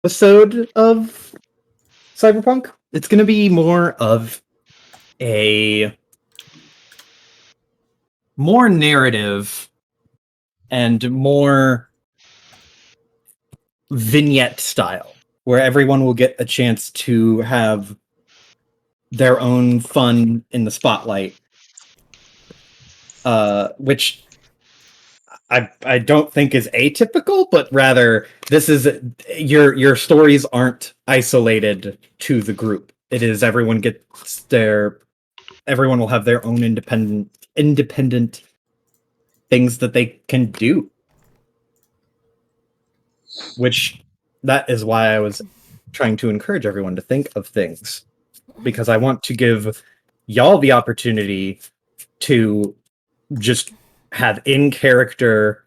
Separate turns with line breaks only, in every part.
episode of Cyberpunk. It's going to be more of a more narrative and more vignette style, where everyone will get a chance to have their own fun in the spotlight, which I don't think is atypical, but rather this is your stories aren't isolated to the group. It is everyone will have their own independent things that they can do. Which that is why I was trying to encourage everyone to think of things, because I want to give y'all the opportunity to just have in-character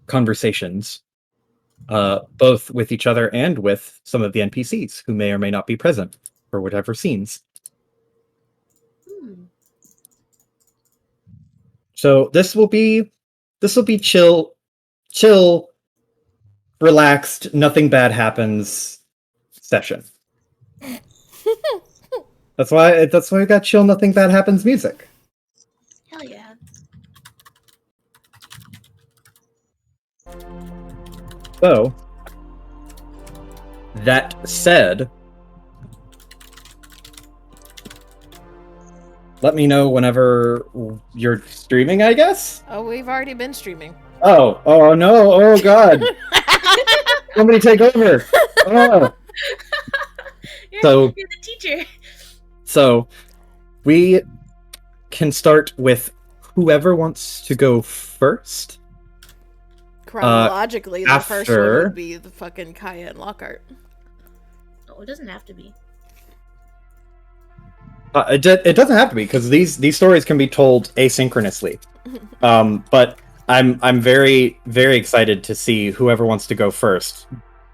conversations, both with each other and with some of the NPCs who may or may not be present for whatever scenes. So this will be chill, relaxed, nothing bad happens session. That's why we got chill, nothing bad happens music.
Hell yeah.
So, that said, let me know whenever you're streaming, I guess?
Oh, we've already been streaming.
Oh no, oh god. Somebody take over. Oh.
You're the teacher.
So, we can start with whoever wants to go first.
Chronologically, the first one would be the fucking Kaya and Lockhart.
Oh, it doesn't have to be.
It doesn't have to be, because these stories can be told asynchronously. But I'm very, very excited to see whoever wants to go first.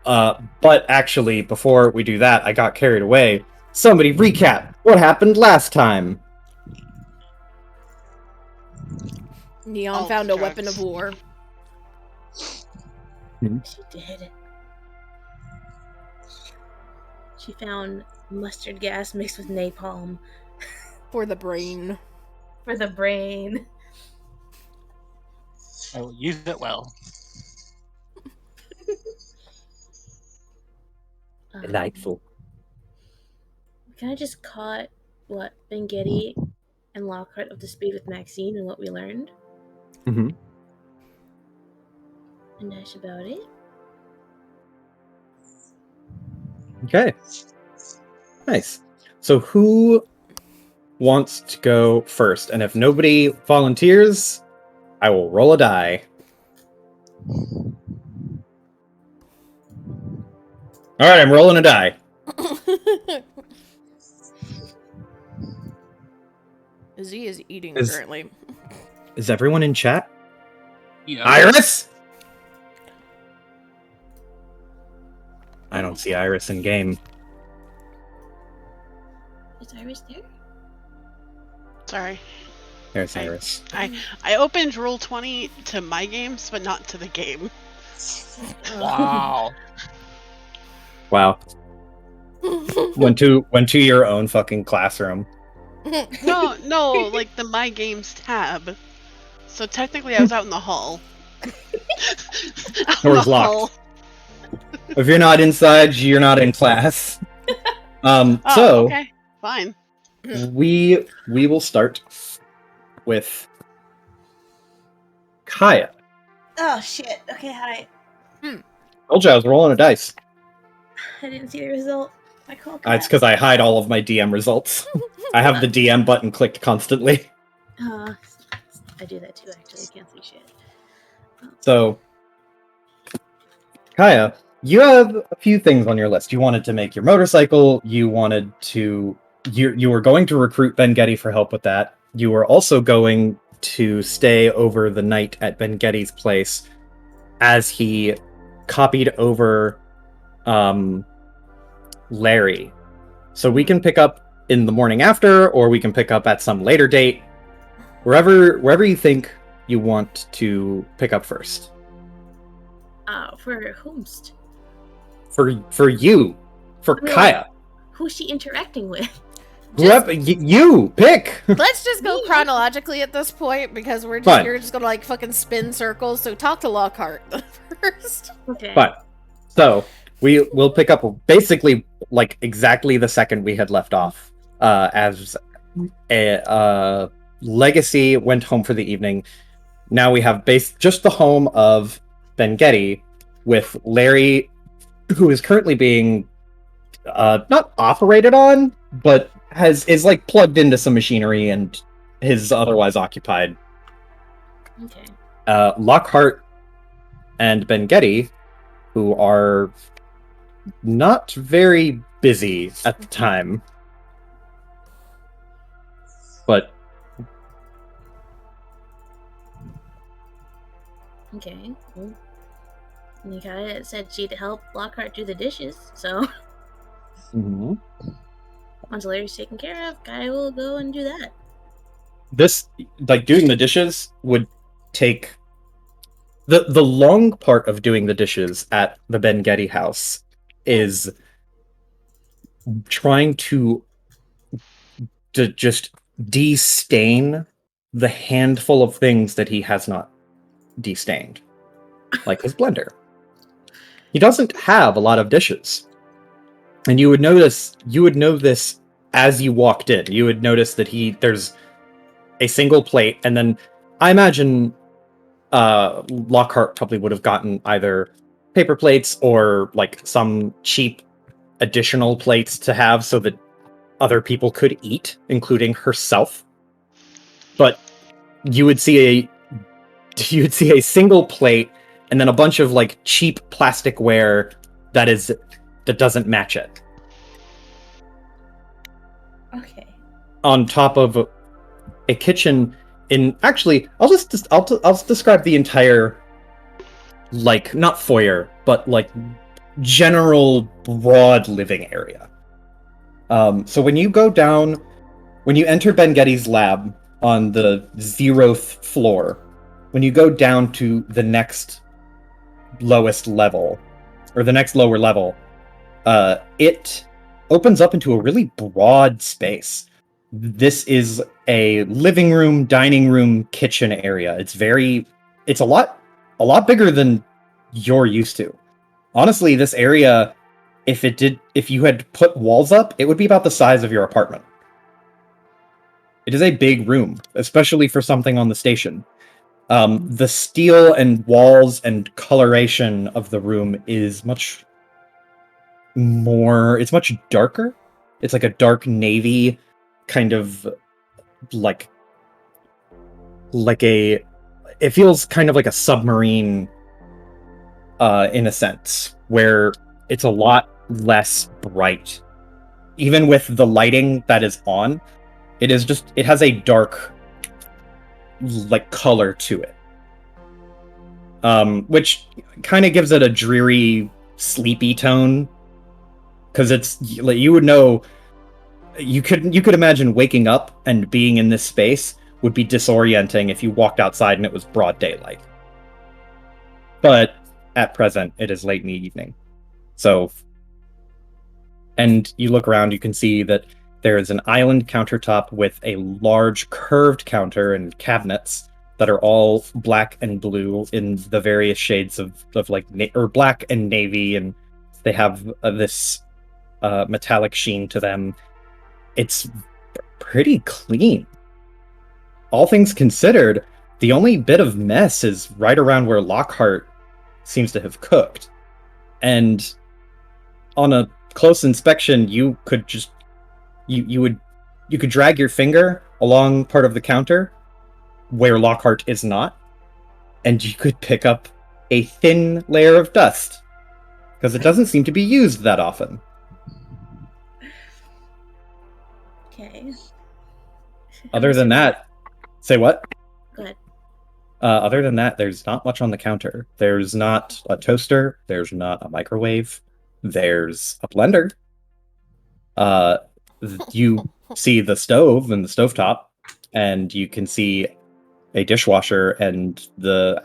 But actually, before we do that, I got carried away. Somebody recap what happened last time.
Neon found a weapon of war.
She did. She found mustard gas mixed with napalm.
For the brain.
For the brain.
I will use it well.
Delightful.
We kind of just caught what Bengetti and Lockhart up to speed with Maxine and what we learned.
Mm-hmm.
And that's about it.
Okay. Nice. So who wants to go first? And if nobody volunteers, I will roll a die. Alright, I'm rolling a die.
Z is eating currently.
Is everyone in chat?
Yeah.
Iris? I don't see Iris in game.
Is Iris there?
Sorry.
There's Iris.
I opened Roll20 to my games, but not to the game.
Wow.
Wow. Went to your own fucking classroom.
No, like the My Games tab. So technically I was out in the hall.
Door's locked. If you're not inside, you're not in class. So
okay, fine.
we will start with Kaya.
Oh shit. Okay, hi.
Told you I was rolling a dice.
I didn't see the result. I call
It's because I hide all of my DM results. I have the DM button clicked constantly.
I do that too, actually. I can't see shit.
So, Kaya, you have a few things on your list. You wanted to make your motorcycle. You wanted to... You were going to recruit Bengetti for help with that. You were also going to stay over the night at Benghetti's place as he copied over Larry. So we can pick up in the morning after, or we can pick up at some later date. Wherever you think you want to pick up first.
For whomst?
for you, for
I mean,
Kaya.
Who's she interacting with?
Whoever you pick.
Let's just go chronologically at this point because we're just
Fine.
you're just gonna like fucking spin circles. So talk to Lockhart first.
Okay.
But so we'll pick up basically like exactly the second we had left off. As a Legacy went home for the evening. Now we have just the home of Bengeti with Larry, who is currently being not operated on, but is like plugged into some machinery and is otherwise occupied.
Okay.
Lockhart and Bengeti, who are not very busy at the time, but
Okay. Well, Nikaya said she'd help Lockhart do the dishes, so once Larry's taken care of, Kaya will go and do that.
this, like, doing the dishes would take the long part of doing the dishes at the Bengeti house is trying to just de-stain the handful of things that he has not de-stained, like his blender. He doesn't have a lot of dishes, and you would know this as you walked in. You would notice that there's a single plate, and then I imagine Lockhart probably would have gotten either paper plates or like some cheap additional plates to have so that other people could eat, including herself. But you would see a single plate and then a bunch of like cheap plasticware that doesn't match it.
Okay.
On top of a kitchen I'll just describe the entire, like, not foyer, but like general broad living area. So when you enter Bengeti's lab on the 0th floor, when you go down to the next lowest level, or the next lower level, it opens up into a really broad space. This is a living room, dining room, kitchen area. It's a lot bigger than you're used to. Honestly, this area, if you had put walls up, it would be about the size of your apartment. It is a big room, especially for something on the station. The steel and walls and coloration of the room is much darker. It's like a dark navy, kind of like it feels kind of like a submarine in a sense, where it's a lot less bright. Even with the lighting that is on, it has a dark like color to it. Which kind of gives it a dreary, sleepy tone. Because it's like, you would know, you could imagine waking up and being in this space would be disorienting if you walked outside and it was broad daylight. But at present, it is late in the evening. So, and you look around, you can see that there is an island countertop with a large curved counter and cabinets that are all black and blue in the various shades of like or black and navy, and they have this metallic sheen to them. It's pretty clean. All things considered, the only bit of mess is right around where Lockhart seems to have cooked. And on a close inspection, you could just you could drag your finger along part of the counter where Lockhart is not, and you could pick up a thin layer of dust, because it doesn't seem to be used that often.
Okay.
Other than that, say what?
Go ahead.
Other than that, there's not much on the counter. There's not a toaster. There's not a microwave. There's a blender. You see the stove and the stovetop, and you can see a dishwasher and the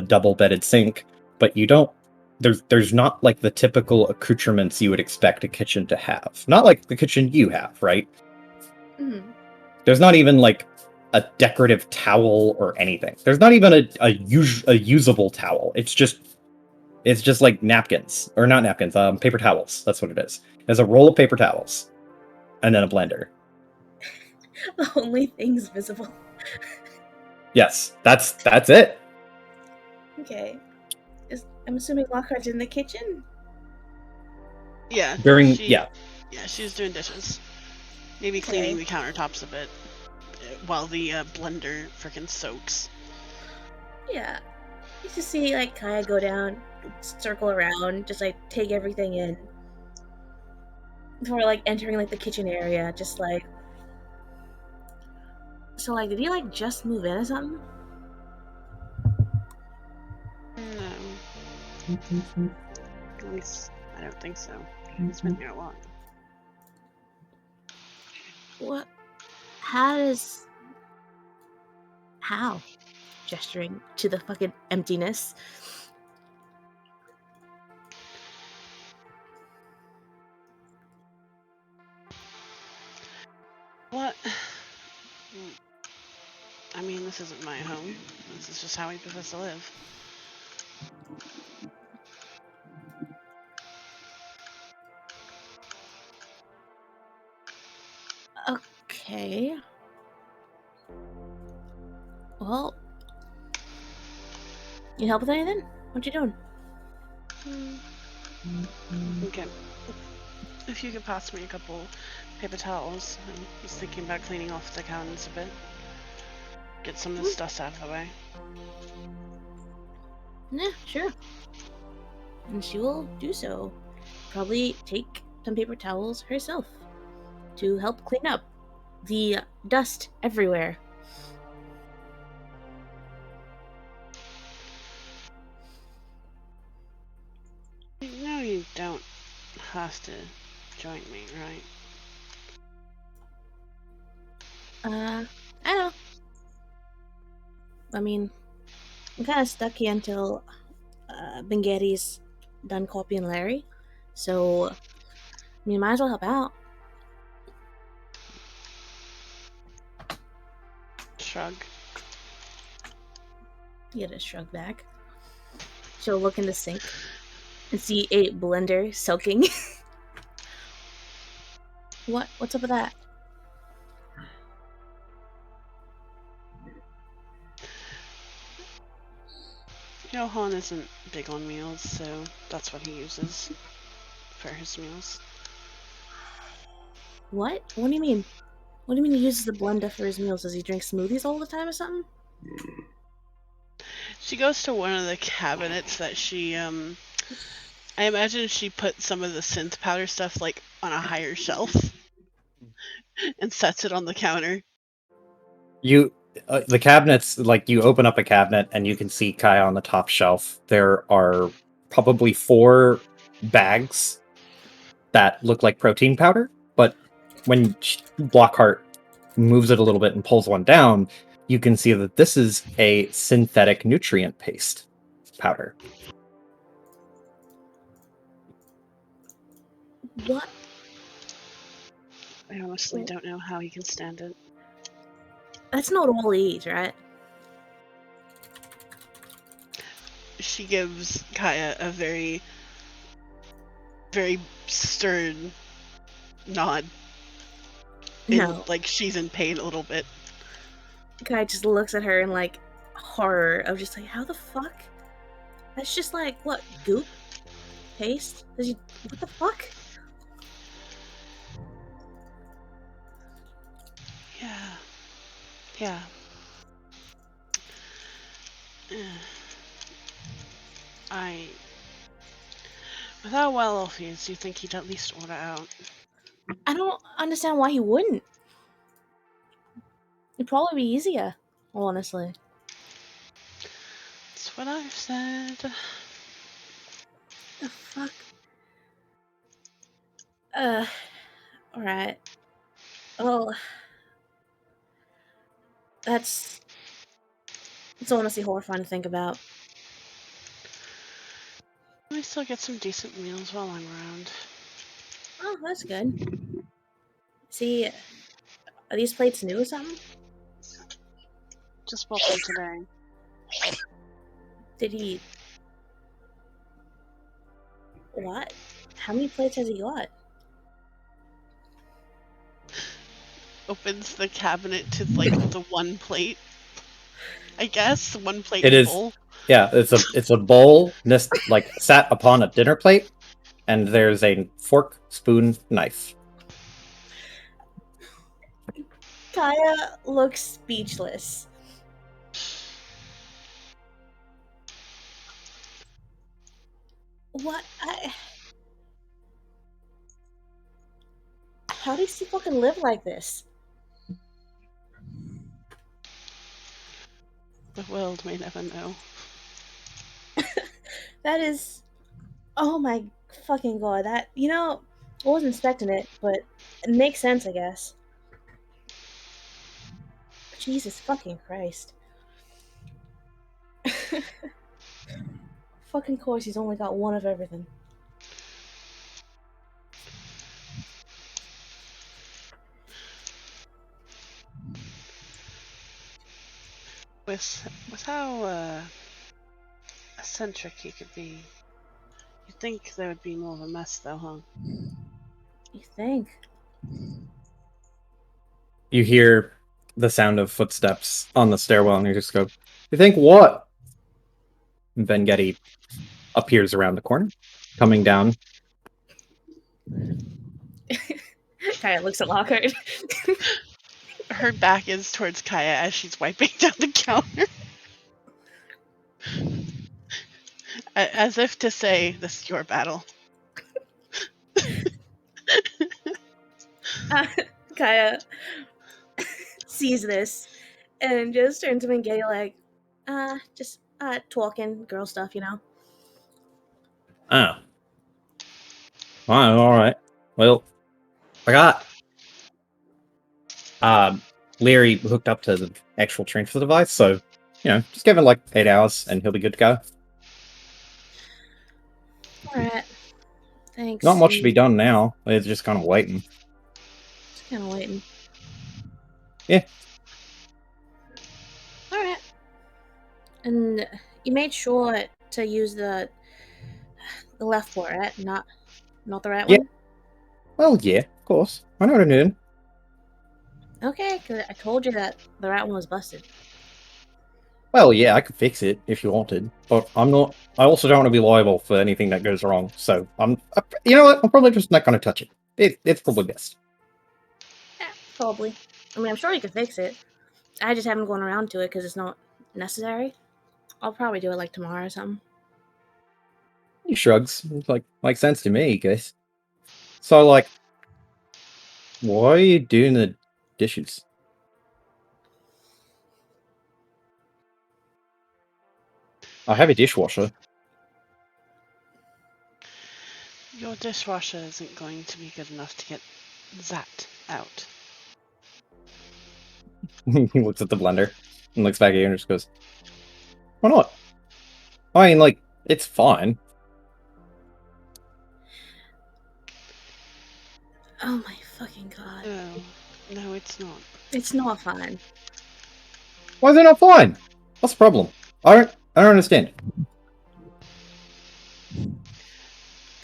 double-bedded sink, but you don't there's not like the typical accoutrements you would expect a kitchen to have. Not like the kitchen you have, right?
Mhm.
There's not even like a decorative towel or anything. There's not even a usable towel. It's just like napkins, or not napkins, paper towels. That's what it is. There's a roll of paper towels, and then a blender.
The only things visible.
Yes, that's it.
Okay. I'm assuming Lockhart's in the kitchen?
Yeah.
Yeah.
Yeah, she was doing dishes. Maybe cleaning
Okay.
the countertops a bit while the blender freaking soaks.
Yeah. You just see like Kaya go down, circle around, just like take everything in. Before like entering like the kitchen area, just like. So like, did he like just move in or something?
No. At least I don't think so. He's been here a lot.
What? How? Gesturing to the fucking emptiness.
What? I mean, this isn't my home. This is just how he prefers to live.
Okay. Well, you help with anything? What you doing?
Okay. If you could pass me a couple paper towels. I was thinking about cleaning off the cabinets a bit. Get some of this dust out of the way.
Yeah, sure. And she will do so. Probably take some paper towels herself to help clean up the dust everywhere.
No, you don't have to join me, right?
I know. I mean, I'm kind of stuck here until Bengetti's done copying Larry. So, I mean, might as well help out.
Shrug.
You get a shrug back. She'll look in the sink and see a blender soaking. What's up with that?
Johan isn't big on meals, so that's what he uses for his meals.
What? What do you mean? What do you mean he uses the blender for his meals? Does he drink smoothies all the time or something?
She goes to one of the cabinets that she, I imagine she put some of the synth powder stuff, like, on a higher shelf and sets it on the counter.
The cabinets, like, you open up a cabinet and you can see Kaya on the top shelf. There are probably 4 bags that look like protein powder, but when Lockhart moves it a little bit and pulls one down, you can see that this is a synthetic nutrient paste powder.
What?
I honestly don't know how he can stand it.
That's not all he eats, right?
She gives Kaya a very, very stern nod.
No.
Like she's in pain a little bit.
Guy just looks at her in like horror of just like, how the fuck? That's just like what, goop? Paste? What the fuck?
Yeah. With how well off he is, do you think he'd at least order out?
I don't understand why he wouldn't. It'd probably be easier, honestly.
That's what I've said.
The fuck? Alright. Well, it's honestly horrifying to think about.
I I still get some decent meals while I'm around.
Oh, that's good. See, are these plates new or something?
Just bought them today.
Did he... What? How many plates has he got?
Opens the cabinet to like the one plate. I guess one plate
It is.
full.
Yeah, it's a bowl like sat upon a dinner plate, and there's a fork, spoon, knife.
Kaya looks speechless. What? How does he fucking live like this?
The world may never know.
That is... Oh my fucking god, that... You know, I wasn't expecting it, but it makes sense, I guess. Jesus fucking Christ. Fucking course, he's only got one of everything.
With how eccentric he could be, you'd think there would be more of a mess, though, huh?
You think?
You hear the sound of footsteps on the stairwell, and you just go, "You think what?" And Vengetti appears around the corner, coming down.
Kaya looks at Lockhart.
Her back is towards Kaya as she's wiping down the counter. As if to say, this is your battle.
Kaya sees this and just turns to Mengele like, just talking girl stuff, you know?
Oh. All right. Well, I got Leary hooked up to the actual transfer device, so just give it like 8 hours and he'll be good to go.
Alright. Thanks.
Not much to be done now. It's just kind of waiting.
Just kind of waiting.
Yeah.
Alright. And you made sure to use the left port, right? Not the right
Yeah.
one?
Well, yeah, of course. I know what I'm doing.
Okay, because I told you that the right one was busted.
Well, yeah, I could fix it if you wanted, but I'm not. I also don't want to be liable for anything that goes wrong. So you know what? I'm probably just not going to touch it. It's probably best.
Yeah, probably. I mean, I'm sure you can fix it. I just haven't gone around to it because it's not necessary. I'll probably do it like tomorrow or something.
He shrugs. It's like sense to me, I guess. So, like, why are you doing the dishes? I have a dishwasher.
Your dishwasher isn't going to be good enough to get that out.
He looks at the blender and looks back at you and just goes, "Why not? I mean, like, it's fine."
Oh my fucking god.
No, it's not.
It's not fine.
Why is it not fine? What's the problem? I don't understand.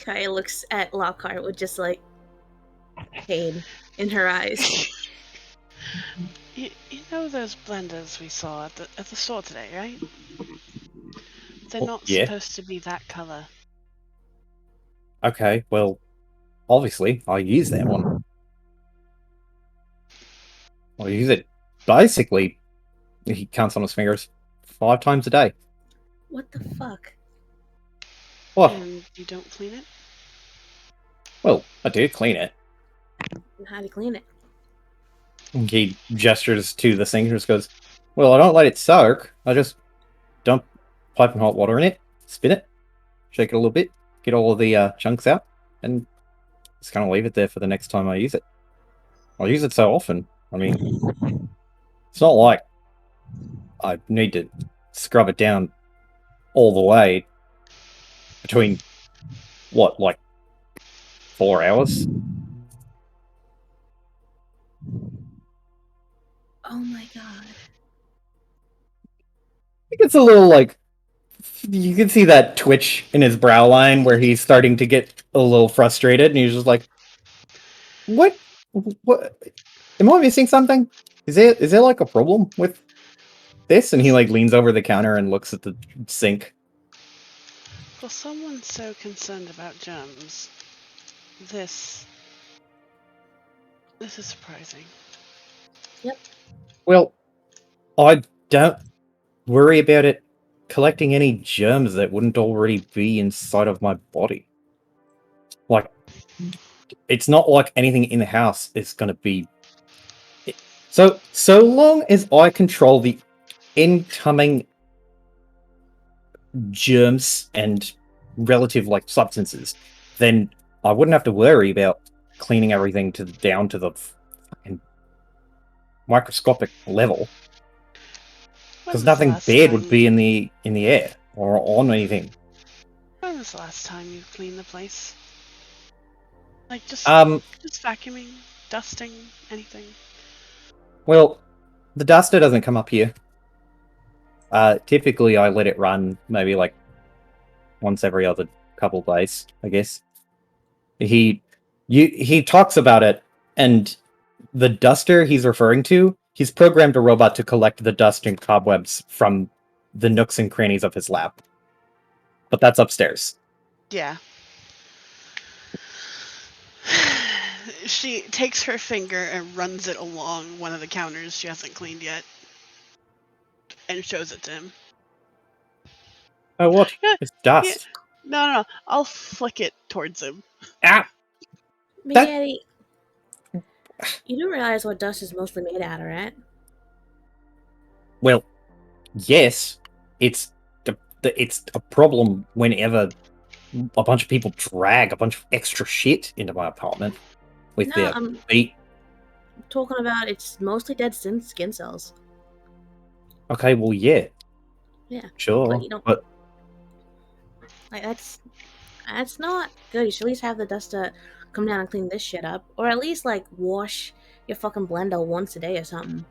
Kaya looks at Lockhart with just like pain in her eyes.
You know those blenders we saw at the store today, right? They're not
Yeah.
supposed to be that color.
Okay, well, obviously, I use that one. I use it basically, he counts on his fingers, 5 times a day.
What the fuck?
What?
And you don't clean it?
Well, I do clean it.
And how do you clean it?
He gestures to the sink and just goes, "Well, I don't let it soak. I just dump piping hot water in it, spin it, shake it a little bit, get all of the chunks out, and just kind of leave it there for the next time I use it. I use it so often. I mean, it's not like I need to scrub it down all the way between what, like 4 hours?
Oh my god.
I think it's a little like you can see that twitch in his brow line where he's starting to get a little frustrated, and he's just like, "What? What? Am I missing something? Is there like a problem with this?" And he like leans over the counter and looks at the sink.
For someone so concerned about germs, this is surprising.
Well, I don't worry about it collecting any germs that wouldn't already be inside of my body. Like, it's not like anything in the house is going to be. So long as I control the incoming germs and relative like substances, then I wouldn't have to worry about cleaning everything down to the fucking microscopic level. Because
When was the
nothing
last
bad would
time-
be in the air or on anything.
When was the last time you cleaned the place? Like just vacuuming, dusting, anything.
Well, the duster doesn't come up here. Typically I let it run maybe like once every other couple days, I guess. He talks about it, and the duster he's referring to, he's programmed a robot to collect the dust and cobwebs from the nooks and crannies of his lab. But that's upstairs.
Yeah. She takes her finger and runs it along one of the counters she hasn't cleaned yet. And shows it to him.
Oh, what?
Yeah,
It's dust.
No. I'll flick it towards him.
Ah!
Spaghetti. You do realize what dust is mostly made out of, right?
Well, yes. It's a problem whenever a bunch of people drag a bunch of extra shit into my apartment with
No,
their
I'm
feet.
talking about it's mostly dead skin cells.
Okay, well, yeah.
Yeah.
Sure.
But you don't
But
like that's not good. You should at least have the duster come down and clean this shit up. Or at least like wash your fucking blender once a day or something.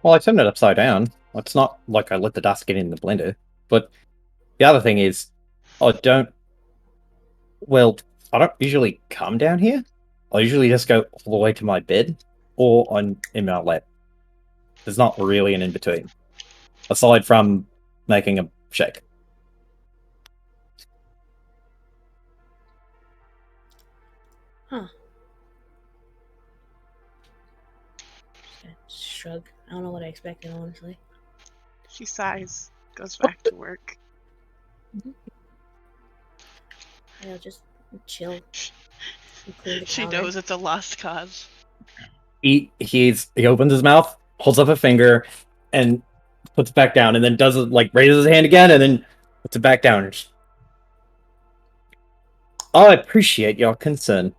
well, I turned it upside down. It's not like I let the dust get in the blender. But the other thing is, I don't. Well, I don't usually come down here. I usually just go all the way to my bed or in my lab. There's not really an in between, aside from making a shake.
Huh. Just shrug. I don't know what I expected, honestly.
She sighs, goes back to work.
I'll just chill. And clean the
She
counter.
knows it's a lost cause.
He opens his mouth, holds up a finger, and puts it back down, and then does it like raises his hand again, and then puts it back down. I appreciate your concern,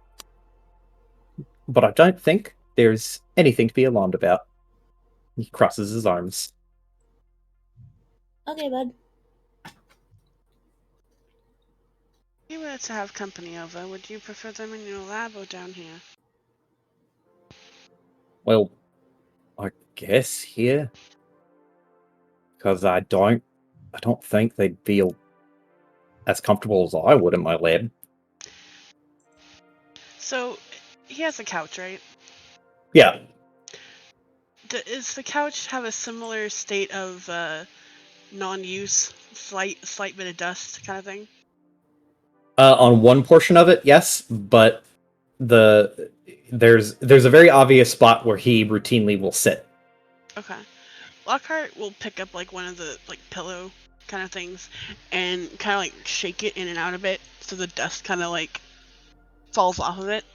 but I don't think there's anything to be alarmed about. He crosses his arms.
Okay, bud.
If you were to have company over, would you prefer them in your lab or down here?
Well, I guess here, because I don't think they'd feel as comfortable as I would in my lab.
So, he has a couch, right?
Yeah.
Does the couch have a similar state of non-use, slight bit of dust kind of thing?
On one portion of it, yes, but there's a very obvious spot where he routinely will sit.
Okay. Lockhart will pick up like one of the like pillow kind of things and kind of like shake it in and out a bit so the dust kind of like falls off of it.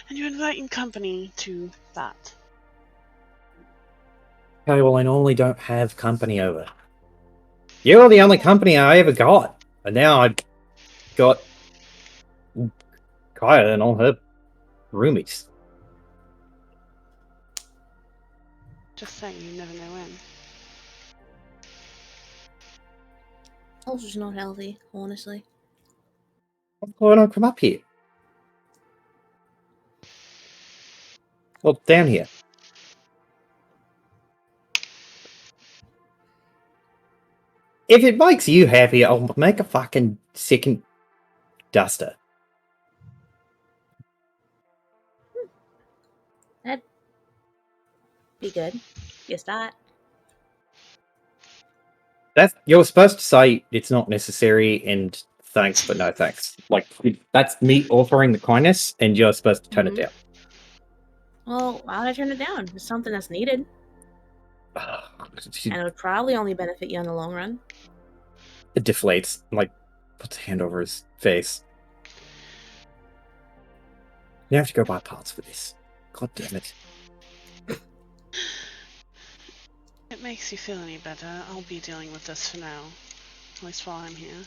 And you invite in company to that.
Okay, well, I normally don't have company over. You're the only company I ever got, and now I've got Kaya and all her roomies.
Just saying, you never know when.
Also, just not healthy, honestly.
Why don't I come up here? Well, down here. If it makes you happy, I'll make a fucking second duster.
That'd be good. Guess that.
You're supposed to say it's not necessary and thanks, but no thanks. Like that's me offering the kindness, and you're supposed to turn it
Mhm.
down.
Well, why would I turn it down? It's something that's needed, and it would probably only benefit you in the long run.
It deflates, like puts a hand over his face. You have to go buy parts for this. God damn it.
It makes you feel any better. I'll be dealing with this for now. At least while I'm here.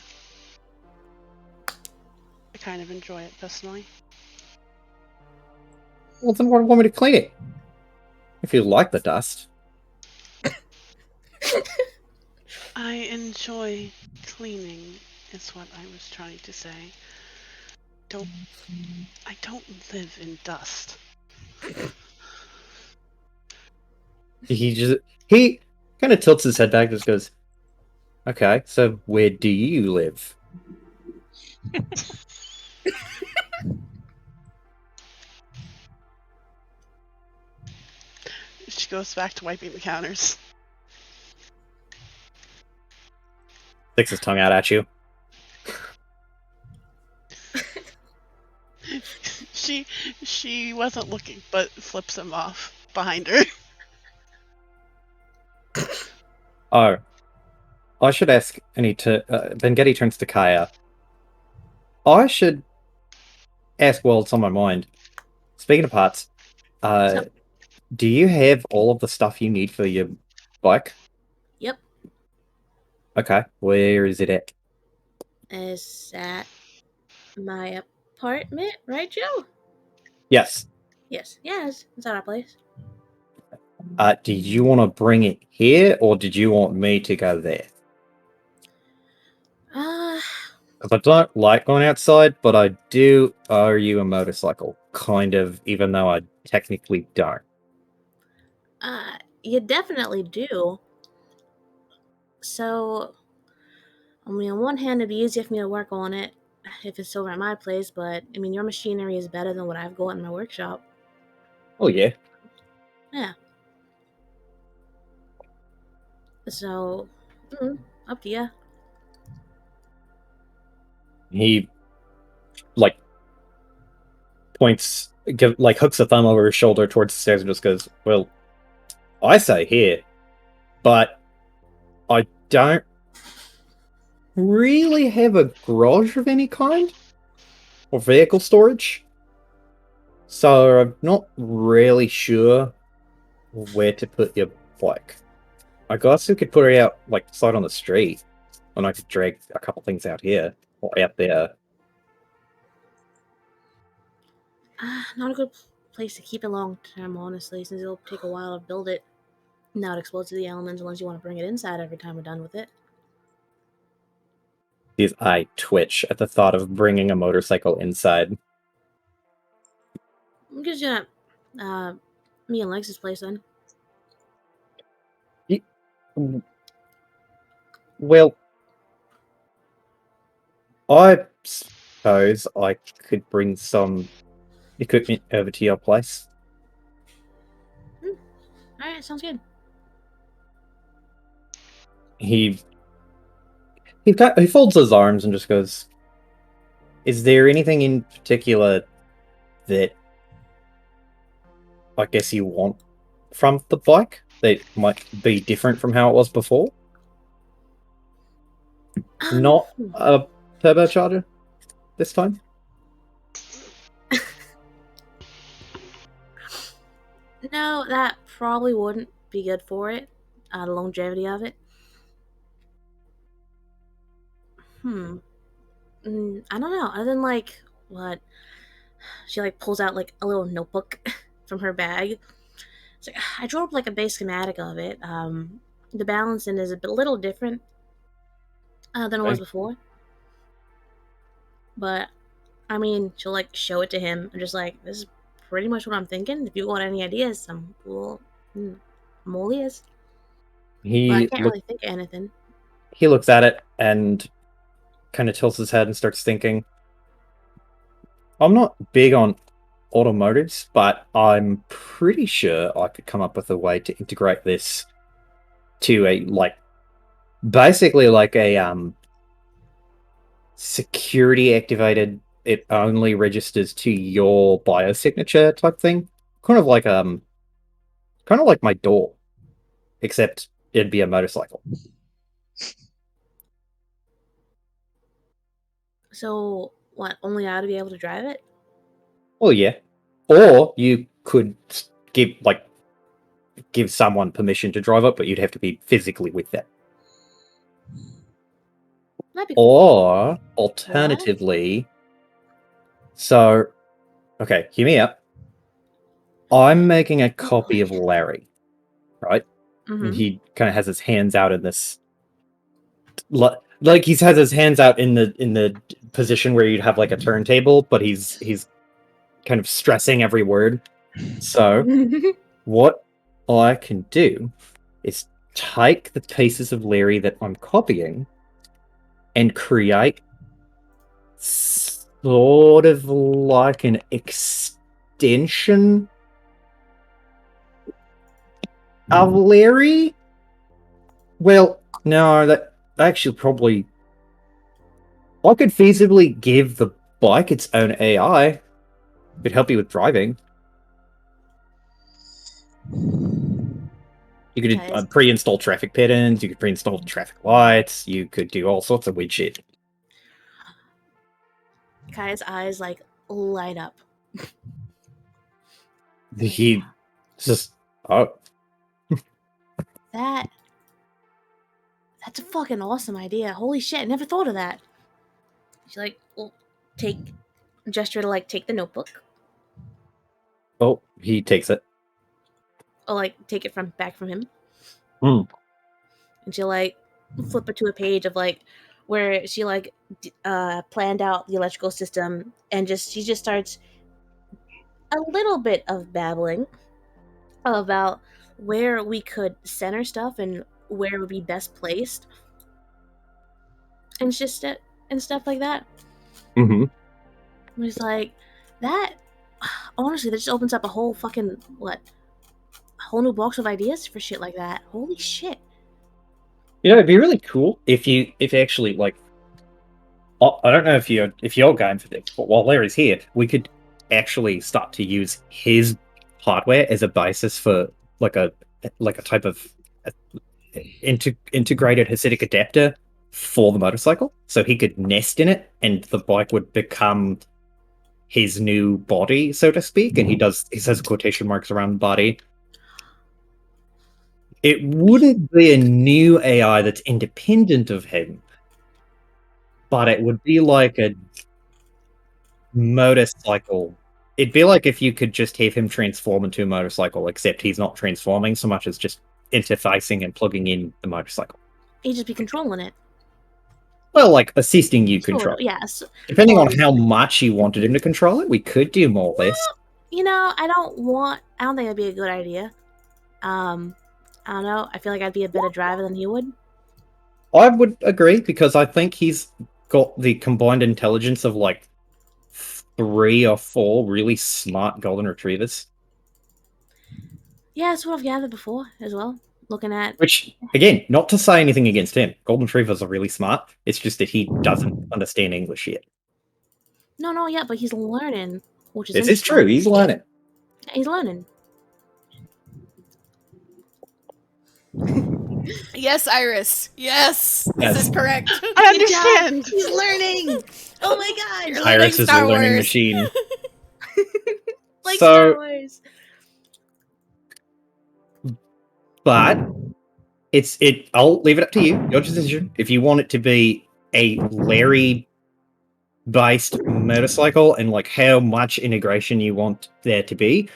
I kind of enjoy it personally.
Well, then why do you want me to clean it? If you like the dust.
I enjoy cleaning, is what I was trying to say. I don't live in dust.
He kind of tilts his head back and just goes, okay, so where do you live?
She goes back to wiping the counters.
Sticks his tongue out at you.
She wasn't looking, but flips him off behind her.
Oh. I should ask Vengetti turns to Kaya. I should ask while it's on my mind. Speaking of parts, do you have all of the stuff you need for your bike?
Yep.
Okay, where is it at?
Is that my apartment, right, Joe?
Yes.
Yes. Yes. It's at our place.
Did you want to bring it here, or did you want me to go there? Because I don't like going outside, but I do owe you a motorcycle. Kind of, even though I technically don't.
You definitely do. So, I mean, on one hand, it'd be easier for me to work on it if it's over at my place, but I mean, your machinery is better than what I've got in my workshop.
Oh, yeah.
Yeah. So, up to you.
He, like, hooks a thumb over his shoulder towards the stairs and just goes, well, I say here, but I don't really have a garage of any kind or vehicle storage, so I'm not really sure where to put your bike. I guess we could put it out, like, side on the street, and I could drag a couple things out here or out there.
Not a good place to keep it long term, honestly, since it'll take a while to build it. Now it explodes to the elements unless you want to bring it inside every time we're done with it.
His eye twitch at the thought of bringing a motorcycle inside.
I'm just gonna, me and Lex's place then.
Well, I suppose I could bring some equipment over to your place.
Alright, sounds good.
He folds his arms and just goes, is there anything in particular that I guess you want from the bike that might be different from how it was before? Not a turbocharger this time?
No, that probably wouldn't be good for it. The longevity of it. I don't know. Other than like what she like pulls out like a little notebook from her bag. It's like I drew up like a base schematic of it. The balancing is a little different. than it was before. But I mean, she'll like show it to him and just like, this is pretty much what I'm thinking. If you got any ideas, I'm all ears. But I can't really think of anything.
He looks at it and kind of tilts his head and starts thinking. I'm not big on automotives, but I'm pretty sure I could come up with a way to integrate this to a basically like a security activated. It only registers to your biosignature type thing, kind of like my door, except it'd be a motorcycle.
So what? Only I to be able to drive it?
Well, yeah. Or you could give someone permission to drive it, but you'd have to be physically with them.
That'd be cool.
Or alternatively, so okay, hear me out. I'm making a copy of Larry, right?
Mm-hmm.
And he kind of has his hands out in this, like he has his hands out in the position where you'd have like a turntable, but he's kind of stressing every word. So what I can do is take the pieces of Larry that I'm copying and create sort of like an extension of Larry. Well, no, that actually probably I could feasibly give the bike its own AI. Could help you with driving. You could pre-install traffic patterns, you could pre-install traffic lights, you could do all sorts of weird shit.
Kai's eyes like light up.
He just
that's a fucking awesome idea. Holy shit, I never thought of that. She like will gesture to like take the notebook.
Oh, he takes it.
Or like take it back from him.
Mm.
And she'll like flip it to a page of like where she like planned out the electrical system, and she just starts a little bit of babbling about where we could center stuff and where it would be best placed, and just and stuff like that.
Mm-hmm.
It's like that. Honestly, that just opens up a whole fucking whole new box of ideas for shit like that. Holy shit!
You know, it'd be really cool if you actually like. I don't know if you're going for this, but while Larry's here, we could actually start to use his hardware as a basis for like a type of integrated Hasidic adapter for the motorcycle, so he could nest in it, and the bike would become his new body, so to speak. And he says quotation marks around body. It wouldn't be a new AI that's independent of him, but it would be like a motorcycle. It'd be like if you could just have him transform into a motorcycle, except he's not transforming so much as just interfacing and plugging in the motorcycle.
He'd just be controlling it.
Well, like assisting you control.
Yes.
Depending on how much you wanted him to control it, we could do more or less.
You know, I don't think that'd be a good idea. I don't know. I feel like I'd be a better driver than he would.
I would agree, because I think he's got the combined intelligence of like 3 or 4 really smart golden retrievers.
Yeah, that's what I've gathered before as well. Looking at
Which, again, not to say anything against him. Golden retrievers are really smart. It's just that he doesn't understand English yet.
No, yeah, but he's learning, which is
This is true. He's learning.
He's learning.
Yes, Iris. Yes. This is correct.
I understand.
He's learning. Oh my god.
You're
Iris is a
Star
learning
Wars.
machine.
Like
So-
Star Wars.
But I'll leave it up to you. Your decision. If you want it to be a Larry based motorcycle and like how much integration you want there to be,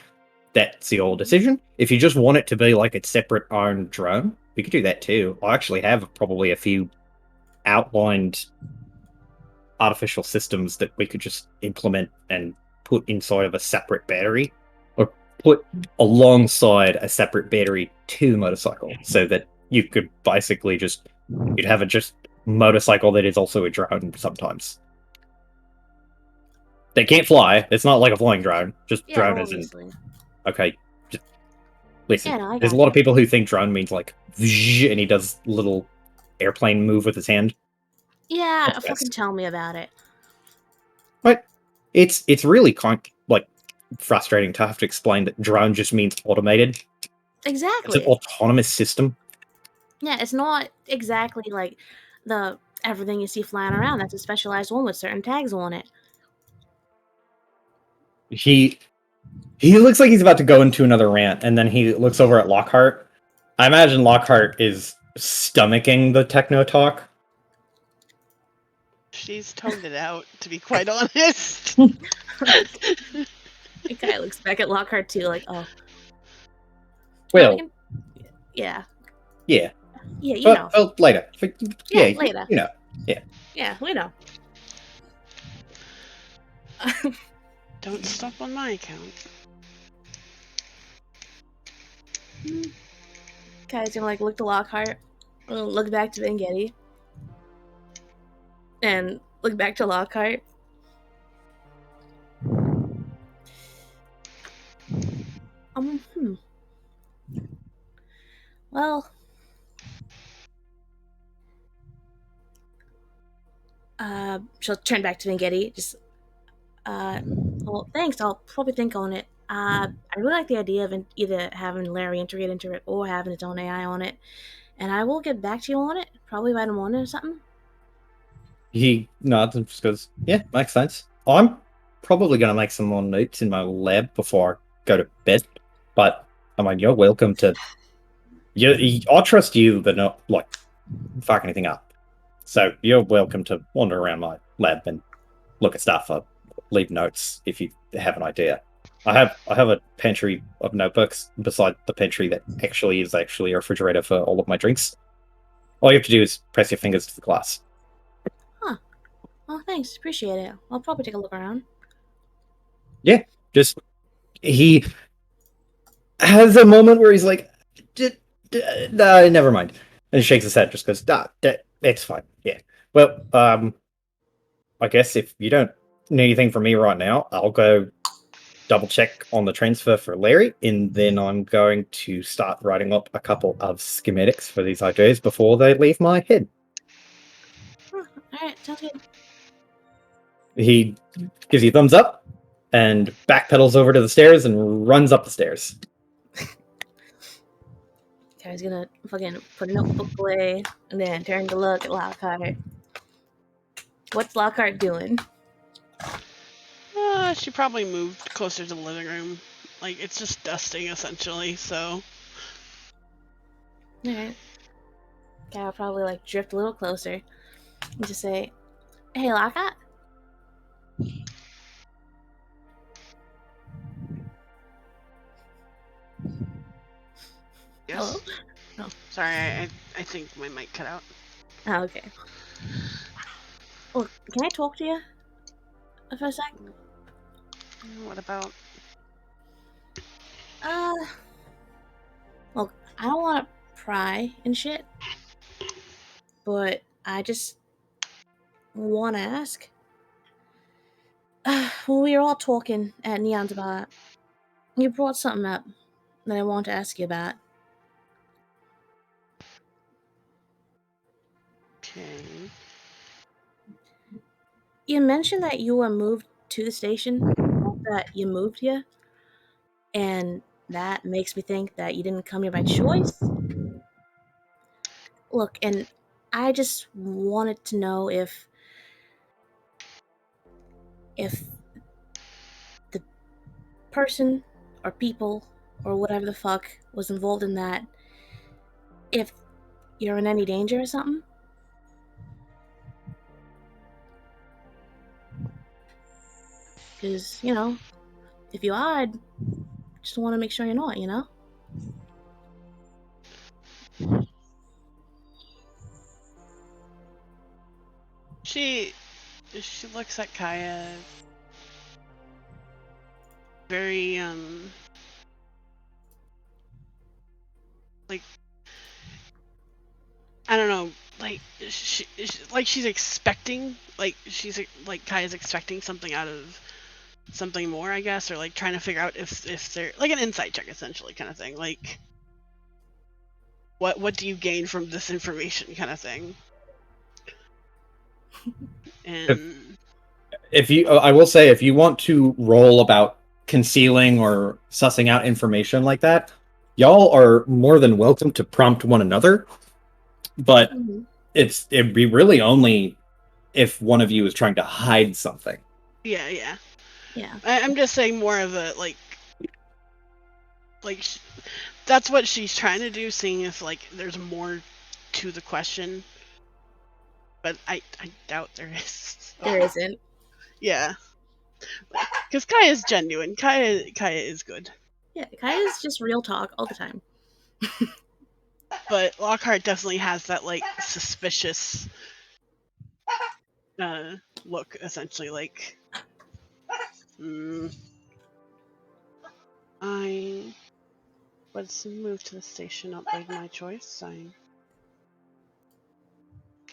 that's your decision. If you just want it to be like its separate own drone, we could do that too. I actually have probably a few outlined artificial systems that we could just implement and put inside of a separate battery, or put alongside a separate battery to the motorcycle, so that you could basically you'd have a just motorcycle that is also a drone sometimes. They can't fly. It's not like a flying drone. Just
Yeah,
drone as in,
obviously.
okay, just listen.
Yeah, no, I
There's a
got
lot
you.
of people who think drone means like, and he does little airplane move with his hand.
Yeah,
Not the
fucking
best.
tell me about it.
But it's really like frustrating to have to explain that drone just means automated. It's an
Exactly.
autonomous system.
Yeah, it's not exactly like the everything you see flying around. That's a specialized one with certain tags on it.
He looks like he's about to go into another rant, and then he looks over at Lockhart. I imagine Lockhart is stomaching the techno talk.
She's toned it out, to be quite honest.
It kind of looks back at Lockhart too, like, oh.
Well,
yeah.
Yeah.
Yeah, you know.
Well, later.
Yeah, later.
You know. Yeah.
Yeah, we know.
Don't stop on my account.
Kai's gonna like look to Lockhart, look back to Vengetti, and look back to Lockhart. Well, she'll turn back to Vengetti. Just, well, thanks. I'll probably think on it. I really like the idea of either having Larry integrate into it or having its own AI on it. And I will get back to you on it, probably by the morning or something.
He nods and just goes, yeah, makes sense. I'm probably going to make some more notes in my lab before I go to bed. But, I mean, you're welcome to... I'll trust you, but not, like, fuck anything up. So, you're welcome to wander around my lab and look at stuff. Or leave notes if you have an idea. I have a pantry of notebooks beside the pantry that actually is a refrigerator for all of my drinks. All you have to do is press your fingers to the glass.
Huh. Oh, thanks. Appreciate it. I'll probably take a look around.
Yeah, just he has a moment where he's like, nah, never mind, and he shakes his head, just goes, nah, it's fine. Yeah. Well, I guess if you don't need anything from me right now, I'll go double check on the transfer for Larry, and then I'm going to start writing up a couple of schematics for these ideas before they leave my head.
Alright, sounds good.
He gives you a thumbs up and backpedals over to the stairs and runs up the stairs.
Kai's gonna fucking put a notebook away and then turn to look at Lockhart. What's Lockhart doing?
She probably moved closer to the living room. Like, it's just dusting, essentially, so...
Alright. Kai will probably, like, drift a little closer and just say, hey, Lockhart?
Yes?
Hello? Oh.
Sorry, I think my mic cut out.
Oh, okay. Look, can I talk to you for a sec?
What about?
Look, I don't want to pry and shit, but I just want to ask. When we were all talking at Neon's bar, you brought something up that I want to ask you about.
Okay.
You mentioned that you were moved to the station, not that you moved here, and that makes me think that you didn't come here by choice. Look, and I just wanted to know if the person or people or whatever the fuck was involved in that, if you're in any danger or something. Because, you know, if you are, I just want to make sure you're not, you know?
She looks at Kaya very like, I don't know, like she's expecting, like Kaya's expecting something out of something more, I guess, or like trying to figure out if they're like an insight check essentially, kind of thing, like what do you gain from this information, kind of thing. And
if you, I will say, if you want to roll about concealing or sussing out information like that, y'all are more than welcome to prompt one another. But
Mhm.
it'd be really only if one of you is trying to hide something.
yeah.
Yeah.
I'm just saying more of a like that's what she's trying to do, seeing if like there's more to the question. But I doubt there is.
There isn't.
Yeah. Because Kaya is genuine. Kaya is good.
Yeah, Kaya's just real talk all the time.
But Lockhart definitely has that like suspicious look, essentially, like let's move to the station up by my choice.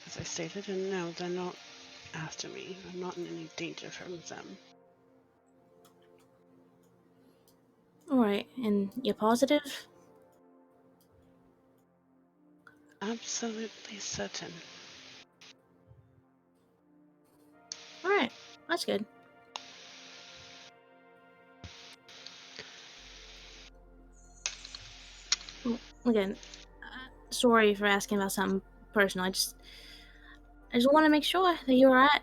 As I stated, and no, they're not after me. I'm not in any danger from them.
Alright, and you're positive?
Absolutely certain.
Alright, that's good. Well, again, sorry for asking about something personal. I just want to make sure that you're alright.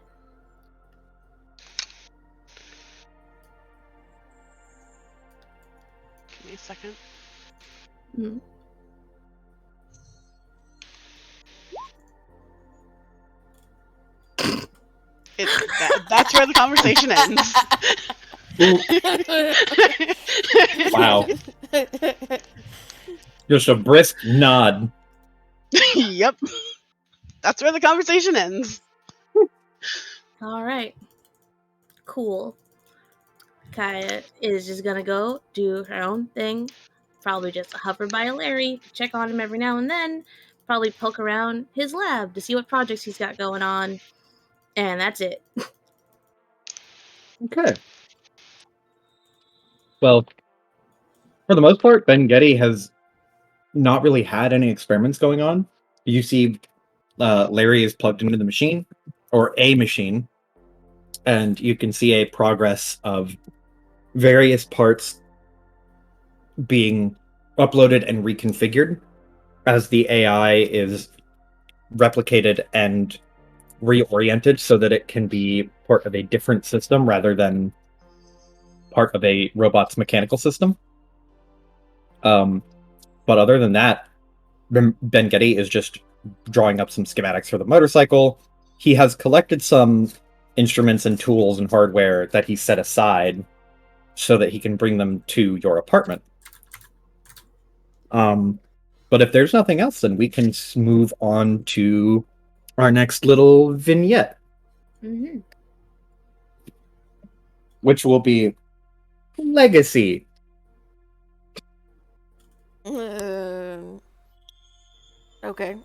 Give me a second.
Mm.
That's where the conversation ends.
Wow. Just a brisk nod.
Yep. That's where the conversation ends.
Alright. Cool. Kaya is just gonna go do her own thing. Probably just hover by Larry, check on him every now and then. Probably poke around his lab to see what projects he's got going on. And that's it.
Okay. Well, for the most part, Ben Getty has not really had any experiments going on. You see, Larry is plugged into the machine, or a machine, and you can see a progress of various parts being uploaded and reconfigured as the AI is replicated and reoriented so that it can be part of a different system rather than part of a robot's mechanical system. But other than that, Ben Getty is just drawing up some schematics for the motorcycle. He has collected some instruments and tools and hardware that he set aside so that he can bring them to your apartment. But if there's nothing else, then we can move on to our next little vignette,
Mm-hmm.
which will be Legacy.
Okay.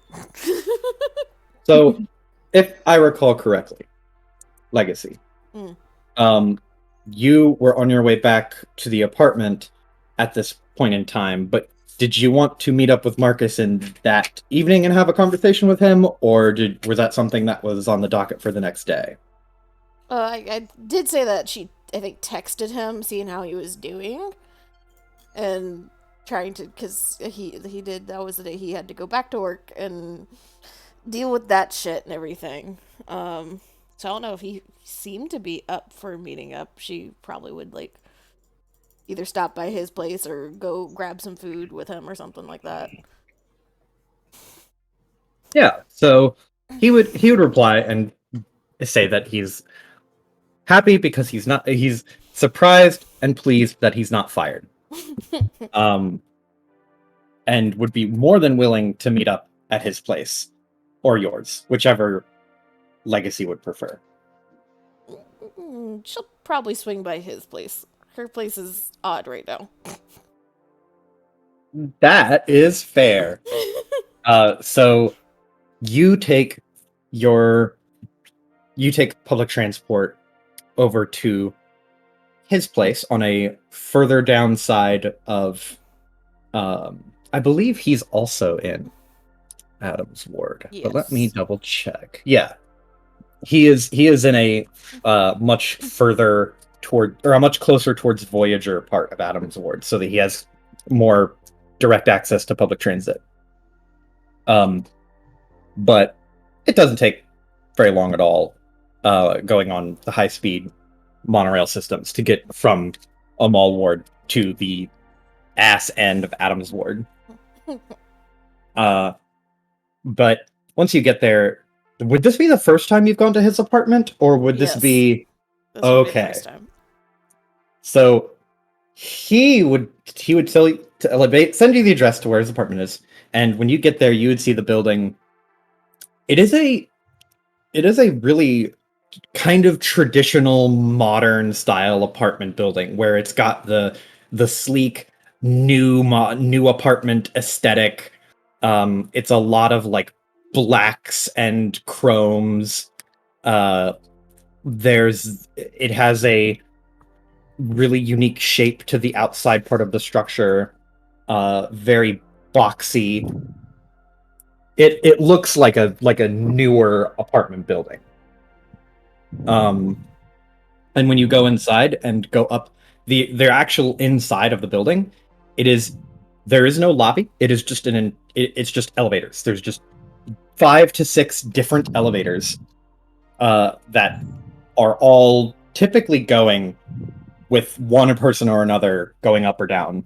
So, if I recall correctly, Legacy. You were on your way back to the apartment at this point in time, but did you want to meet up with Marcus in that evening and have a conversation with him, or was that something that was on the docket for the next day?
I did say that she, I think, texted him, seeing how he was doing, and trying to, because he did, that was the day he had to go back to work and deal with that shit and everything. So I don't know if he seemed to be up for meeting up. She probably would, like, either stop by his place or go grab some food with him or something like that.
Yeah, so he would reply and say that he's happy because he's surprised and pleased that he's not fired. And would be more than willing to meet up at his place or yours, whichever Legacy would prefer.
She'll probably swing by his place. Her place is odd right now.
That is fair. So you take public transport over to his place on a further down side of I believe he's also in Adam's ward. But let me
Yes.
double check. Yeah. He is in a much further a much closer towards Voyager part of Adam's ward, so that he has more direct access to public transit. But it doesn't take very long at all going on the high-speed monorail systems to get from Amal ward to the ass end of Adam's ward. But once you get there, would this be the first time you've gone to his apartment, or would this
Yes.
be
This would be the
okay?
first time.
So he would tell you to send you the address to where his apartment is, and when you get there, you would see the building. It is a really kind of traditional modern style apartment building where it's got the sleek new apartment aesthetic. It's a lot of like blacks and chromes. It has a really unique shape to the outside part of the structure. Very boxy. It looks like a newer apartment building. And when you go inside and go up the actual inside of the building, there is no lobby. It is just it's just elevators. There's just 5 to 6 different elevators that are all typically going with one person or another going up or down.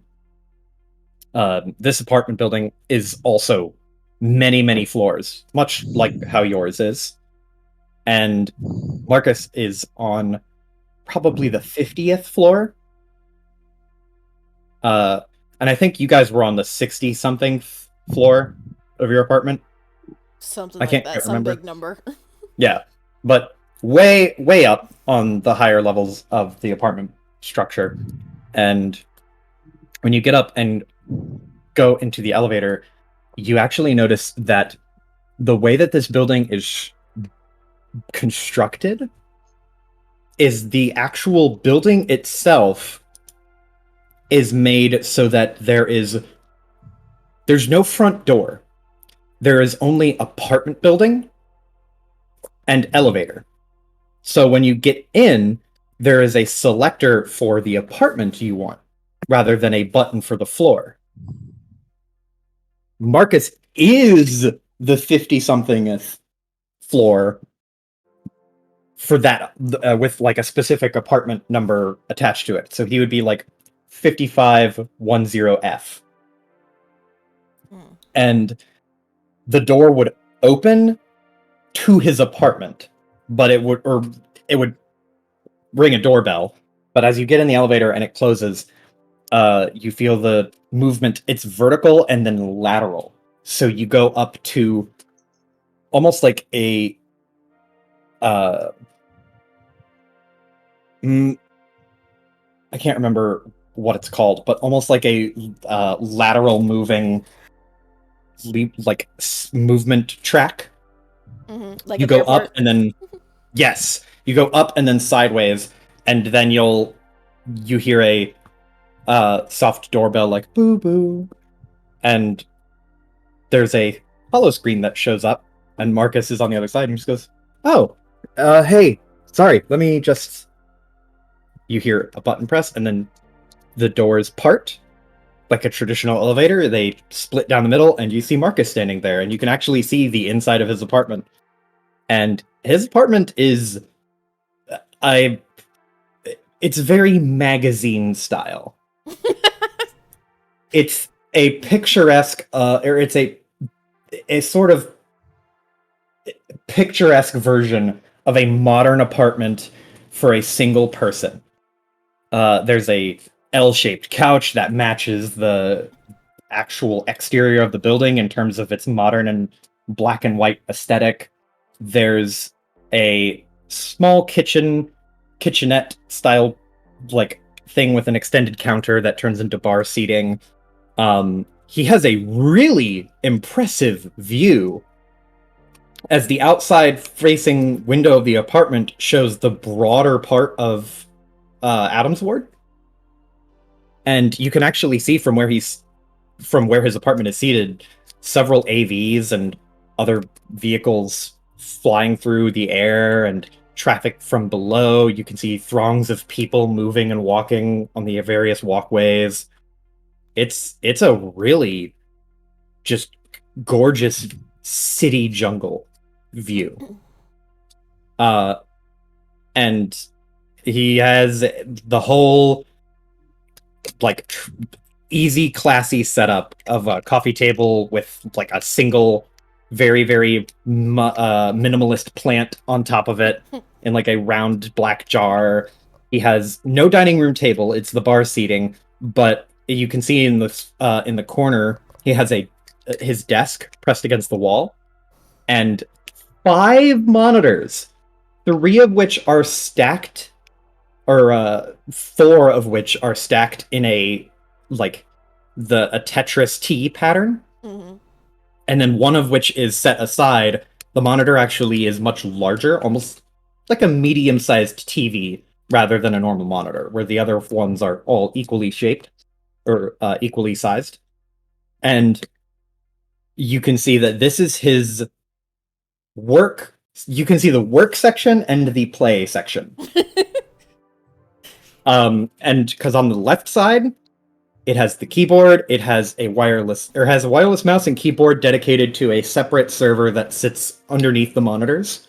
This apartment building is also many floors, much like how yours is. And Marcus is on probably the 50th floor. And I think you guys were on the 60-something floor of your apartment.
Something
I
like
can't
that.
quite
Some
remember.
big number.
Yeah, but way up on the higher levels of the apartment structure. And when you get up and go into the elevator, you actually notice that the way that this building is constructed is the actual building itself is made so that there's no front door. There is only apartment building and elevator. So when you get in, there is a selector for the apartment you want, rather than a button for the floor. Marcus is the 50-somethingth floor for that, with like a specific apartment number attached to it. So he would be like 5510F. And the door would open to his apartment, but it would ring a doorbell. But as you get in the elevator and it closes, you feel the movement. It's vertical and then lateral. So you go up to almost like a I can't remember what it's called, but almost like a lateral moving movement track.
Like
you
a
go
airport.
up and then yes, you go up and then sideways, and then you hear a soft doorbell like boo boo, and there's a hollow screen that shows up, and Marcus is on the other side and he just goes, "Oh, hey, sorry, let me just." You hear a button press, and then the doors part like a traditional elevator. They split down the middle, and you see Marcus standing there, and you can actually see the inside of his apartment. And his apartment is it's very magazine style. It's a picturesque or it's a sort of picturesque version of a modern apartment for a single person. There's a L-shaped couch that matches the actual exterior of the building in terms of its modern and black and white aesthetic. There's a small kitchenette style like thing with an extended counter that turns into bar seating. He has a really impressive view, as the outside facing window of the apartment shows the broader part of Adam's ward. And you can actually see from where his apartment is seated, several AVs and other vehicles flying through the air and traffic from below. You can see throngs of people moving and walking on the various walkways. It's a really just gorgeous city jungle view. And he has the whole like easy, classy setup of a coffee table with like a single, very, very minimalist plant on top of it in like a round black jar. He has no dining room table; it's the bar seating. But you can see in the corner, he has his desk pressed against the wall, and 5 monitors, 3 of which are stacked, or 4 of which are stacked in a Tetris T pattern,
Mm-hmm.
and then one of which is set aside. The monitor actually is much larger, almost like a medium-sized TV rather than a normal monitor, where the other ones are all equally shaped or equally sized. And you can see that this is his work. You can see the work section and the play section. And because on the left side, it has the keyboard, it has a wireless mouse and keyboard dedicated to a separate server that sits underneath the monitors.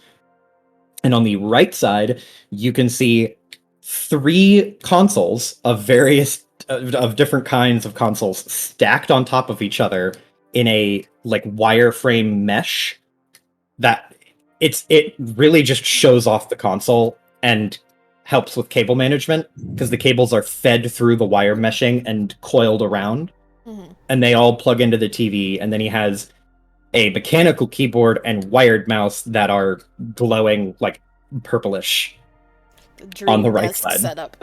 And on the right side, you can see 3 consoles of different kinds of consoles stacked on top of each other in a like wireframe mesh that it really just shows off the console and helps with cable management, because the cables are fed through the wire meshing and coiled around, and they all plug into the TV. And then he has a mechanical keyboard and wired mouse that are glowing like purplish
Dream
on the right
desk
side.
setup.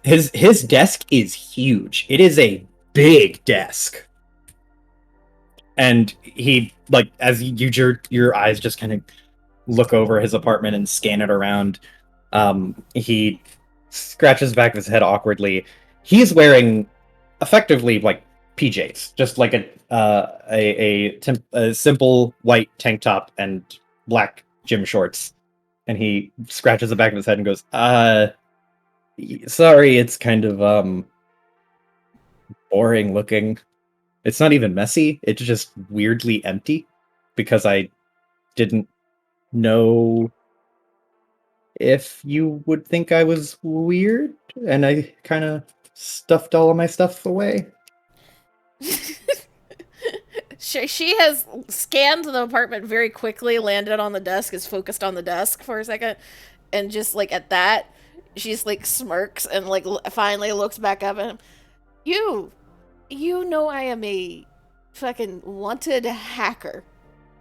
His desk is huge. It is a big desk. And he, like, as your eyes just kind of look over his apartment and scan it around, he scratches the back of his head awkwardly. He's wearing effectively like PJs, just like a simple white tank top and black gym shorts. And he scratches the back of his head and goes, sorry, it's kind of boring looking. It's not even messy, it's just weirdly empty, because I didn't know if you would think I was weird, and I kind of stuffed all of my stuff away.
She has scanned the apartment very quickly, landed on the desk, is focused on the desk for a second, and just like at that, she's like smirks and like finally looks back up at him. You know I am a fucking wanted hacker.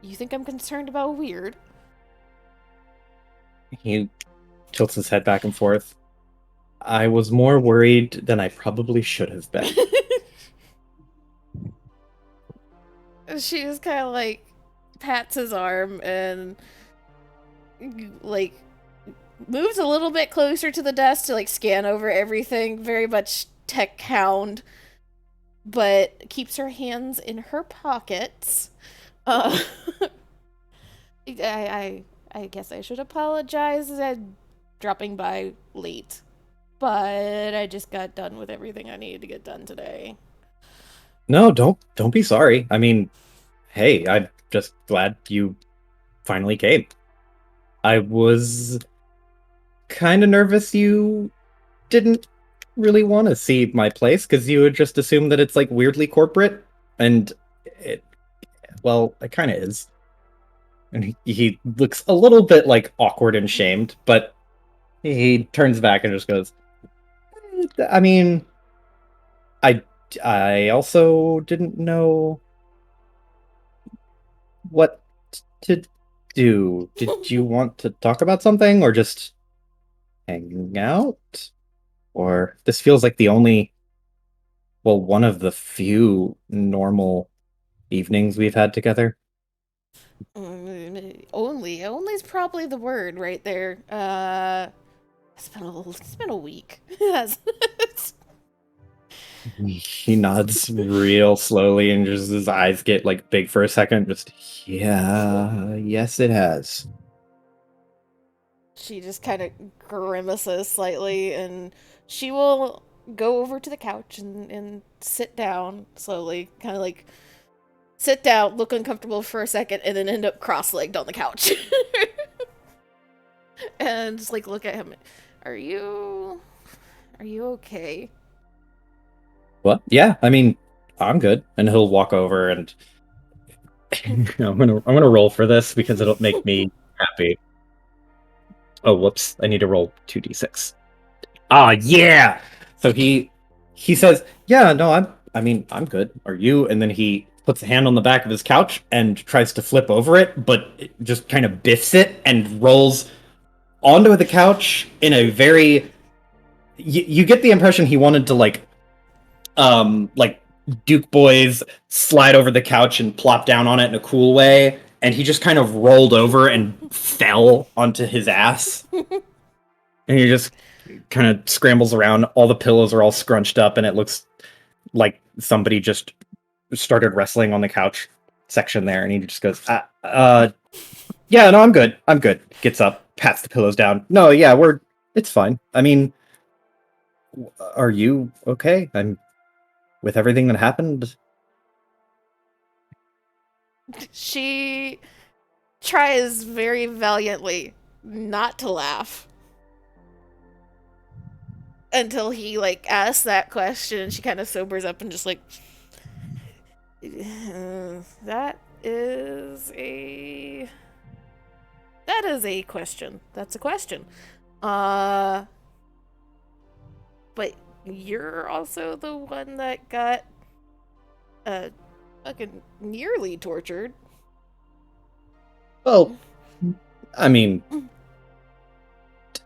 You think I'm concerned about weird?
He tilts his head back and forth. I was more worried than I probably should have been.
She just kind of like pats his arm and like moves a little bit closer to the desk to like scan over everything, very much tech hound, but keeps her hands in her pockets. I guess I should apologize that dropping by late, but I just got done with everything I needed to get done today.
No, don't be sorry. I mean, hey, I'm just glad you finally came. I was kind of nervous you didn't really want to see my place, because you would just assume that it's like weirdly corporate, and it kind of is. And he looks a little bit like awkward and shamed, but he turns back and just goes, I mean, I also didn't know what to do? Did you want to talk about something or just hang out? Or this feels like the only, well, one of the few normal evenings we've had together.
Only is probably the word right there. It's been a week. Yes.
He nods real slowly and just his eyes get like big for a second. Just, yeah, yes, it has.
She just kind of grimaces slightly, and she will go over to the couch and sit down slowly, kind of like sit down, look uncomfortable for a second, and then end up cross-legged on the couch. And just like look at him. Are you okay?
What? Yeah, I mean, I'm good. And he'll walk over and I'm gonna roll for this because it'll make me happy. Oh, whoops! I need to roll 2d6. Ah, yeah. So he says, "Yeah, no, I'm good. Are you?" And then he puts a hand on the back of his couch and tries to flip over it, but it just kind of biffs it and rolls onto the couch in a very. You get the impression he wanted to like Duke Boys slide over the couch and plop down on it in a cool way, and he just kind of rolled over and fell onto his ass. And he just kind of scrambles around. All the pillows are all scrunched up, and it looks like somebody just started wrestling on the couch section there. And he just goes, yeah, no, I'm good. I'm good. Gets up, pats the pillows down. No, yeah, it's fine. I mean, are you okay? I'm with everything that happened.
She tries very valiantly not to laugh until he like asks that question. She kind of sobers up and just like, that is a question. That's a question. But you're also the one that got fucking nearly tortured.
Well, I mean,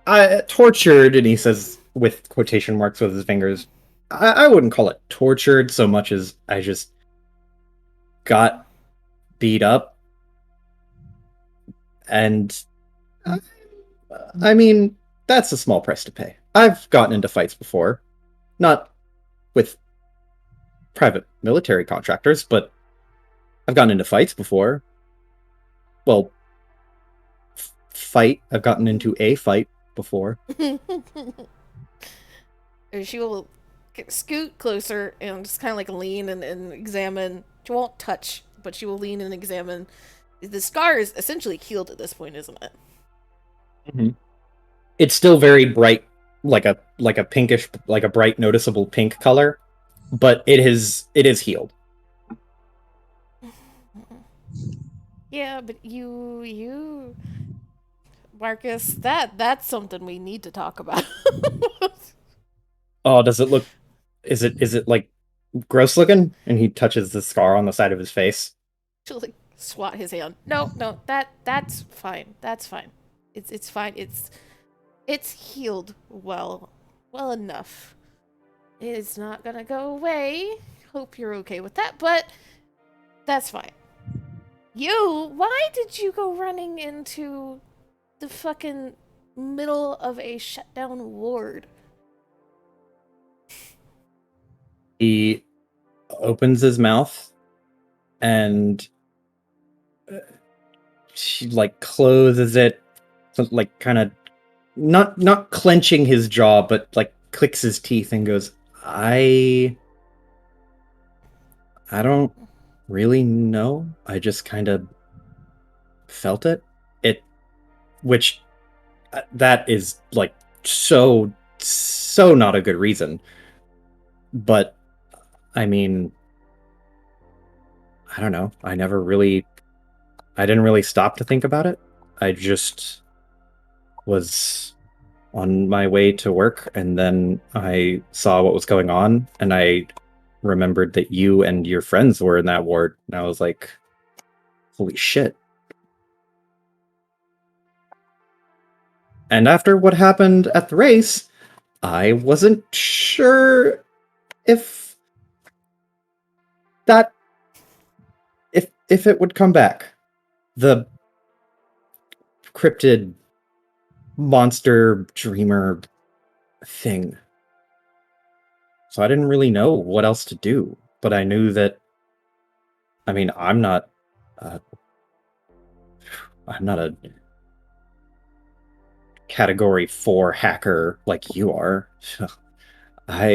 I tortured, and he says with quotation marks with his fingers. I wouldn't call it tortured so much as I just got beat up, and I mean that's a small price to pay. I've gotten into fights before, not with private military contractors, but I've gotten into fights before. Well, I've gotten into a fight before.
She will scoot closer and just kind of like lean and examine. She won't touch, but she will lean and examine. The scar is essentially healed at this point, isn't it?
Mm-hmm. It's still very bright, like a pinkish, like a bright, noticeable pink color, but it is healed.
Yeah, but you, Marcus, that's something we need to talk about.
Oh, does it look? Is it like gross looking? And he touches the scar on the side of his face.
She'll like swat his hand. No, that's fine. That's fine. It's fine. It's healed well enough. It's not gonna go away. Hope you're okay with that, but that's fine. Why did you go running into the fucking middle of a shutdown ward?
He opens his mouth and she like closes it, so, like kind of not clenching his jaw, but like clicks his teeth and goes, I don't really know. I just kind of felt it. Which that is like so not a good reason. But I mean, I don't know. I didn't really stop to think about it. I just was on my way to work, and then I saw what was going on, and I remembered that you and your friends were in that ward, and I was like, holy shit. And after what happened at the race, I wasn't sure if that if it would come back. The cryptid monster dreamer thing. So I didn't really know what else to do, but I knew that I'm not uh, I'm not a category 4 hacker like you are. I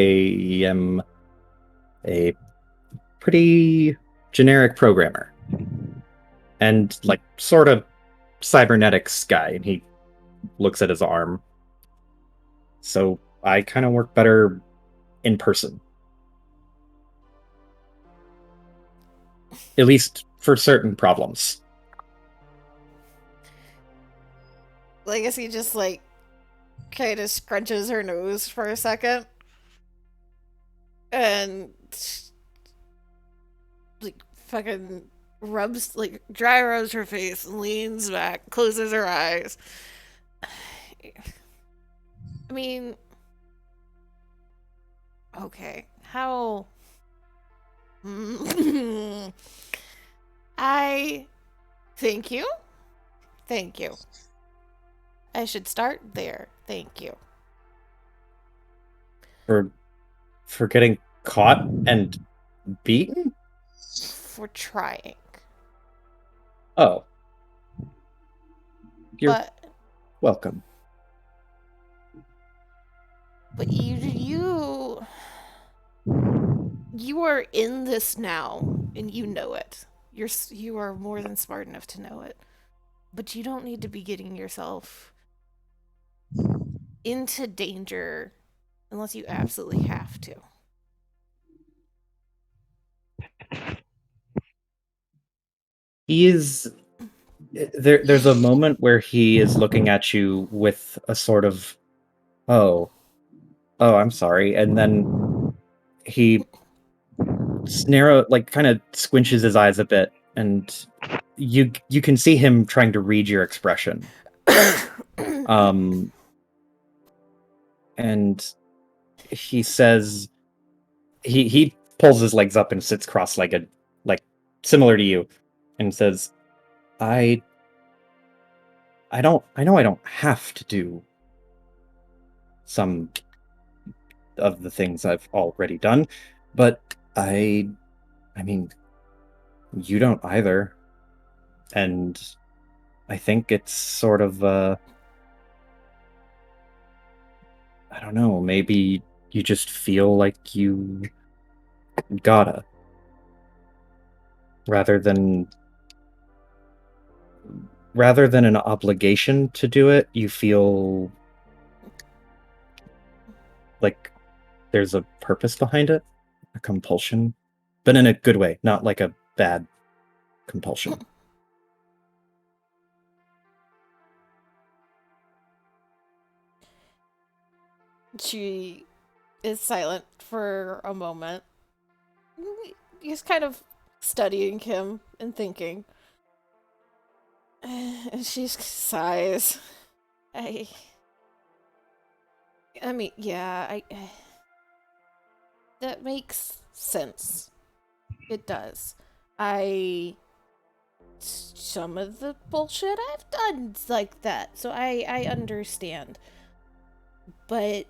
am a pretty generic programmer. And like sort of cybernetics guy, and he looks at his arm. So I kind of work better in person. At least for certain problems.
I guess he just like kind of scrunches her nose for a second and like fucking rubs, like dry rubs her face and leans back, closes her eyes. I mean, okay, how? I thank you. Thank you. I should start there. Thank you.
For getting caught and beaten?
For trying.
Oh. You're
But
welcome.
But you are in this now, and you know it. You are more than smart enough to know it. But you don't need to be getting yourself into danger unless you absolutely have to.
He is there's a moment where he is looking at you with a sort of oh, I'm sorry, and then he kind of squinches his eyes a bit, and you can see him trying to read your expression. And he says he pulls his legs up and sits cross-legged, like similar to you, and says, I know I don't have to do some of the things I've already done, but I mean, you don't either. And I think it's sort of, I don't know, maybe you just feel like you gotta. Rather than an obligation to do it, you feel like there's a purpose behind it, a compulsion, but in a good way, not like a bad compulsion.
She is silent for a moment. He's kind of studying him and thinking. And she sighs. I mean, yeah, that makes sense. It does. Some of the bullshit I've done like that, so I understand. But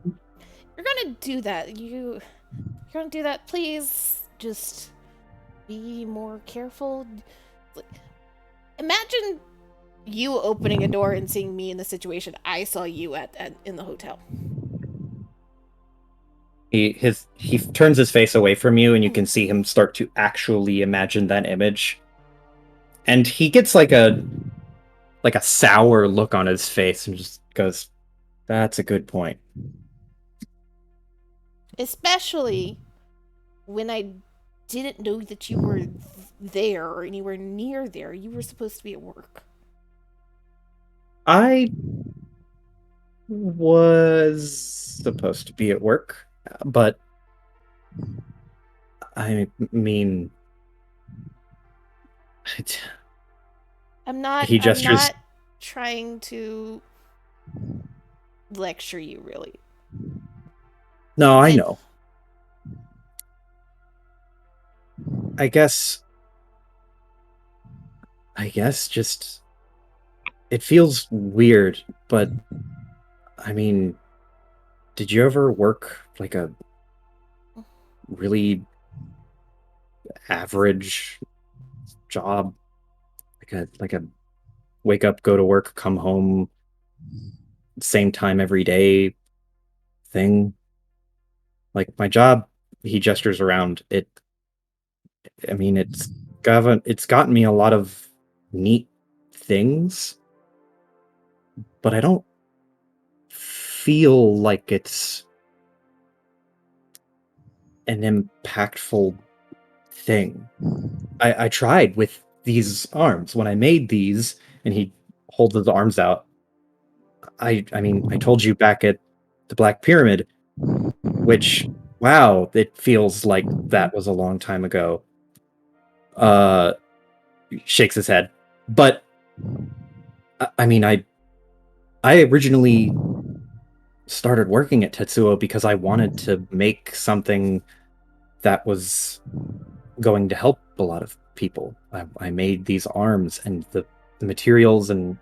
you're gonna do that. You're gonna do that. Please, just be more careful. Imagine you opening a door and seeing me in the situation I saw you at in the hotel.
He turns his face away from you, and you can see him start to actually imagine that image. And he gets like a sour look on his face and just goes, "That's a good point."
Especially when I didn't know that you were there or anywhere near there. You were supposed to be at work.
I was supposed to be at work, but I mean,
I'm not.
he
I'm
gestures.
not trying to lecture you, really.
No, I
And-
know. I guess just it feels weird, but I mean, did you ever work like a really average job? Like a wake up, go to work, come home, same time every day thing? Like my job, he gestures around. I mean, it's gotten me a lot of neat things, but I don't feel like it's an impactful thing. I tried with these arms when I made these, and he holds his arms out. I mean, I told you back at the Black Pyramid, which wow, it feels like that was a long time ago. Uh, shakes his head, but I mean, I originally started working at Tetsuo because I wanted to make something that was going to help a lot of people. I made these arms, and the materials and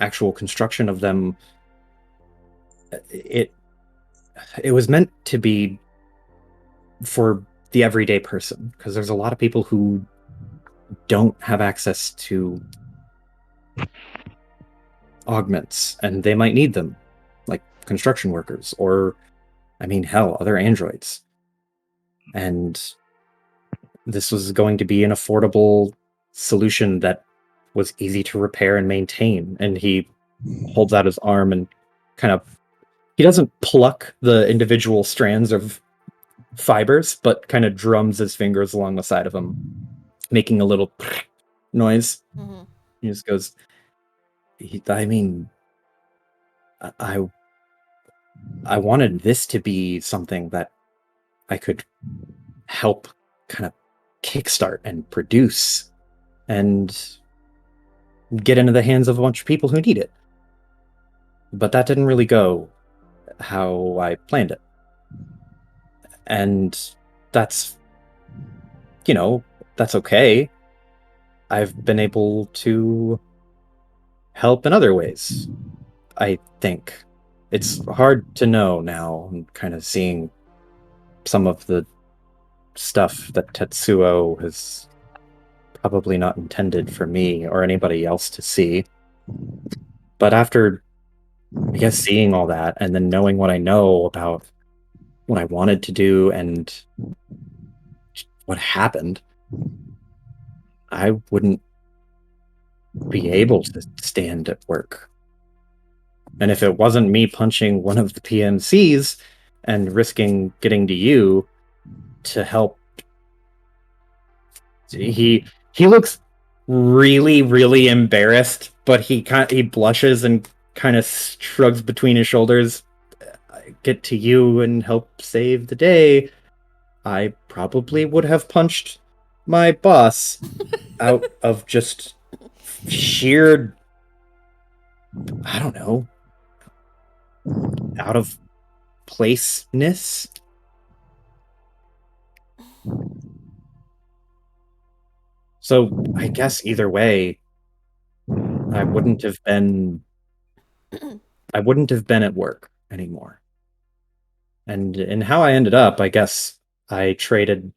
actual construction of them, it it was meant to be for the everyday person, because there's a lot of people who don't have access to augments and they might need them, like construction workers, or I mean, hell, other androids. And this was going to be an affordable solution that was easy to repair and maintain. And he holds out his arm and kind of, he doesn't pluck the individual strands of fibers, but kind of drums his fingers along the side of them, making a little noise.
Mhm.
He just goes, I mean, I I wanted this to be something that I could help kind of kickstart and produce and get into the hands of a bunch of people who need it. But that didn't really go how I planned it. And that's, that's okay. I've been able to help in other ways, I think. It's hard to know now, and kind of seeing some of the stuff that Tetsuo has probably not intended for me or anybody else to see. But after, I guess, seeing all that and then knowing what I know about what I wanted to do and what happened, I wouldn't be able to stand at work. And if it wasn't me punching one of the PMCs and risking getting to you to help, he looks really, really embarrassed, but he blushes and kind of shrugs between his shoulders. I get to you and help save the day. I probably would have punched my boss out of just sheer, I don't know, out of placeness. So I guess either way, I wouldn't have been I wouldn't have been at work anymore. And in how I ended up, I guess I traded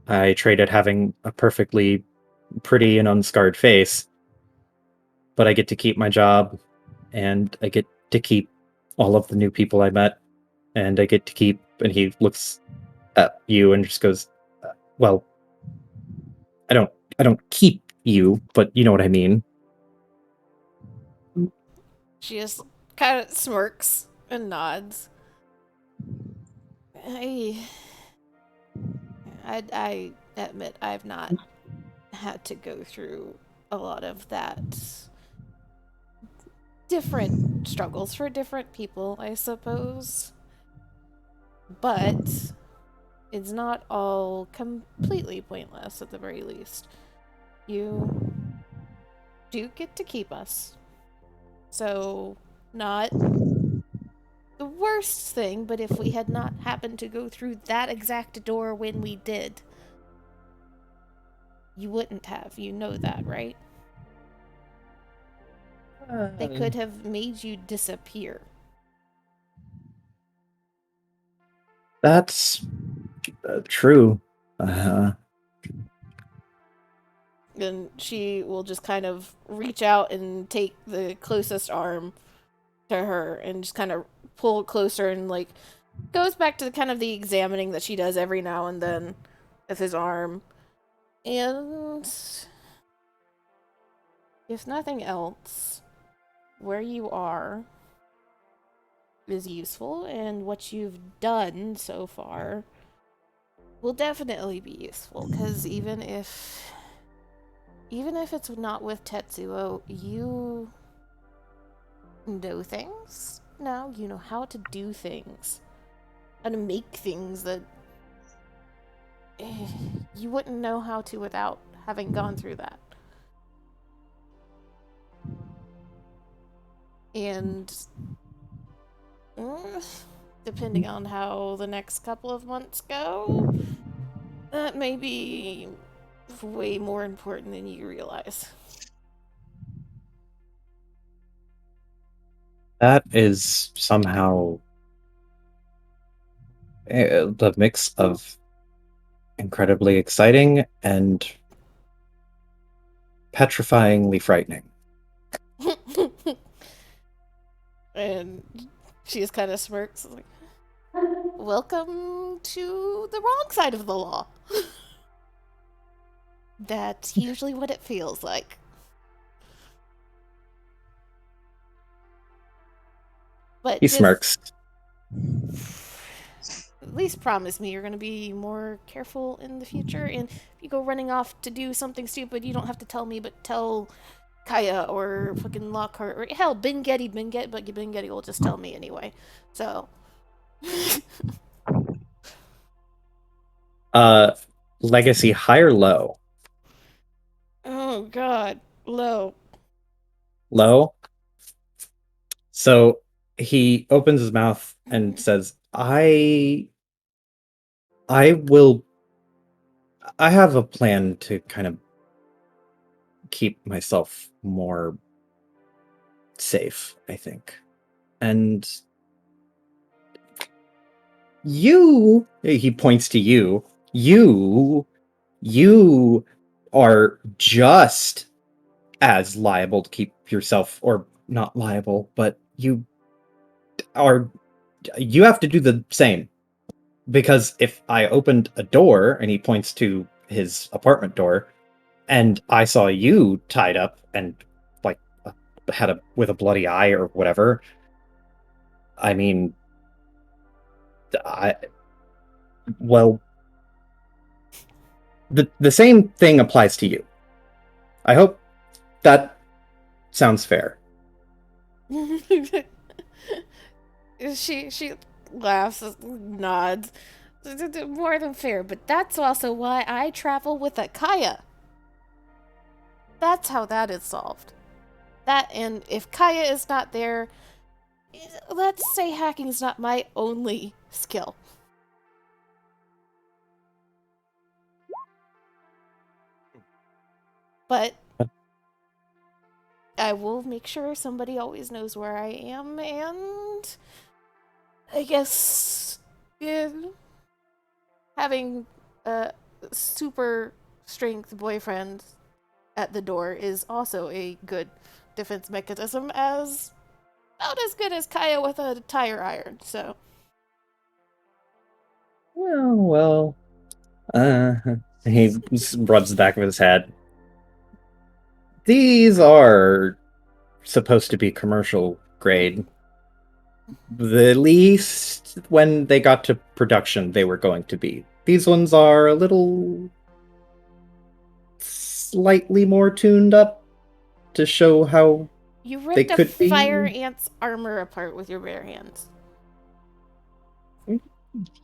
I traded having a perfectly pretty and unscarred face, but I get to keep my job, and I get to keep all of the new people I met, and I get to keep, and he looks at you and just goes, well, I don't keep you, but you know what I mean.
She just kind of smirks and nods. I admit I've not had to go through a lot of that. Different struggles for different people, I suppose. But it's not all completely pointless, at the very least. You do get to keep us. So, not the worst thing, but if we had not happened to go through that exact door when we did, you wouldn't have. You know that, right? They could have made you disappear.
That's true.
And she will just kind of reach out and take the closest arm to her and just kind of pull it closer and like goes back to kind of the examining that she does every now and then with his arm. And if nothing else, where you are is useful, and what you've done so far will definitely be useful, because even if it's not with Tetsuo, you know things now. You know how to do things, how to make things that you wouldn't know how to without having gone through that. And depending on how the next couple of months go, that may be way more important than you realize.
That is somehow the mix of incredibly exciting and petrifyingly frightening.
And she just kind of smirks, like, welcome to the wrong side of the law. That's usually what it feels like. But
He
just
smirks.
at least promise me you're going to be more careful in the future. And if you go running off to do something stupid, you don't have to tell me, but tell Kaya or fucking Lockhart or hell, Ben Getty, but Ben Getty will just tell me anyway. So.
Legacy high or low?
Oh God, low.
Low. So he opens his mouth and says, I will. I have a plan to kind of keep myself more safe, I think. And he points to you, you are just as liable to keep yourself, or not liable, but you have to do the same. Because if I opened a door, and he points to his apartment door, and I saw you tied up and like with a bloody eye or whatever, I mean, well, the same thing applies to you. I hope that sounds fair.
She laughs, nods. More than fair, but that's also why I travel with a Kaya. That's how that is solved. That, and if Kaya is not there, let's say hacking is not my only skill. But I will make sure somebody always knows where I am, and I guess having a super strength boyfriend at the door is also a good defense mechanism, as about as good as Kaya with a tire iron, so.
Well, he rubs the back of his head. These are supposed to be commercial grade. The least when they got to production, they were going to be. These ones are a little slightly more tuned up to show how
You
they
ripped a
could be.
fire ant's armor apart with your bare hands.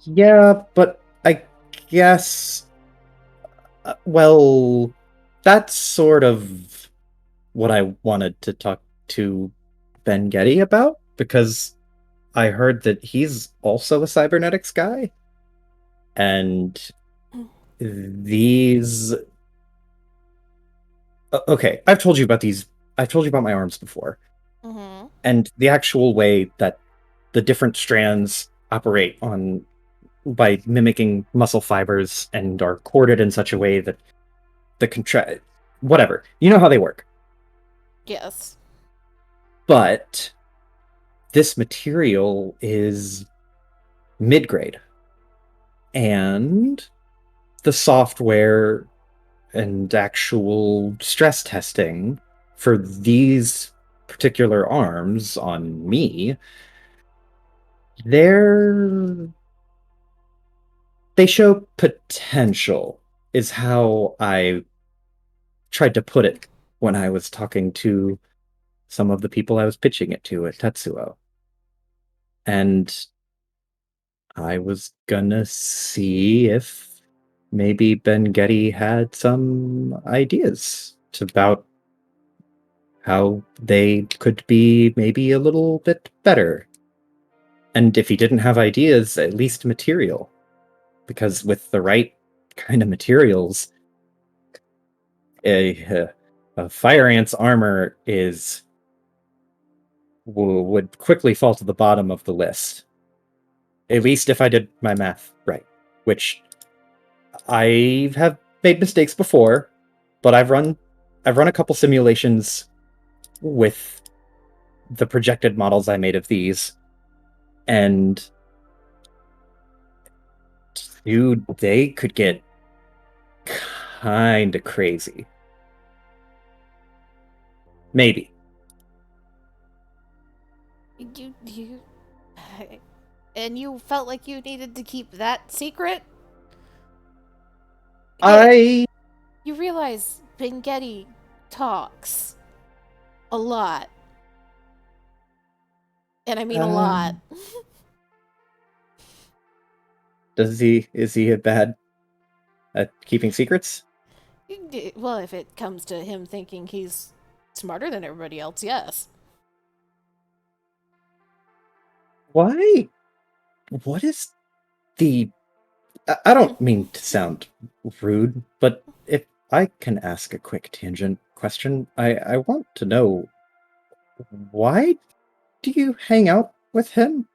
Yeah, but I guess, well, that's sort of what I wanted to talk to Ben Getty about, because I heard that he's also a cybernetics guy, and these. Okay, I've told you about these. I've told you about my arms before,
Mm-hmm.
and the actual way that the different strands operate on by mimicking muscle fibers and are corded in such a way that the whatever, you know how they work.
Yes.
But this material is mid-grade, and the software and actual stress testing for these particular arms on me, they're they show potential, is how I tried to put it when I was talking to some of the people I was pitching it to at Tetsuo. And I was gonna see if maybe Ben Getty had some ideas about how they could be maybe a little bit better. And if he didn't have ideas, at least material. Because with the right kind of materials, a fire ant's armor would quickly fall to the bottom of the list. At least if I did my math right, which I have made mistakes before, but I've run a couple simulations with the projected models I made of these, and dude, they could get kind of crazy. Maybe.
You, and you felt like you needed to keep that secret?
I
You realize Bengetti talks a lot. And I mean a lot.
is he a bad at keeping secrets?
Well, if it comes to him thinking he's smarter than everybody else, yes.
Why? What is the I don't mean to sound rude, but if I can ask a quick tangent question, I want to know, why do you hang out with him?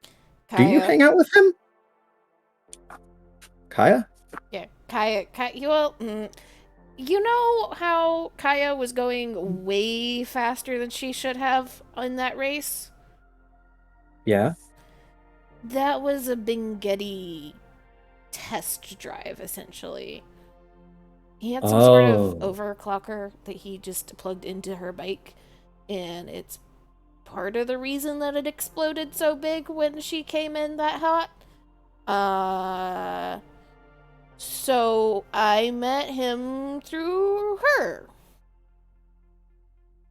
Do you
Kaya.
hang out with him? Kaya?
Yeah, Kaya. You know how Kaya was going way faster than she should have in that race?
Yeah.
That was a Bengetti test drive, essentially. He had some sort of
Oh.
overclocker that he just plugged into her bike, and it's part of the reason that it exploded so big when she came in that hot. So I met him through her.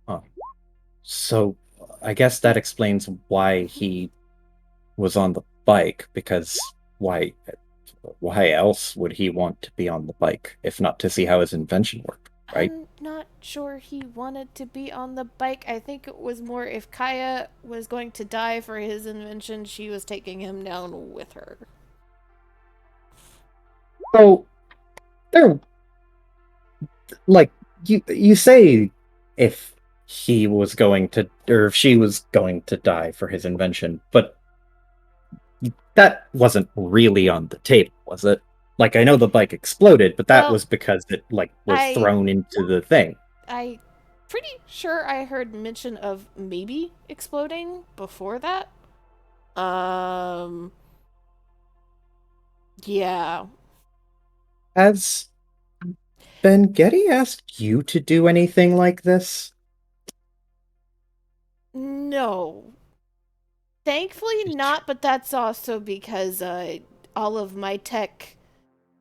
Huh. So I guess that explains why he was on the bike, because why else would he want to be on the bike if not to see how his invention worked, right?
I'm not sure he wanted to be on the bike. I think it was more if Kaya was going to die for his invention, she was taking him down with her.
So they're like, you say if he was going to, or if she was going to die for his invention, but that wasn't really on the table, was it? Like, I know the bike exploded, but that
Well,
was because it like was thrown into the thing.
I pretty sure I heard mention of maybe exploding before that. Yeah.
Has Ben Getty asked you to do anything like this?
No. Thankfully not, but that's also because all of my tech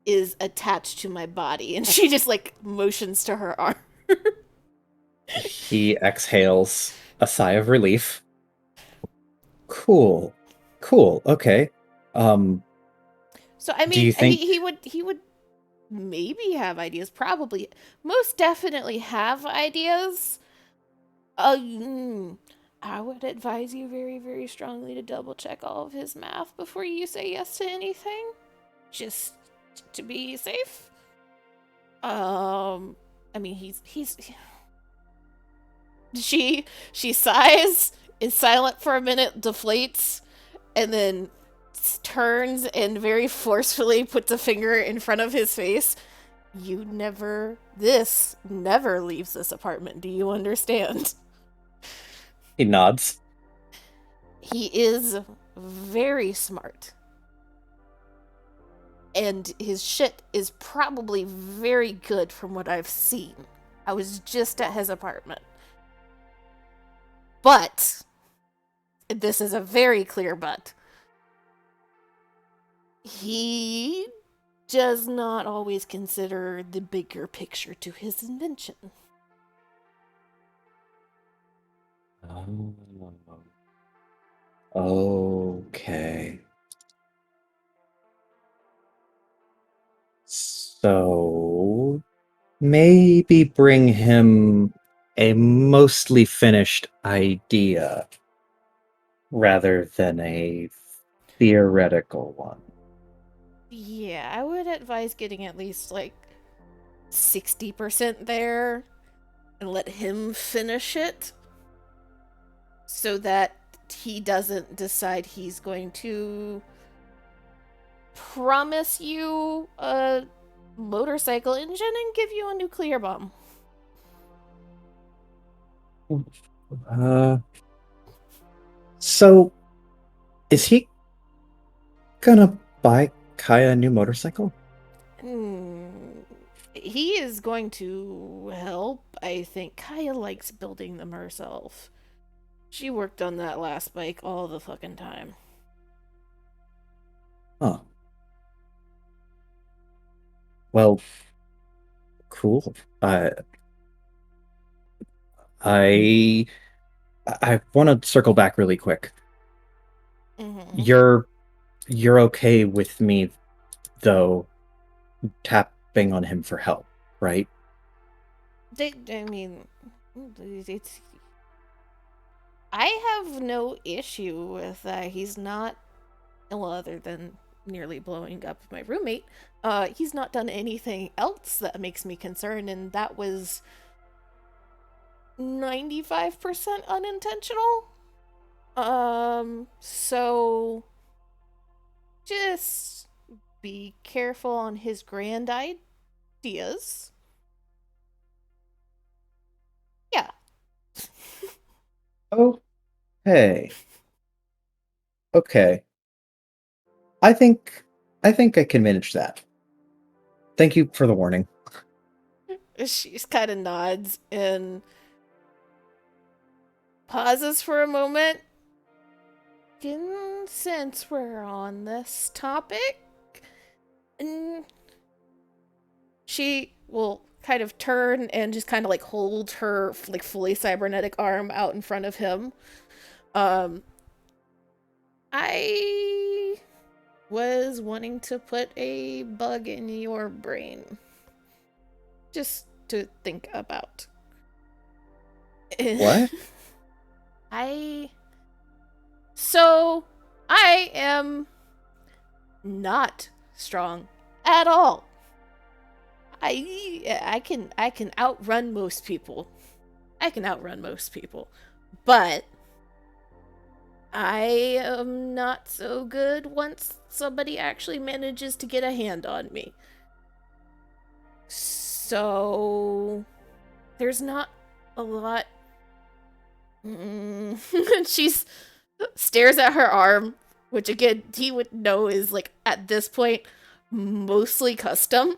is attached to my body, and she just like motions to her arm.
He exhales a sigh of relief. Cool. Cool. Okay.
So I
Do you
mean,
think
he would maybe have ideas, probably most definitely have ideas. I would advise you very, very strongly to double check all of his math before you say yes to anything. Just to be safe. I mean, he's. She sighs, is silent for a minute, deflates, and then turns and very forcefully puts a finger in front of his face. This never leaves this apartment. Do you understand?
He nods.
He is very smart. And his shit is probably very good from what I've seen. I was just at his apartment. But, this is a very clear but, he does not always consider the bigger picture to his invention.
Okay. So maybe bring him a mostly finished idea rather than a theoretical one.
Yeah, I would advise getting at least like 60% there and let him finish it so that he doesn't decide he's going to promise you a motorcycle engine and give you a nuclear bomb.
So is he gonna buy Kaya a new motorcycle?
He is going to help. I think Kaya likes building them herself. She worked on that last bike all the fucking time.
Huh. Well, cool. I want to circle back really quick.
Mm-hmm.
You're okay with me, though, tapping on him for help, right?
I mean, it's. I have no issue with that. He's not, well, other than nearly blowing up my roommate, he's not done anything else that makes me concerned, and that was 95% unintentional. So just be careful on his grand ideas. Yeah.
Okay. Okay. I think I can manage that. Thank you for the warning.
She kind of nods and pauses for a moment. And since we're on this topic, she will kind of turn and just kind of like hold her like fully cybernetic arm out in front of him. I was wanting to put a bug in your brain just to think about.
What?
So I am not strong at all. I can outrun most people. But I am not so good once somebody actually manages to get a hand on me. So there's not a lot. She stares at her arm, which again he would know is like at this point mostly custom.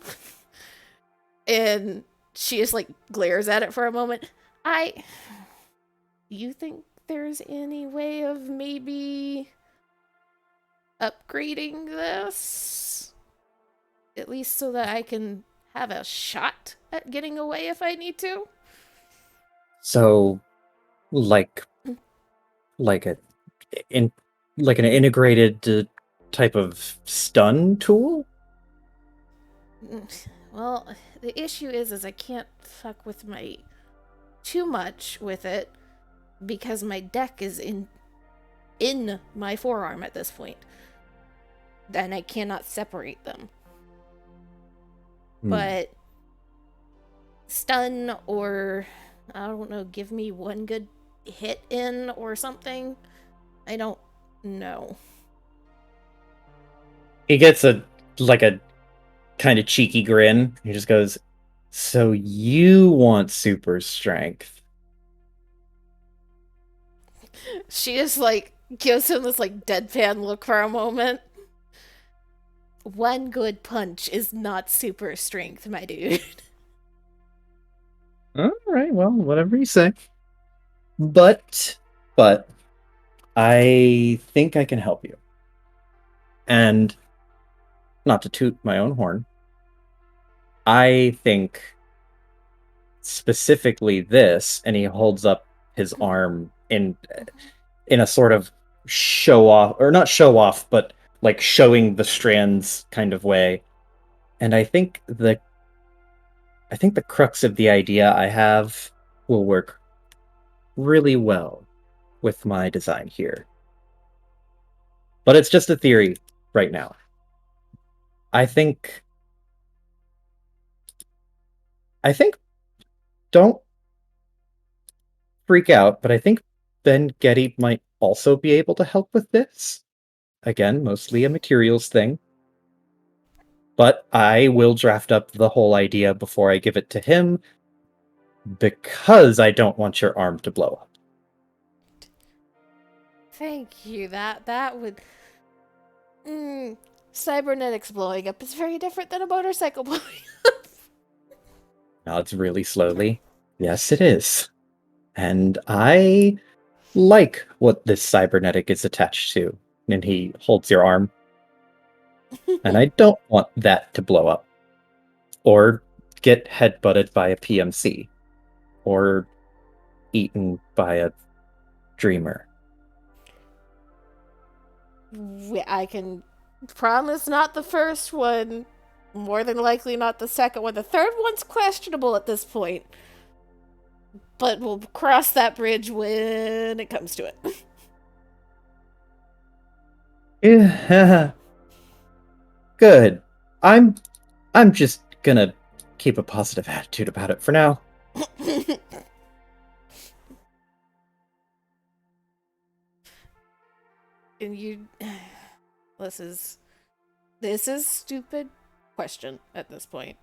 And she just like glares at it for a moment. You think there's any way of maybe upgrading this? At least so that I can have a shot at getting away if I need to?
So, like an integrated type of stun tool?
Well, the issue is I can't fuck with too much with it because my deck is in my forearm at this point, and I cannot separate them. But stun or, I don't know, give me one good hit in or something. I don't know.
He gets a kind of cheeky grin. He just goes, "So you want super strength?"
She just like gives him this like deadpan look for a moment. One good punch is not super strength, my dude.
All right, well, whatever you say. But I think I can help you. And not to toot my own horn, I think specifically this, and he holds up his arm in a sort of show off, or not show off, but like showing the strands kind of way. And I think the crux of the idea I have will work really well with my design here. But it's just a theory right now. I think don't freak out, but I think Ben Getty might also be able to help with this. Again, mostly a materials thing. But I will draft up the whole idea before I give it to him because I don't want your arm to blow up.
Thank you. That would. Cybernetics blowing up is very different than a motorcycle blowing up.
Nods really slowly. Yes, it is. And I like what this cybernetic is attached to. And he holds your arm. And I don't want that to blow up. Or get headbutted by a PMC. Or eaten by a dreamer.
I can promise not the first one. More than likely not the second one. The third one's questionable at this point. But we'll cross that bridge when it comes to it.
Yeah. Good. I'm just gonna keep a positive attitude about it for now.
And you this is stupid question at this point.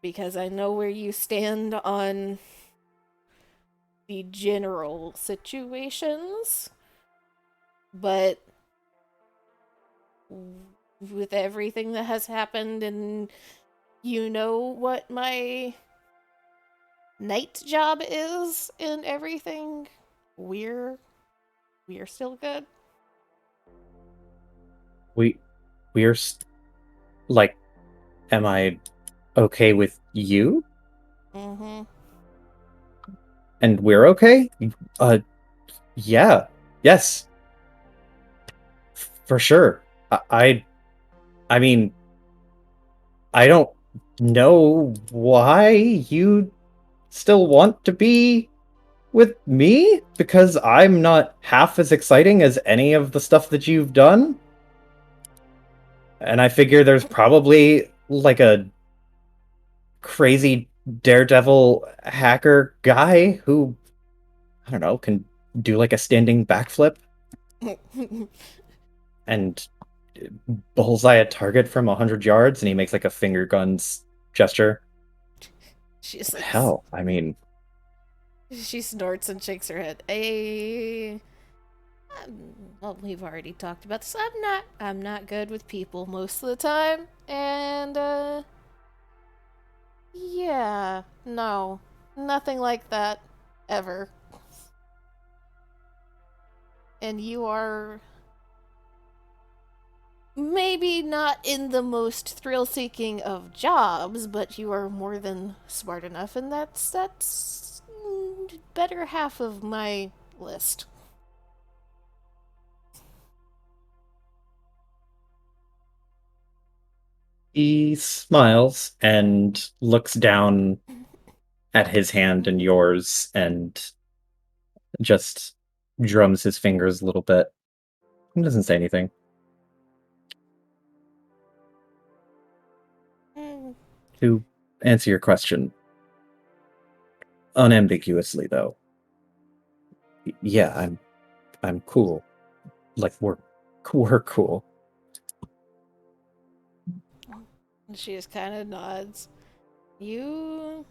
Because I know where you stand on the general situations, but with everything that has happened, and you know what my night job is and everything, we're still good.
We're like, am I okay with you?
Mm-hmm.
And we're okay? Yeah. Yes. For sure. I mean, I don't know why you still want to be with me, because I'm not half as exciting as any of the stuff that you've done. And I figure there's probably like a crazy daredevil hacker guy who, I don't know, can do like a standing backflip and bullseye a target from 100 yards, and he makes like a finger guns gesture.
She's like,
Hell, I mean,
she snorts and shakes her head. Well, we've already talked about this. I'm not good with people most of the time, and yeah, no, nothing like that ever. And you are maybe not in the most thrill-seeking of jobs, but you are more than smart enough, and that's better half of my list.
he smiles and looks down at his hand and yours, and just drums his fingers a little bit. He doesn't say anything. To answer your question, unambiguously though, yeah, I'm cool. Like we're cool.
She just kind of nods. You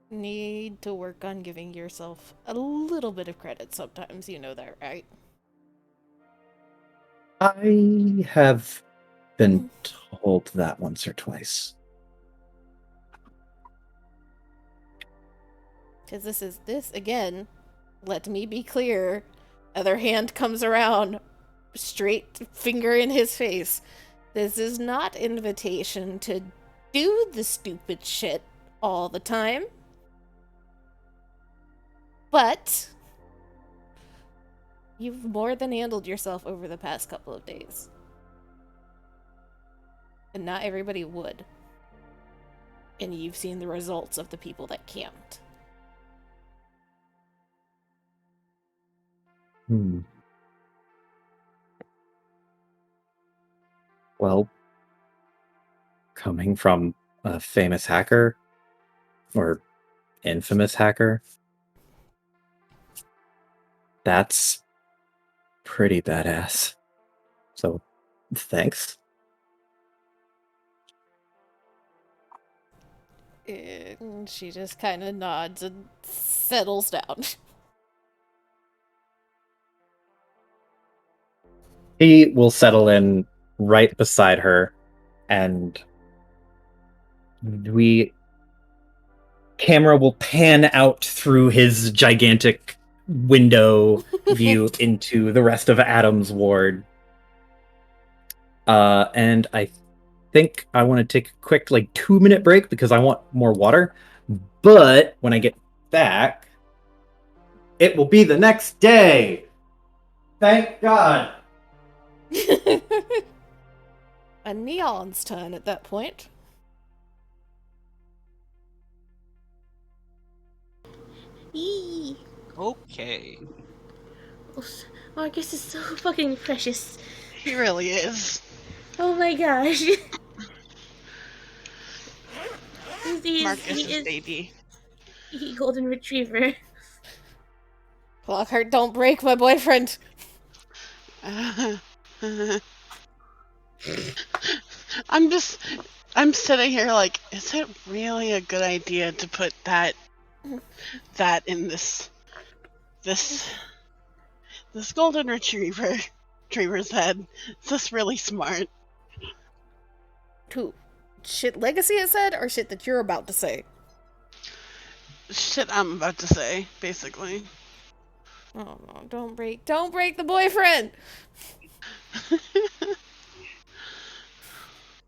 need to work on giving yourself a little bit of credit sometimes, you know that, right?
I have been told that once or twice.
Because this, again, let me be clear. Other hand comes around, straight finger in his face. This is not invitation to do the stupid shit all the time. But you've more than handled yourself over the past couple of days. And not everybody would. And you've seen the results of the people that can't.
Well, coming from a famous hacker, or infamous hacker, that's pretty badass. So, thanks.
And she just kind of nods and settles down.
He will settle in right beside her, and camera will pan out through his gigantic window view into the rest of Adam's ward. And I think I want to take a quick 2-minute break because I want more water. But when I get back, it will be the next day. Thank God.
A Neon's turn at that point.
Eee.
Okay.
Marcus is so fucking precious.
He really is.
Oh my gosh.
Marcus
he
is baby.
He golden retriever.
Lockhart, don't break my boyfriend.
I'm sitting here like, is it really a good idea to put that in this golden retriever's head? Is this really smart?
Who? Shit Legacy has said, or shit that you're about to say?
Shit I'm about to say, basically.
Oh no, don't break the boyfriend!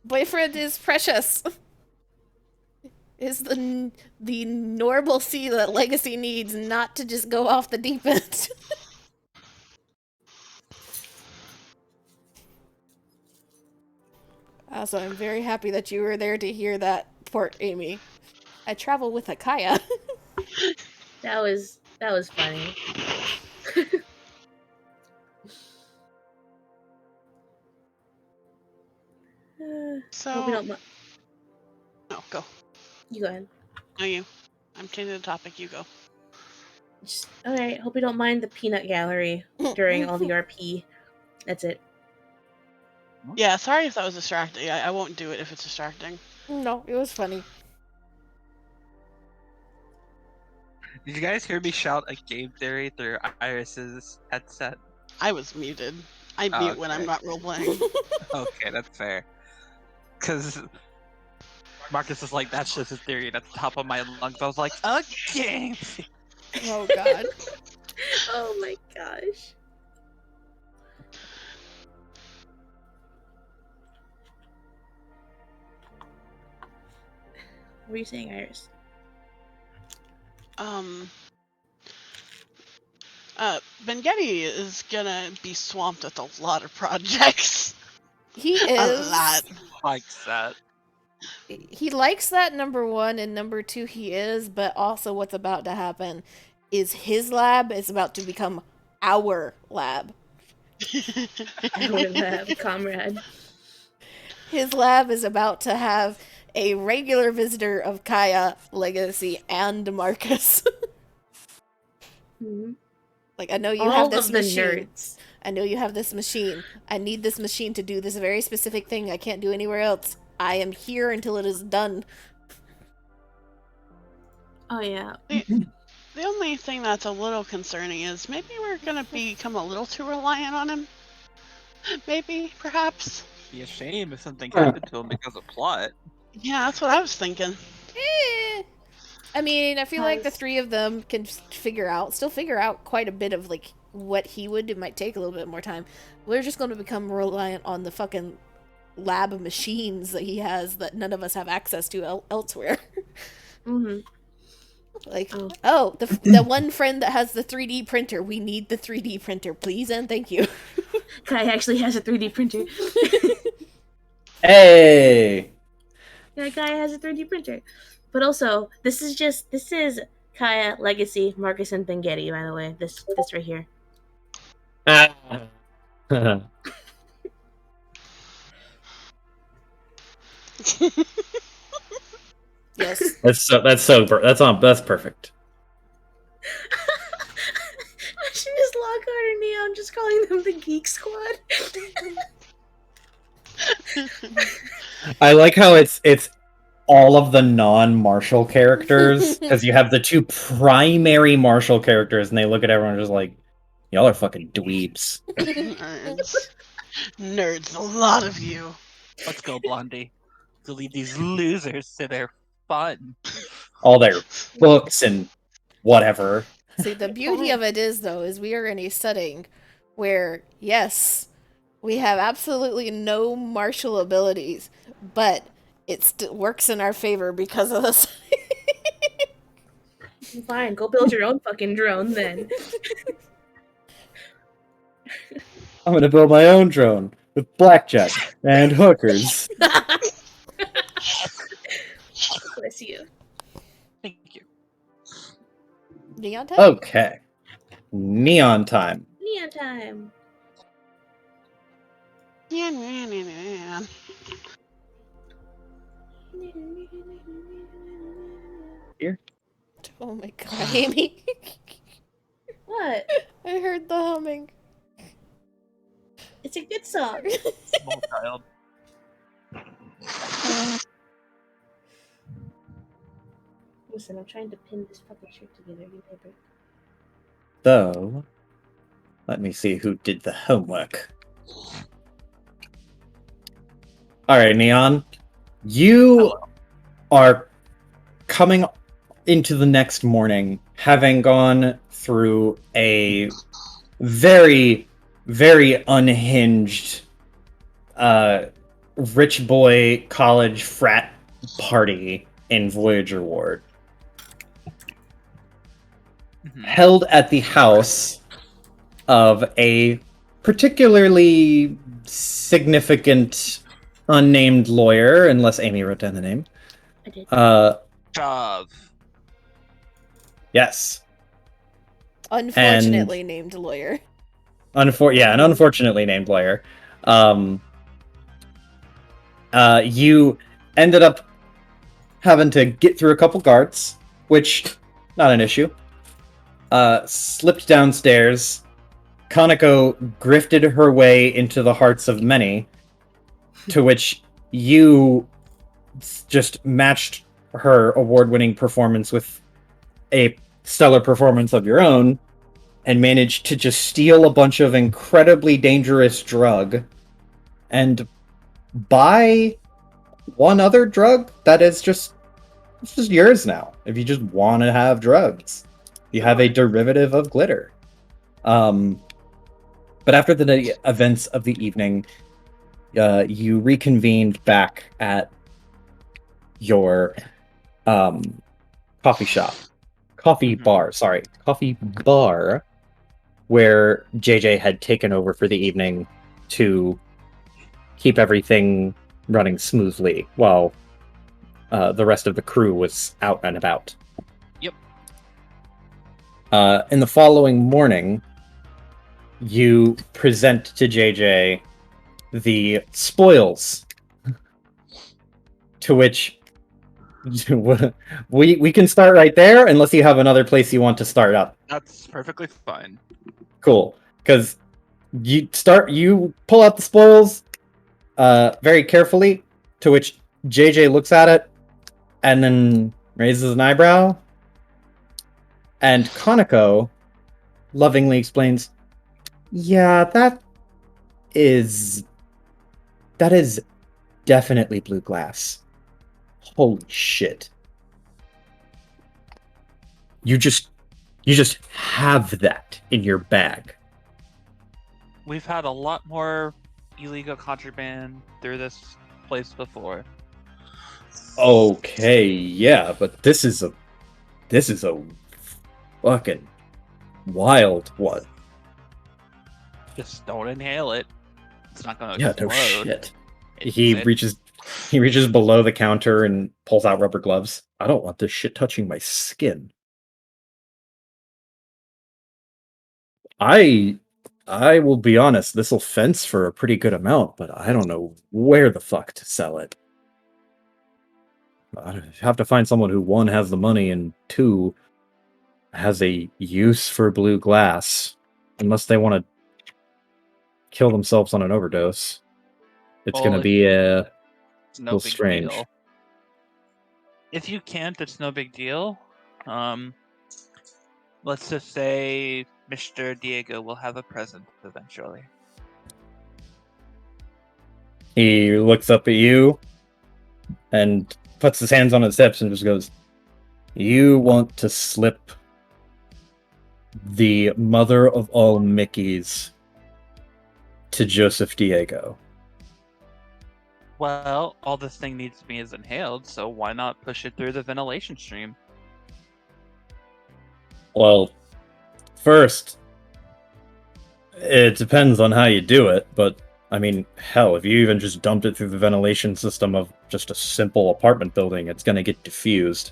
Boyfriend is precious. Is the normalcy that Legacy needs, not to just go off the deep end. Also, I'm very happy that you were there to hear that port, Amy. I travel with Akaya.
That was funny.
So,
hope you don't mind.
no, go.
You go ahead.
No, you. I'm changing the topic. You go.
Alright, hope you don't mind the peanut gallery during all the RP. That's it.
Yeah, sorry if that was distracting. I won't do it if it's distracting.
No, it was funny.
Did you guys hear me shout a game theory through Iris's headset?
I was muted. I mute when I'm not roleplaying.
Okay, that's fair. Because Marcus was like, that's just a theory at the top of my lungs. I was like, a game!
Oh god.
Oh my gosh. What were you saying, Iris?
Bengetti is gonna be swamped with a lot of projects.
He is.
A lot.
Likes that.
He likes that, number one, and number two, he is, but also what's about to happen. is his lab is about to become our lab.
Our lab, comrade.
His lab is about to have a regular visitor of Kaya, Legacy, and Marcus.
Mhm.
Like, I know you
All
have this
of the
machine.
nerds.
I know you have this machine. I need this machine to do this very specific thing I can't do anywhere else. I am here until it is done.
Oh yeah.
The only thing that's a little concerning is maybe we're gonna become a little too reliant on him. Maybe, perhaps.
Be a shame if something happened to him because of plot.
Yeah, that's what I was thinking.
I mean, I feel like the
Has-
three of them can still figure out quite a bit of like what he would. It might take a little bit more time. We're just going to become reliant on the fucking lab of machines that he has that none of us have access to elsewhere.
Mm-hmm.
Like,
Oh.
the one friend that has the 3D printer. We need the 3D printer, please and thank you.
Kai actually has a 3D printer.
Hey!
Yeah, Kai has a 3D printer. But also, this is Kaya, Legacy, Marcus, and Bengetti, by the way. This right here.
Yes.
That's perfect.
I should just Lockhart and Neon just calling them the Geek Squad.
I like how it's all of the non-martial characters, because you have the two primary martial characters, and they look at everyone just like, y'all are fucking dweebs.
Nerds. Nerds, a lot of you.
Let's go, Blondie. To lead these losers to their fun.
All their books and whatever.
See, the beauty of it is, though, is we are in a setting where, yes, we have absolutely no martial abilities, but it works in our favor because of this.
Fine, go build your own fucking drone then.
I'm gonna build my own drone with blackjack and hookers.
Bless you.
Thank you.
Neon time?
Okay. Neon time.
Neon time.
Yeah.
Oh my god, Amy.
What?
I heard the humming.
It's a good song.
Small child.
Listen, I'm trying to pin this fucking shirt together. Give me a break.
So, let me see who did the homework. Alright, Neon. You are coming into the next morning, having gone through a very, very unhinged rich boy college frat party in Voyager Ward. Held at the house of a particularly significant unnamed lawyer, unless Amy wrote down the name.
I did.
Shove.
Yes.
Unfortunately named lawyer.
An unfortunately named lawyer. You ended up having to get through a couple guards, which, not an issue. Slipped downstairs. Kaneko grifted her way into the hearts of many, to which you just matched her award-winning performance with a stellar performance of your own, and managed to just steal a bunch of incredibly dangerous drug and buy one other drug that is just yours now. If you just want to have drugs, you have a derivative of glitter. But after the events of the evening, you reconvened back at your coffee bar, where JJ had taken over for the evening to keep everything running smoothly while the rest of the crew was out and about.
Yep.
In the following morning, you present to JJ the spoils, to which we can start right there, unless you have another place you want to start up.
That's perfectly fine.
Cool, because you pull out the spoils very carefully, to which JJ looks at it and then raises an eyebrow, and Konako lovingly explains, "Yeah, that is definitely blue glass. Holy shit. You just have that in your bag."
We've had a lot more illegal contraband through this place before.
Okay, yeah, but this is a fucking wild one.
Just don't inhale it. It's not gonna
Yeah,
explode.
no shit.
It's
He
it.
reaches below the counter and pulls out rubber gloves. I don't want this shit touching my skin. I will be honest, this'll fence for a pretty good amount, but I don't know where the fuck to sell it. I have to find someone who, one, has the money, and two, has a use for blue glass. Unless they want to kill themselves on an overdose. It's
Well,
gonna be a
It's no
little
big
strange.
deal. If you can't, it's no big deal. Let's just say Mr. Diego will have a present eventually.
He looks up at you and puts his hands on his hips and just goes, "You want to slip the mother of all Mickeys to Joseph Diego."
Well, all this thing needs to be is inhaled, so why not push it through the ventilation stream?
Well, first, it depends on how you do it, but I mean, hell, if you even just dumped it through the ventilation system of just a simple apartment building, it's gonna get diffused.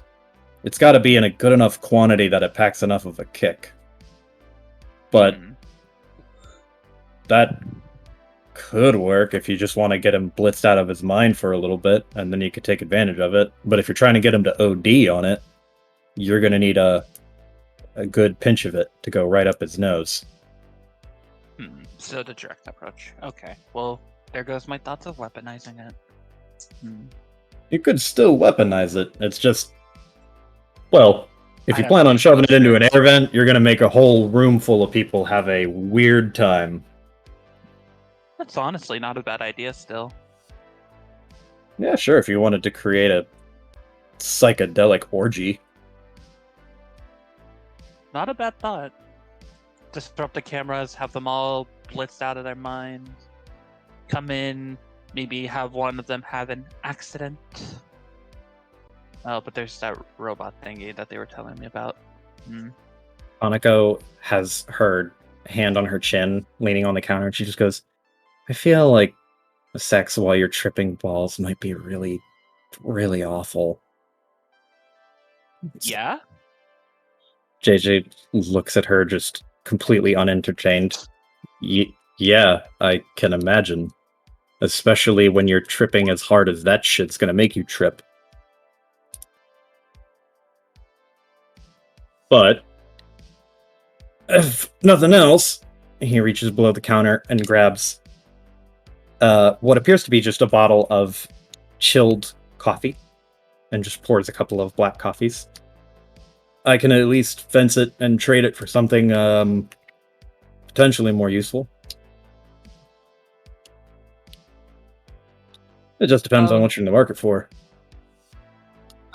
It's gotta be in a good enough quantity that it packs enough of a kick. But that could work if you just want to get him blitzed out of his mind for a little bit, and then you could take advantage of it. But if you're trying to get him to OD on it, you're gonna need a good pinch of it to go right up his nose.
So the direct approach. Okay. Well, there goes my thoughts of weaponizing it.
You could still weaponize it. It's just, well, if
I
you
have
plan on
facial
shoving it into an
restraints.
air vent, you're gonna make a whole room full of people have a weird time.
That's honestly not a bad idea still.
Yeah, sure, if you wanted to create a psychedelic orgy.
Not a bad thought. Disrupt the cameras, have them all blitzed out of their minds. Come in, maybe have one of them have an accident. Oh, but there's that robot thingy that they were telling me about.
Hanako has her hand on her chin, leaning on the counter, and she just goes, "I feel like sex while you're tripping balls might be really, really awful."
Yeah?
JJ looks at her just completely unentertained. Yeah, I can imagine. Especially when you're tripping as hard as that shit's gonna make you trip. But if nothing else, he reaches below the counter and grabs what appears to be just a bottle of chilled coffee and just pours a couple of black coffees. I can at least fence it and trade it for something potentially more useful. It just depends on what you're in the market for.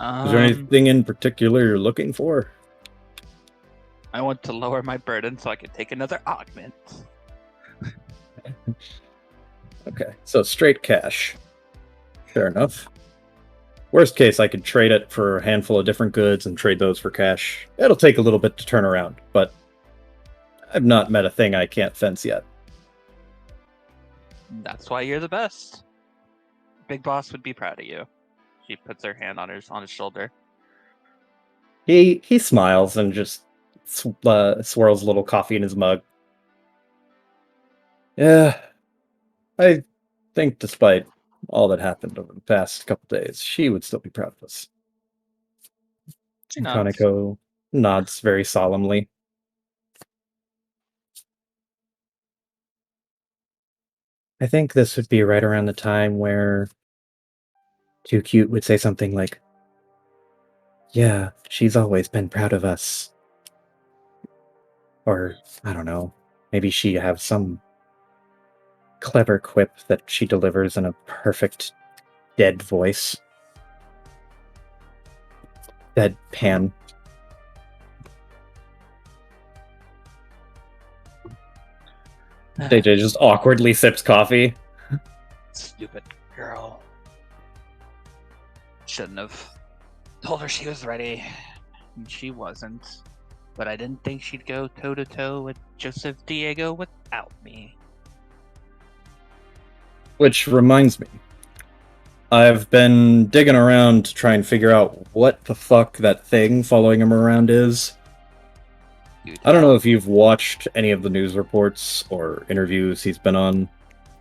Is there anything in particular you're looking for?
I want to lower my burden so I can take another augment.
Okay, so straight cash. Fair enough. Worst case, I could trade it for a handful of different goods and trade those for cash. It'll take a little bit to turn around, but I've not met a thing I can't fence yet.
That's why you're the best. Big Boss would be proud of you. She puts her hand on his shoulder.
He smiles and just swirls a little coffee in his mug. Yeah, I think despite all that happened over the past couple days, she would still be proud of us.
She nods.
Kaneko nods very solemnly. I think this would be right around the time where Too Cute would say something like, "Yeah, she's always been proud of us." Or, I don't know, maybe she has some clever quip that she delivers in a perfect dead voice. Deadpan. JJ just awkwardly sips coffee.
Stupid girl. Shouldn't have told her she was ready. And she wasn't. But I didn't think she'd go toe to toe with Joseph Diego without me.
Which reminds me, I've been digging around to try and figure out what the fuck that thing following him around is. I don't know if you've watched any of the news reports or interviews he's been on.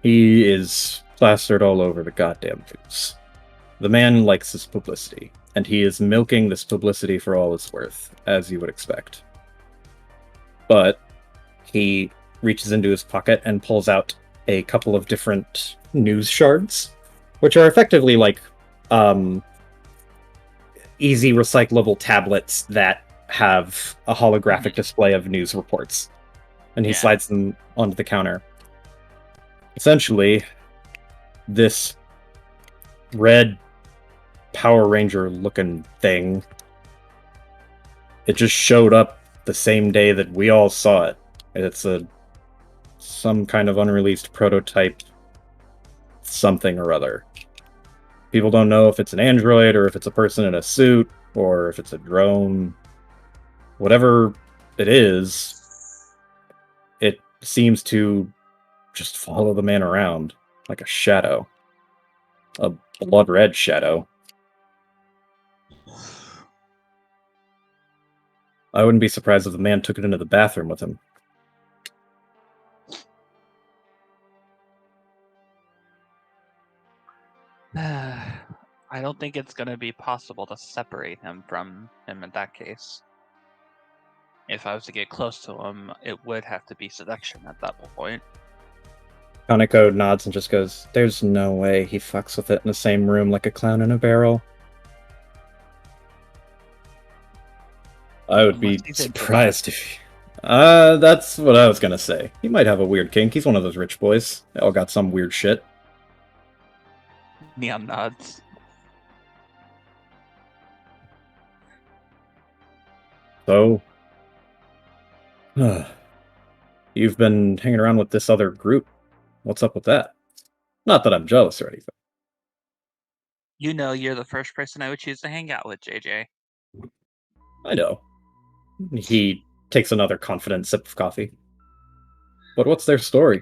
He is plastered all over the goddamn news. The man likes his publicity, and he is milking this publicity for all it's worth, as you would expect. But he reaches into his pocket and pulls out a couple of different news shards, which are effectively like easy recyclable tablets that have a holographic display of news reports. And he slides them onto the counter. Essentially, this red Power Ranger looking thing, it just showed up the same day that we all saw it. It's some kind of unreleased prototype something or other. People don't know if it's an android or if it's a person in a suit or if it's a drone. Whatever it is, it seems to just follow the man around like a shadow. A blood red shadow. I wouldn't be surprised if the man took it into the bathroom with him.
I don't think it's going to be possible to separate him from him in that case. If I was to get close to him, it would have to be seduction at that point.
Kaneko nods and just goes, "There's no way he fucks with it in the same room like a clown in a barrel." I would be surprised if he... that's what I was gonna say. He might have a weird kink. He's one of those rich boys. They all got some weird shit.
Neon nods.
So... you've been hanging around with this other group. What's up with that? Not that I'm jealous or anything.
You know you're the first person I would choose to hang out with, JJ.
I know. He takes another confident sip of coffee. But what's their story?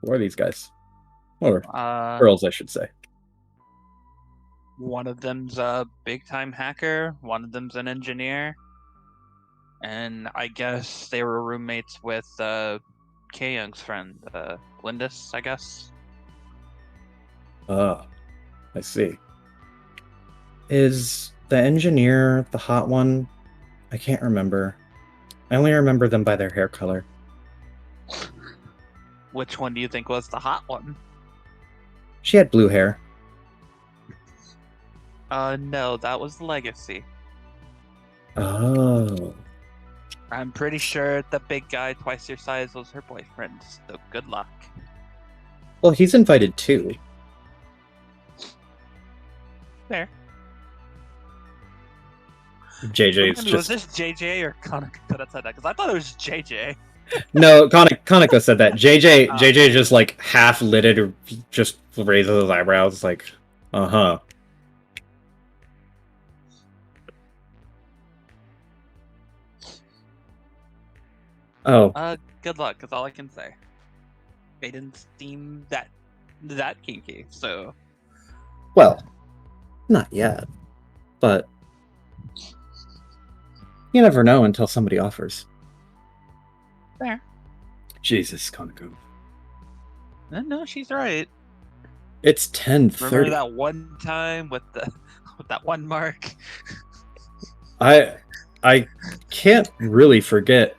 Who are these guys? Or girls, I should say.
One of them's a big-time hacker. One of them's an engineer. And I guess they were roommates with K-Young's friend, Lindis, I guess.
Ah, I see. Is the engineer the hot one? I can't remember. I only remember them by their hair color.
Which one do you think was the hot one?
She had blue hair.
No, that was Legacy.
Oh.
I'm pretty sure the big guy twice your size was her boyfriend, so good luck.
Well, he's invited too.
Fair.
JJ's just...
Was this JJ or Kaneko that said that? Because I thought it was JJ.
No, Kaneko said that. JJ just like half-lidded or just raises his eyebrows like, uh-huh. Oh.
Good luck, is all I can say. They didn't seem that kinky, so...
Well, not yet. But You never know until somebody offers.
Fair.
Jesus, Kaneko.
No, she's right.
It's 10:30.
Remember that one time with that one mark?
I can't really forget.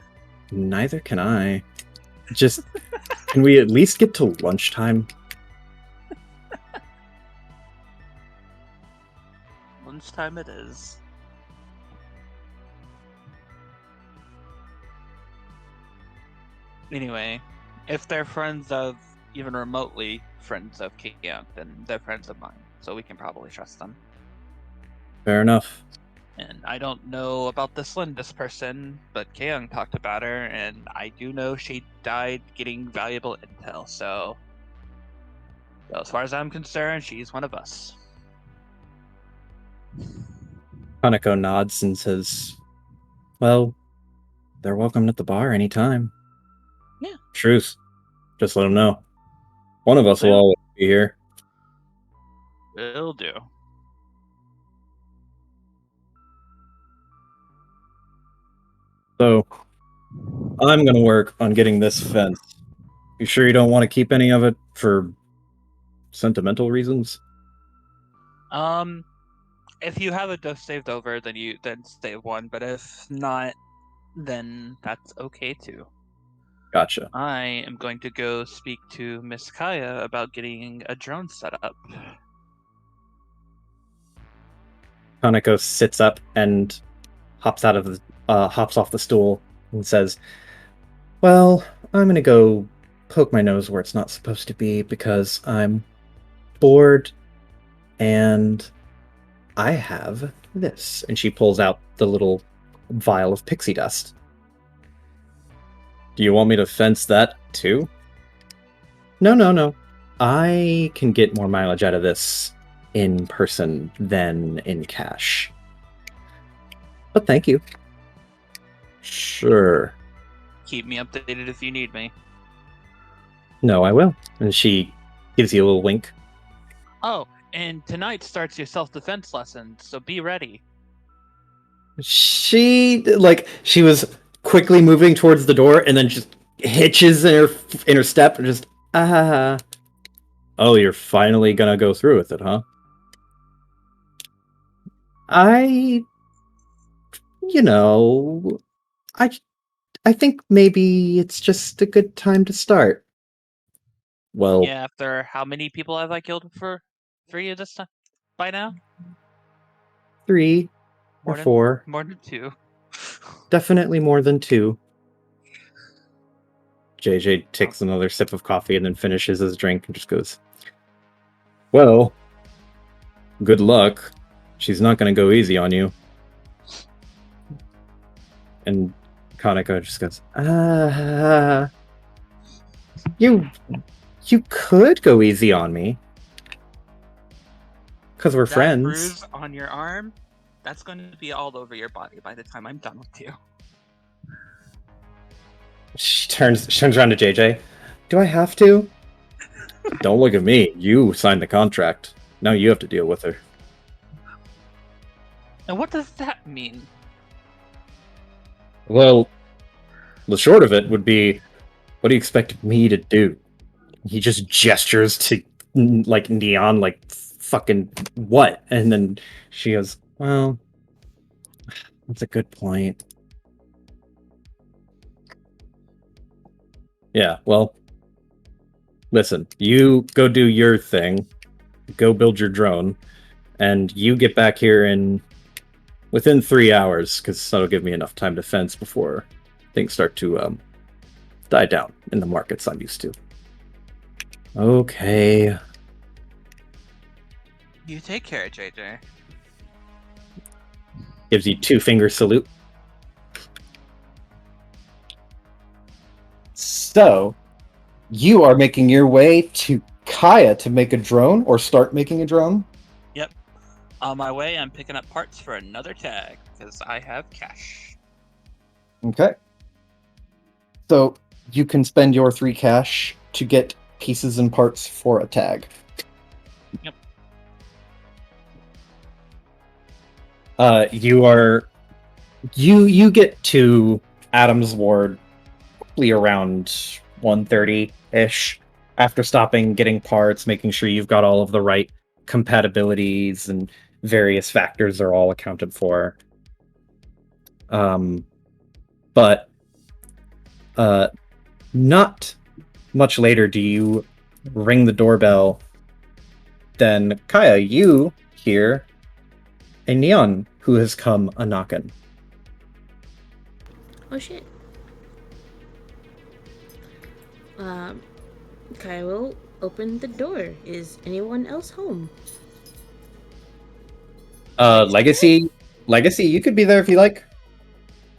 Neither can I. Just, can we at least get to lunchtime?
Lunchtime it is. Anyway, if they're friends of, even remotely friends of Keiyang, then they're friends of mine, so we can probably trust them.
Fair enough.
And I don't know about this Lindis person, but Keiyang talked about her, and I do know she died getting valuable intel, so as far as I'm concerned, she's one of us.
Kaneko nods and says, well, they're welcome at the bar anytime.
Yeah.
Truce. Just let them know. One of us will
Yeah.
always be here.
Will do.
So, I'm gonna work on getting this fence. You sure you don't want to keep any of it for sentimental reasons?
If you have a dose saved over, then save one, but if not, then that's okay too.
Gotcha.
I am going to go speak to Miss Kaya about getting a drone set up.
Kaneko sits up and hops off the stool and says, well, I'm gonna go poke my nose where it's not supposed to be because I'm bored and I have this. And she pulls out the little vial of pixie dust. Do you want me to fence that too? No. I can get more mileage out of this in person than in cash. But thank you. Sure.
Keep me updated if you need me.
No, I will. And she gives you a little wink.
Oh, and tonight starts your self-defense lesson, so be ready.
She was quickly moving towards the door and then just hitches in her step and just Oh, you're finally gonna go through with it, huh? I think maybe it's just a good time to start. Well,
Yeah, after how many people have I killed for you this time by now?
3 or 4.
More than 2.
Definitely more than 2. JJ takes another sip of coffee and then finishes his drink and just goes, well, good luck. She's not going to go easy on you. And Kaneko just goes, you could go easy on me. Because we're friends.
Bruise on your arm, that's going to be all over your body by the time I'm done with you.
She turns around to JJ. Do I have to? Don't look at me. You signed the contract. Now you have to deal with her.
And what does that mean?
Well, the short of it would be, what do you expect me to do? He just gestures to, neon, fucking what? And then she goes, well, that's a good point. Yeah, well, listen, you go do your thing, go build your drone, and you get back here within 3 hours, because that'll give me enough time to fence before things start to die down in the markets I'm used to. Okay.
You take care, JJ.
Gives you 2-finger salute. So, you are making your way to Kaya to make a drone, or start making a drone?
Yep. On my way, I'm picking up parts for another tag, because I have cash.
Okay. So, you can spend your 3 cash to get pieces and parts for a tag.
Yep.
You are You get to Adam's ward probably around 1:30-ish after stopping, getting parts, making sure you've got all of the right compatibilities and various factors are all accounted for. But not much later do you ring the doorbell. Then Kaya, you hear a Neon who has come a knockin'.
Oh shit. Kai will open the door. Is anyone else home?
Legacy, you could be there if you like.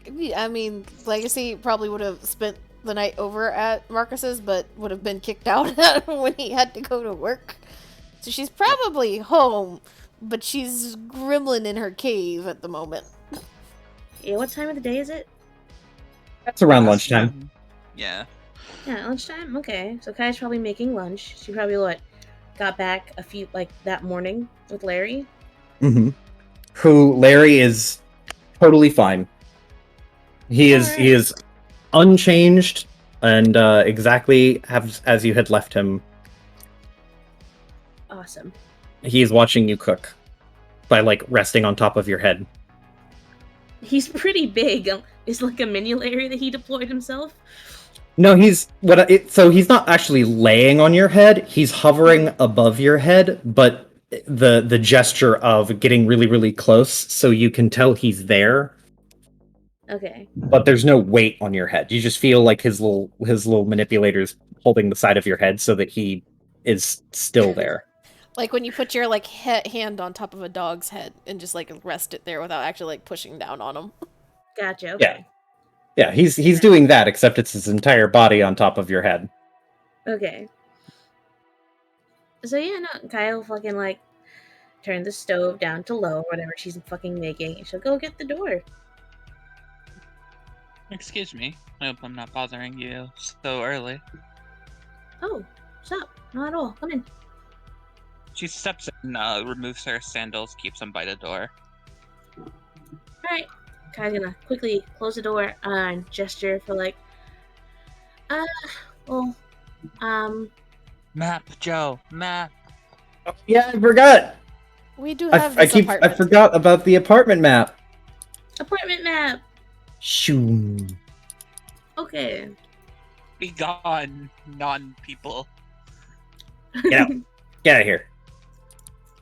I mean, Legacy probably would have spent the night over at Marcus's, but would have been kicked out when he had to go to work. So she's probably home, but she's gremlin in her cave at the moment.
Yeah, what time of the day is it?
That's around lunchtime.
Yeah.
Yeah, lunchtime? Okay. So Kai's probably making lunch. She probably, got back a few, that morning with Larry?
Mm-hmm. Who Larry is totally fine. He is unchanged and exactly as you had left him.
Awesome.
He is watching you cook by resting on top of your head.
He's pretty big. It's like a mini Larry that he deployed himself.
No, so he's not actually laying on your head. He's hovering above your head, but the gesture of getting really, really close so you can tell he's there.
Okay.
But there's no weight on your head. You just feel like his little manipulators holding the side of your head so that he is still there.
Like when you put your hand on top of a dog's head and just rest it there without actually pushing down on him.
Gotcha. Okay.
Yeah, he's doing that, except it's his entire body on top of your head.
Okay. So yeah, no, Kyle fucking turn the stove down to low, whatever she's fucking making, and she'll go get the door.
Excuse me. I hope I'm not bothering you so early.
Oh, what's up? Not at all. Come in.
She steps in, removes her sandals, keeps them by the door.
Alright. Kai's gonna quickly close the door and gesture for
Map, Joe, map.
Oh, yeah, I forgot.
We do have this apartment.
I forgot about the apartment map.
Apartment map.
Shoo.
Okay.
Be gone, non-people.
Get out. Get out of here.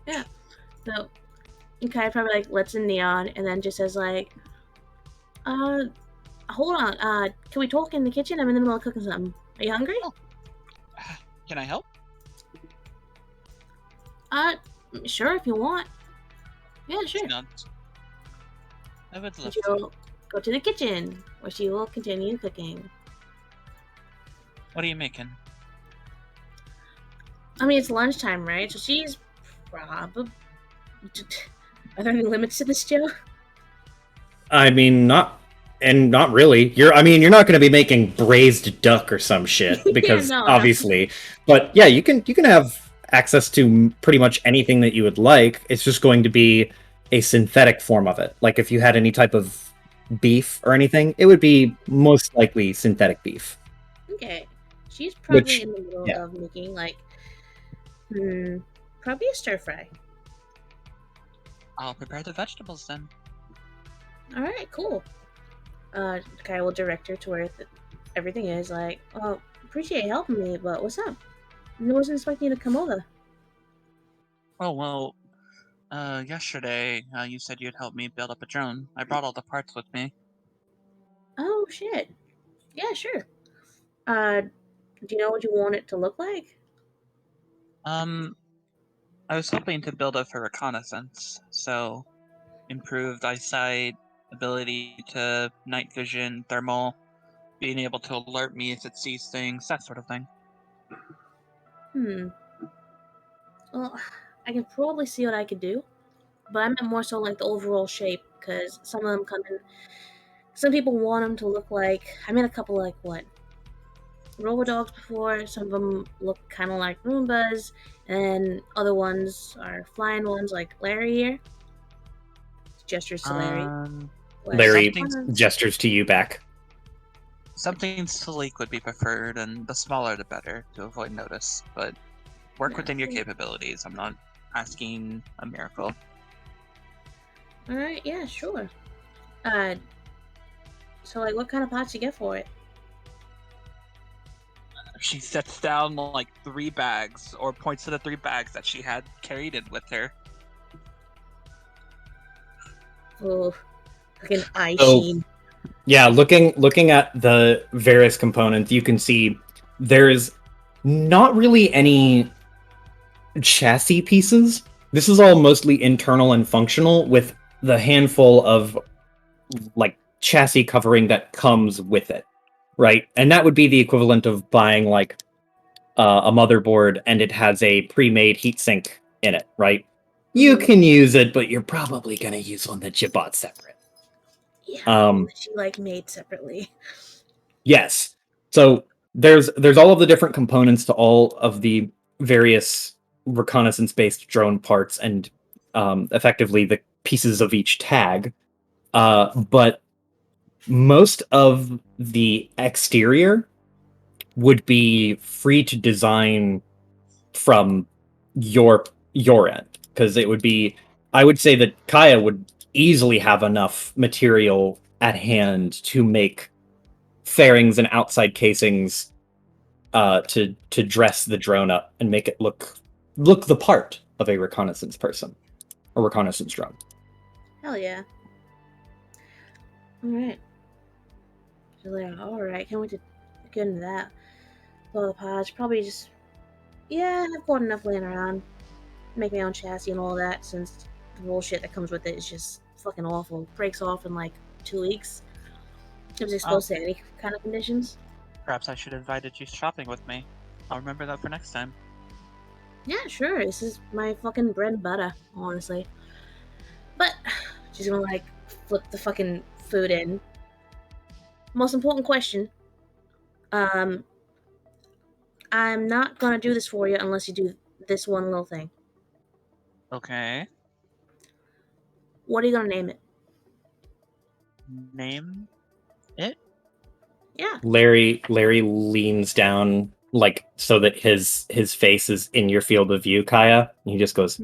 Yeah. So Kai probably lets in Neon and then just says hold on, can we talk in the kitchen? I'm in the middle of cooking something. Are you hungry?
Oh. Can I help?
Sure, if you want. Yeah, sure.
I would love
She'll go to the kitchen, where she will continue cooking.
What are you making?
I mean, it's lunchtime, right? So she's probably... Are there any limits to this, Joe?
I mean, not really. You're not going to be making braised duck or some shit because
Yeah, no.
obviously. But yeah, you can have access to pretty much anything that you would like. It's just going to be a synthetic form of it. Like if you had any type of beef or anything, it would be most likely synthetic beef.
Okay. She's probably in the middle
yeah.
of making probably a stir fry.
I'll prepare the vegetables then.
All right, cool. Kai will direct her to where everything is. Oh, appreciate you helping me, but what's up? I wasn't expecting you to come over.
Oh, well, yesterday, you said you'd help me build up a drone. I brought all the parts with me.
Oh, shit. Yeah, sure. Do you know what you want it to look like?
I was hoping to build it for reconnaissance, so improved eyesight, ability to night vision, thermal, being able to alert me if it sees things, that sort of thing.
Well, I can probably see what I could do, but I meant more so the overall shape, because some of them come in... Some people want them to look like... I made a couple Robo Dogs before. Some of them look kind of like Roombas, and other ones are flying ones like Larry here. Gestures to Larry.
Larry
Something-
gestures to you back.
Something sleek would be preferred, and the smaller the better to avoid notice. But work
Yeah,
within your
cool.
capabilities. I'm not asking a miracle.
All right, yeah, sure. So like, what kind of pots you get for it?
She sets down like 3 bags, or points to the 3 bags that she had carried in with her.
Oh, fucking eye
So-
sheen.
Yeah, looking at the various components, you can see there's not really any chassis pieces. This is all mostly internal and functional, with the handful of like chassis covering that comes with it, right? And that would be the equivalent of buying like a motherboard and it has a pre-made heatsink in it, right? You
Mhm.
can use it, but you're probably gonna use one that you bought separate.
Yeah,
Um,
that she like made separately.
Yes. So there's all of the different components to all of the various reconnaissance-based drone parts, and effectively the pieces of each tag. But most of the exterior would be free to design from your end, because it would be. I would say that Kaya would easily have enough material at hand to make fairings and outside casings to dress the drone up and make it look the part of a reconnaissance person, a reconnaissance drone.
Hell yeah. All right. So like, all right, can't wait to get into that. Blow the pods. Probably just, yeah, I've got enough laying around. Make my own chassis and all that, since the bullshit that comes with it is just fucking awful. Breaks off in like 2 weeks. If it's exposed to any kind of conditions.
Perhaps I should have invited you shopping with me. I'll remember that for next time.
Yeah, sure. This is my fucking bread and butter, honestly. But she's gonna like flip the fucking food in. Most important question. Um, I'm not gonna do this for you unless you do this one little thing.
Okay.
What are you gonna name it?
Name it?
Yeah.
Larry leans down like so that his face is in your field of view, Kaya. And he just goes,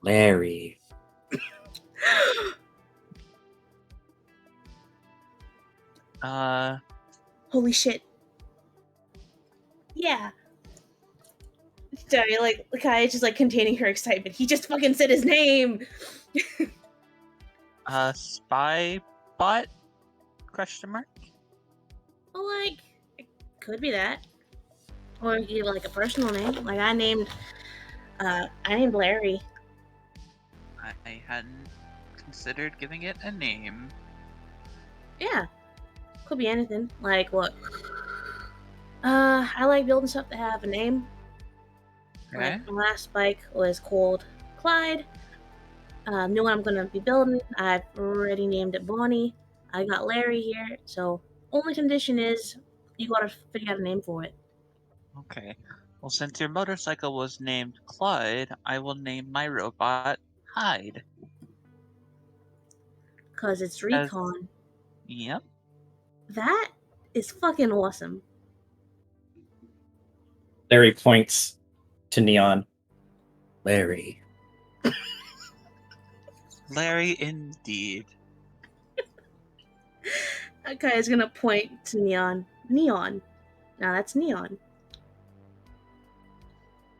Larry.
Holy shit. Yeah. Sorry, like Kaya's just like containing her excitement. He just fucking said his name.
Spy bot? Question mark?
Well, like, it could be that. Or you give like a personal name. Like I named Larry.
I hadn't considered giving it a name.
Yeah. Could be anything. Like what? I like building stuff that have a name.
Okay.
Like my last bike was called Clyde. New one I'm gonna be building, I've already named it Bonnie. I got Larry here, so only condition is you gotta figure out a name for it.
Okay. Well, since your motorcycle was named Clyde, I will name my robot Hyde.
Cause it's
As-
recon.
Yep.
That is fucking awesome.
Larry points to Neon. Larry.
Larry indeed.
That guy is gonna point to Neon. Neon. Now that's Neon.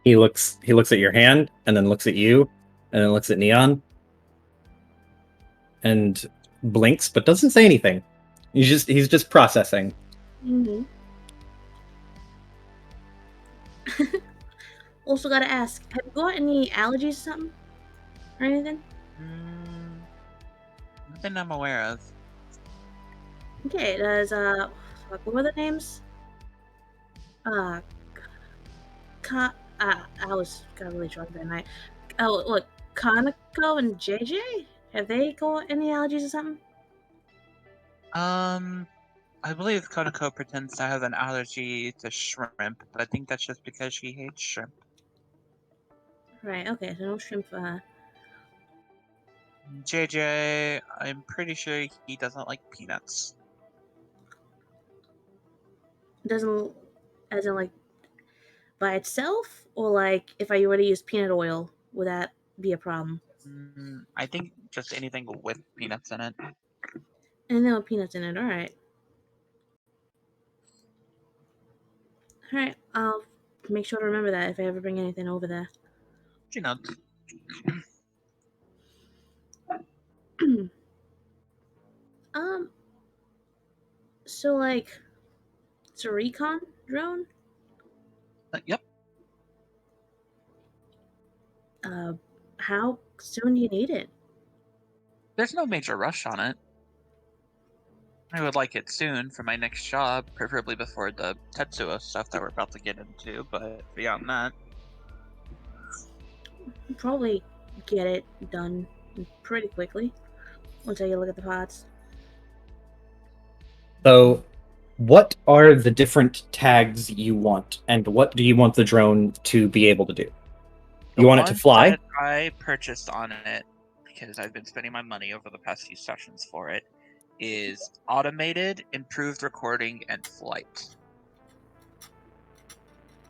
He looks at your hand and then looks at you and then looks at Neon and blinks but doesn't say anything. He's just processing.
Mm-hmm. Also gotta ask, have you got any allergies or something? Or anything?
Nothing I'm aware of.
Okay, does what were the names? I was got really drunk that night. Oh, look, Kanako and JJ? Have they got any allergies or something?
I believe Konako pretends to have an allergy to shrimp, but I think that's just because she hates shrimp.
Right, okay, so no shrimp,
JJ, I'm pretty sure he doesn't like peanuts.
Doesn't, as in like by itself, or like if I were to use peanut oil, would that be a problem?
I think just anything with peanuts in it.
And there were peanuts in it. All right. All right. I'll make sure to remember that if I ever bring anything over there.
Peanuts.
um. So like, it's a recon drone.
Yep.
How soon do you need it?
There's no major rush on it. I would like it soon for my next job, preferably before the Tetsuo stuff that we're about to get into, but beyond that.
Probably get it done pretty quickly once I look at the pods.
So, what are the different tags you want, and what do you want the drone to be able to do? You want it to
ones
fly?
that I purchased on it, because I've been spending my money over the past few sessions for it, is automated, improved recording, and flight.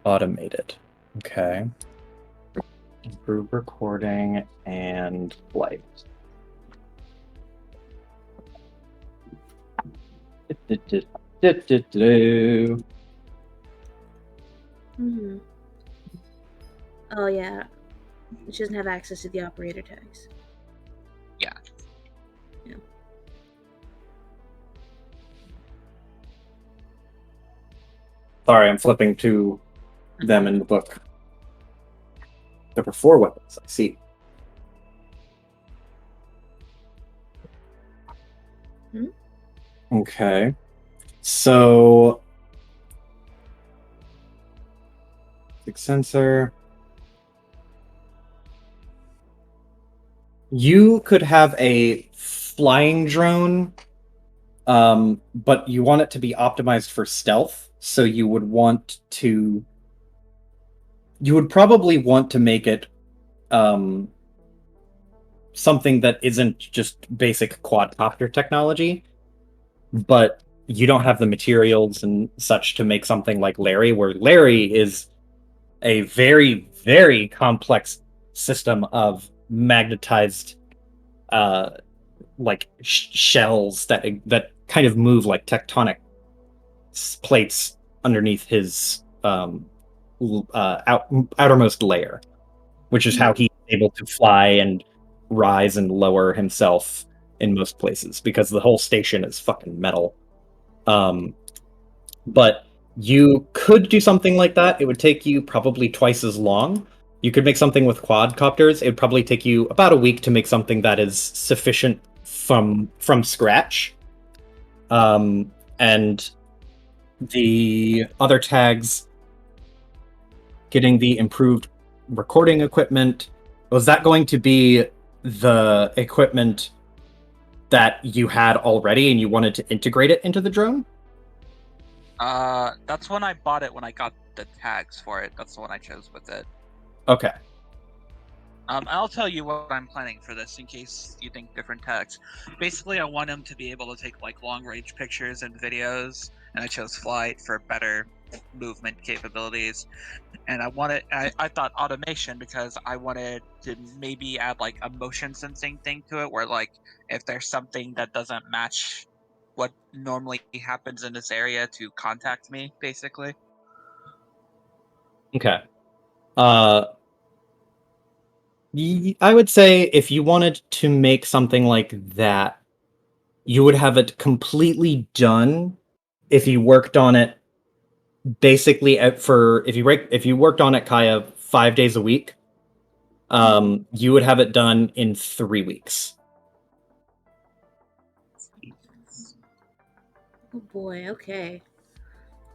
Automated. Okay. Improve recording and flight.
Mm-hmm. Oh yeah, she doesn't have access to the operator tags.
Yeah.
Yeah.
Sorry, I'm flipping to them in the book. There were 4 weapons, I see. Okay. So, sensor. You could have a flying drone, but you want it to be optimized for stealth. So you would probably want to make it something that isn't just basic quadcopter technology, but you don't have the materials and such to make something like Larry, where Larry is a very, very complex system of magnetized shells that kind of move like tectonic plates underneath his outermost layer, which is how he's able to fly and rise and lower himself in most places, because the whole station is fucking metal. But you could do something like that. It would take you probably twice as long. You could make something with quadcopters. It would probably take you about a week to make something that is sufficient from scratch. And the other tags, getting the improved recording equipment, was that going to be the equipment that you had already and you wanted to integrate it into the drone?
That's when I bought it, when I got the tags for it. That's the one I chose with it.
Okay.
I'll tell you what I'm planning for this in case you think different tags. Basically, I want him to be able to take like long-range pictures and videos, and I chose flight for better movement capabilities. And I thought automation because I wanted to maybe add like a motion sensing thing to it, where like if there's something that doesn't match what normally happens in this area, to contact me, basically.
Okay. I would say if you wanted to make something like that, you would have it completely done if you worked on it basically if you worked on it, Kaya, 5 days a week. You would have it done in 3 weeks.
Oh boy. Okay.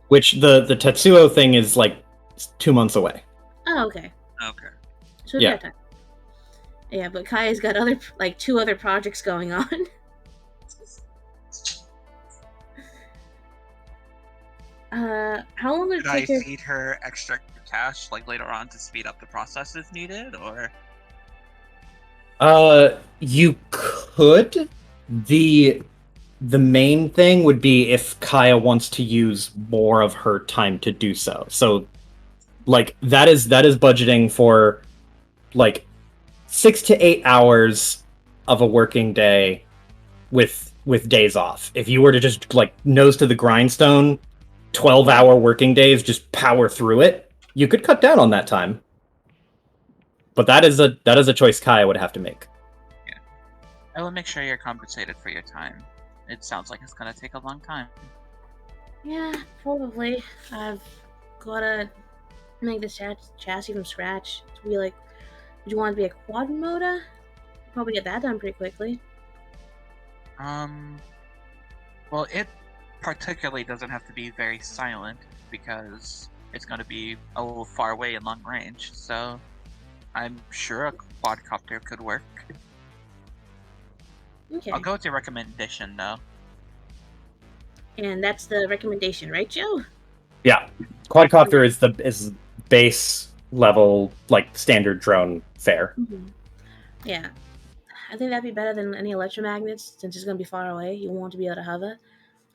Which the Tetsuo thing is like 2 months away.
Oh, okay.
Okay.
So we've got time. Yeah, but Kaya's got 2 other projects going on. How long would it
Should I
take her?
feed her extra cash like later on to speed up the process if needed, or?
You could. The main thing would be if Kaya wants to use more of her time to do so. So, like that is budgeting for like 6 to 8 hours of a working day with days off. If you were to just like nose to the grindstone, 12-hour working days, just power through it, you could cut down on that time. But that is a choice Kaya would have to make.
Yeah. I will make sure you're compensated for your time. It sounds like it's gonna take a long time.
Yeah, probably. I've gotta make this chassis from scratch. To be like, would you want it to be a quad motor? Probably get that done pretty quickly.
Well, it particularly doesn't have to be very silent because it's going to be a little far away in long range. So I'm sure a quadcopter could work.
Okay.
I'll go with your recommendation, though.
And that's the recommendation, right, Joe?
Yeah, quadcopter is base level like standard drone fare.
Mm-hmm. Yeah, I think that'd be better than any electromagnets since it's gonna be far away. You want to be able to hover,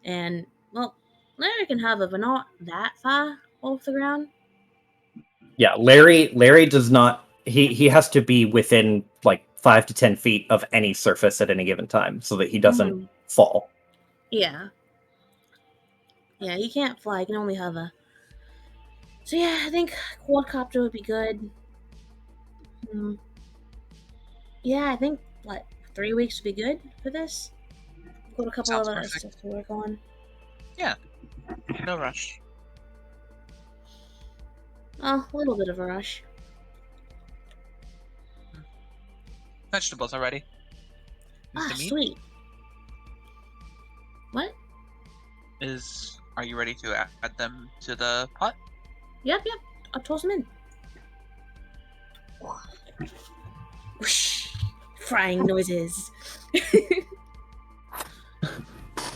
and well, Larry can hover, but not that far off the ground.
Yeah, Larry does not. He has to be within like 5 to 10 feet of any surface at any given time so that he doesn't fall.
Yeah. Yeah, he can't fly. He can only hover. So yeah, I think quadcopter would be good. Yeah, I think what 3 weeks would be good for this. Got a couple
Sounds
of other
perfect.
stuff to work on.
Yeah, no rush.
Oh, a little bit of a rush.
Vegetables are ready. Is the meat?
Sweet. What?
Are you ready to add them to the pot?
Yep. I'll toss them in. Whoosh. Frying noises.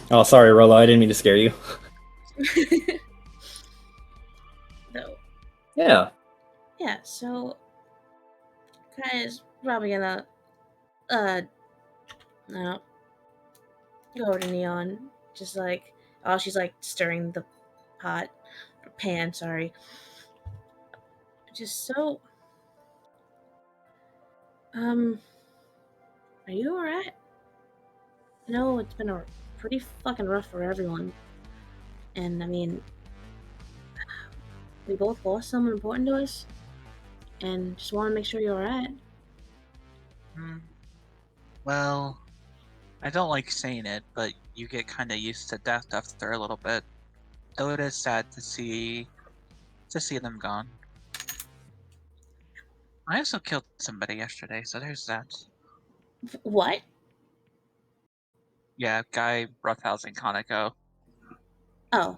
Oh, sorry, Rollo. I didn't mean to scare you.
No.
Yeah.
Yeah, so Kaya's probably gonna no, go over to Neon, just like she's like stirring the pan, sorry. Just so are you alright? I know it's been a pretty fucking rough for everyone. And I mean, we both lost someone important to us. And just want to make sure you're alright.
Well, I don't like saying it, but you get kind of used to death after a little bit. Though it is sad to see them gone. I also killed somebody yesterday, so there's that.
What?
Yeah, guy roughhousing Kaneko.
Oh.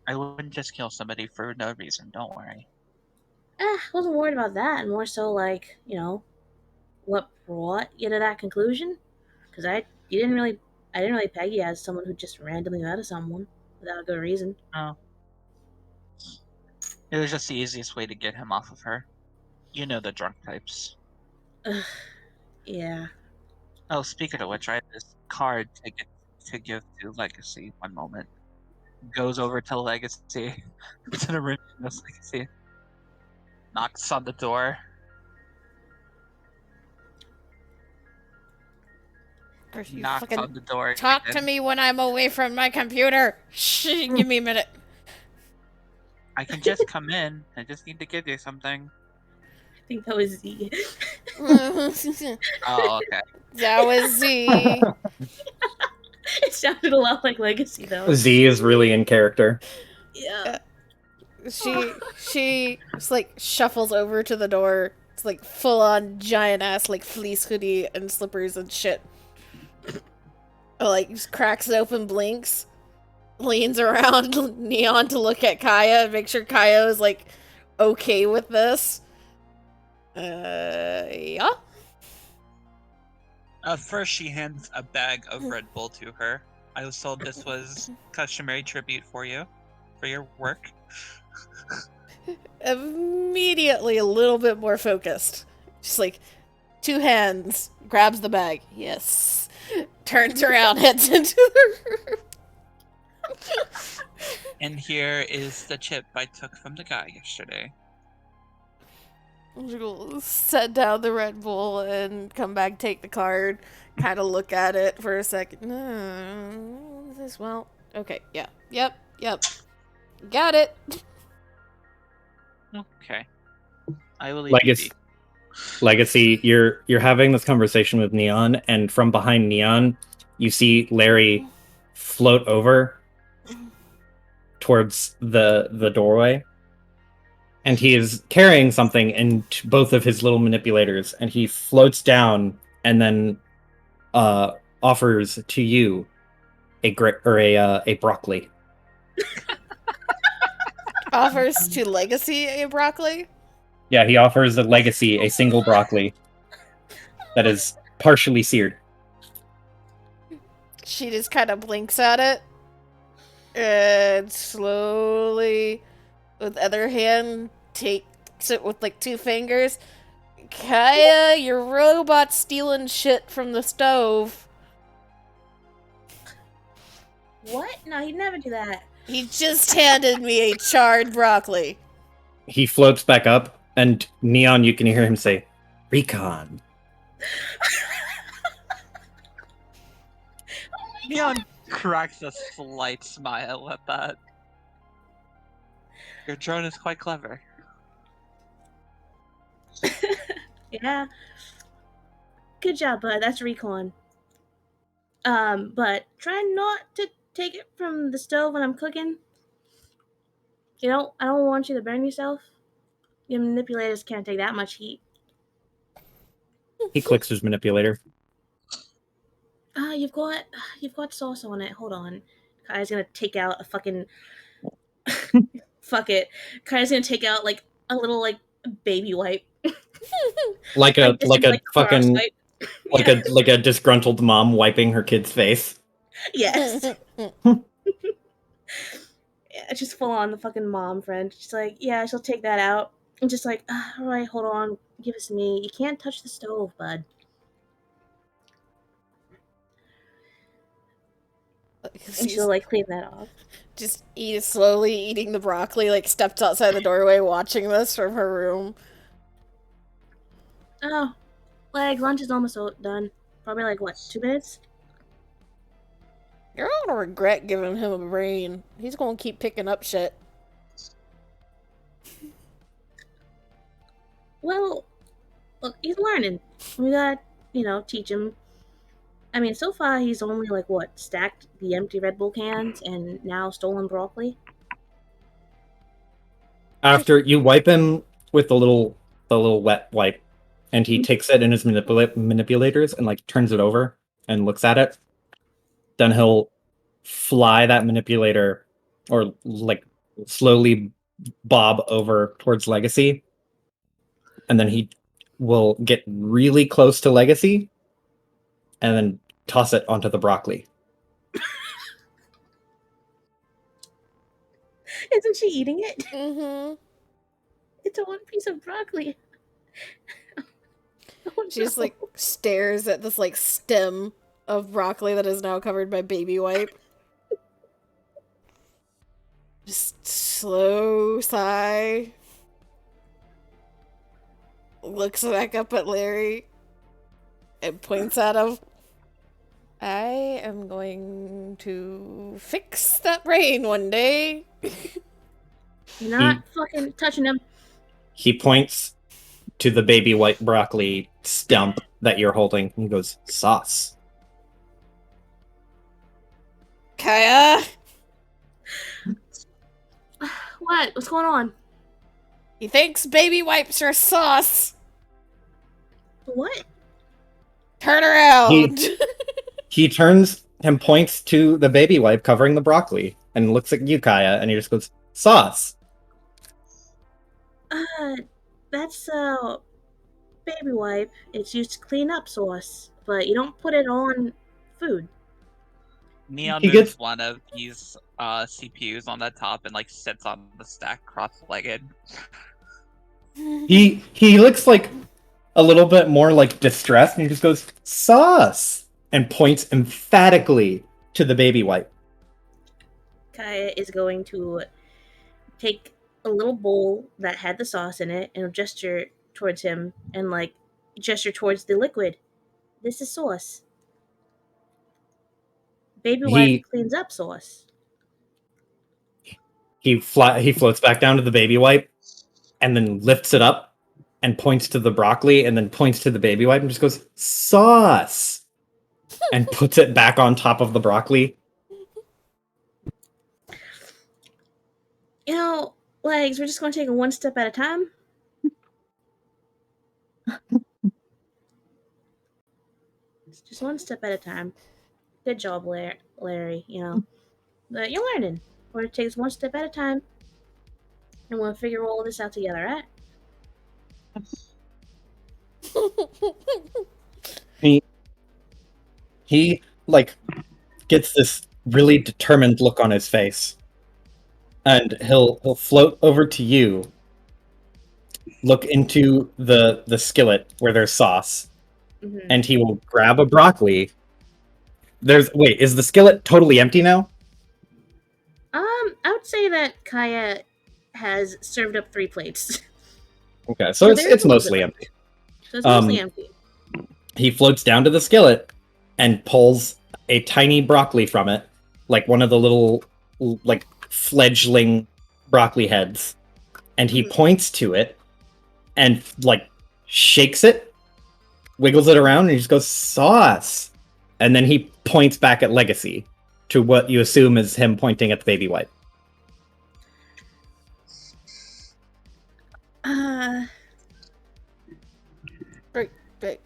I wouldn't just kill somebody for no reason, don't worry.
Wasn't worried about that. More so like, what brought you to that conclusion? Because I didn't really peg you as someone who just randomly murdered someone without a good reason.
Oh. It was just the easiest way to get him off of her. You know the drunk types.
Yeah.
Oh, speaking of which, I have this card to give to Legacy. One moment. Goes over to Legacy. to the room. Legacy. Knocks on the door. Knocks on the door.
Talk to me when I'm away from my computer. Shh, give me a minute.
I can just come in. I just need to give you something.
I think that was Z.
Oh, okay.
That was Z.
It sounded a lot like Legacy, though.
Z is really in character.
Yeah.
She just like shuffles over to the door. It's like full on giant ass like fleece hoodie and slippers and shit. Like just cracks it open, blinks, leans around Neon to look at Kaya and make sure Kaya is like okay with this. Yeah.
First, she hands a bag of Red Bull to her. I was told this was customary tribute for you, for your work.
Immediately a little bit more focused. Just like, 2 hands, grabs the bag. Yes. Turns around, heads into the room.
And here is the chip I took from the guy yesterday.
She'll set down the Red Bull and come back, take the card, kind of look at it for a second. Well, okay, yeah, yep. Got it.
Okay. I will leave you be.
Legacy, you're having this conversation with Neon, and from behind Neon, you see Larry float over towards the doorway, and he is carrying something in both of his little manipulators, and he floats down and then offers to you a broccoli.
Offers to Legacy a broccoli.
Yeah, he offers the Legacy a single broccoli that is partially seared.
She just kind of blinks at it and slowly, with the other hand, takes it with like 2 fingers. Kaya, your robot's stealing shit from the stove.
What? No, he'd never do that.
He just handed me a charred broccoli.
He floats back up, and Neon, you can hear him say, "Recon."
Neon cracks a slight smile at that. Your drone is quite clever.
Yeah. Good job, bud. That's recon. But try not to take it from the stove when I'm cooking. I don't want you to burn yourself. Your manipulators can't take that much heat.
He clicks his manipulator.
You've got sauce on it. Hold on. Kaya's gonna take out a fucking fuck it. Kaya's gonna take out like a little like baby wipe.
Like a fucking
wipe.
like a disgruntled mom wiping her kid's face.
Yes. Yeah, just full on the fucking mom friend. She's like, yeah, she'll take that out. And just like, all right, hold on, give us me. You can't touch the stove, bud. And she'll like clean that off.
Just slowly eating the broccoli, like steps outside the doorway watching this from her room.
Oh, like lunch is almost done. Probably like what, 2 minutes?
You're gonna regret giving him a brain. He's gonna keep picking up shit.
Well, look, he's learning. We gotta, teach him. I mean, so far he's only like what, stacked the empty Red Bull cans and now stolen broccoli.
After you wipe him with the little wet wipe, and he takes it in his manipulators and like turns it over and looks at it, then he'll fly that manipulator or like slowly bob over towards Legacy, and then he will get really close to Legacy and then toss it onto the broccoli.
Isn't she eating it?
Mm-hmm.
It's a one piece of broccoli. Oh,
She just like stares at this like stem of broccoli that is now covered by baby wipe. Just slow sigh. Looks back up at Larry and points at him. I am going to fix that brain one day.
You're not fucking touching him.
He points to the baby white broccoli stump that you're holding. He goes, "Sauce."
Kaya!
What? What's going on?
He thinks baby wipes are sauce.
What?
Turn around.
He turns and points to the baby wipe covering the broccoli and looks at you, Kaya, and he just goes, "Sauce."
That's baby wipe. It's used to clean up sauce, but you don't put it on food.
Neon
He
moves
gets-
one of these CPUs on the top and like sits on the stack cross-legged.
He looks like a little bit more like distressed, and he just goes, "Sauce!" and points emphatically to the baby wipe.
Kaya is going to take a little bowl that had the sauce in it and gesture towards him and like gesture towards the liquid. This is sauce. Baby wipe
He
cleans up sauce.
he floats back down to the baby wipe, and then lifts it up and points to the broccoli, and then points to the baby wipe and just goes, "Sauce!" and puts it back on top of the broccoli.
You know, Legs, we're just going to take it one step at a time. It's just one step at a time. Good job, Larry. You know, but you're learning. We're going to take this one step at a time, and we'll figure all this out together, right?
He like gets this really determined look on his face, and he'll float over to you, look into the skillet where there's sauce,
Mm-hmm.
and he will grab a broccoli. Is the skillet totally empty now?
I would say that Kaya has served up 3 plates.
Okay, so
So
it's
there's
it's
a little
mostly
bit.
empty.
So it's mostly
Um,
empty.
He floats down to the skillet and pulls a tiny broccoli from it, like one of the little like fledgling broccoli heads, and he
Mhm.
points to it and like shakes it, wiggles it around, and he just goes, "Sauce!" And then he points back at Legacy to what you assume is him pointing at the baby wipe.
Right.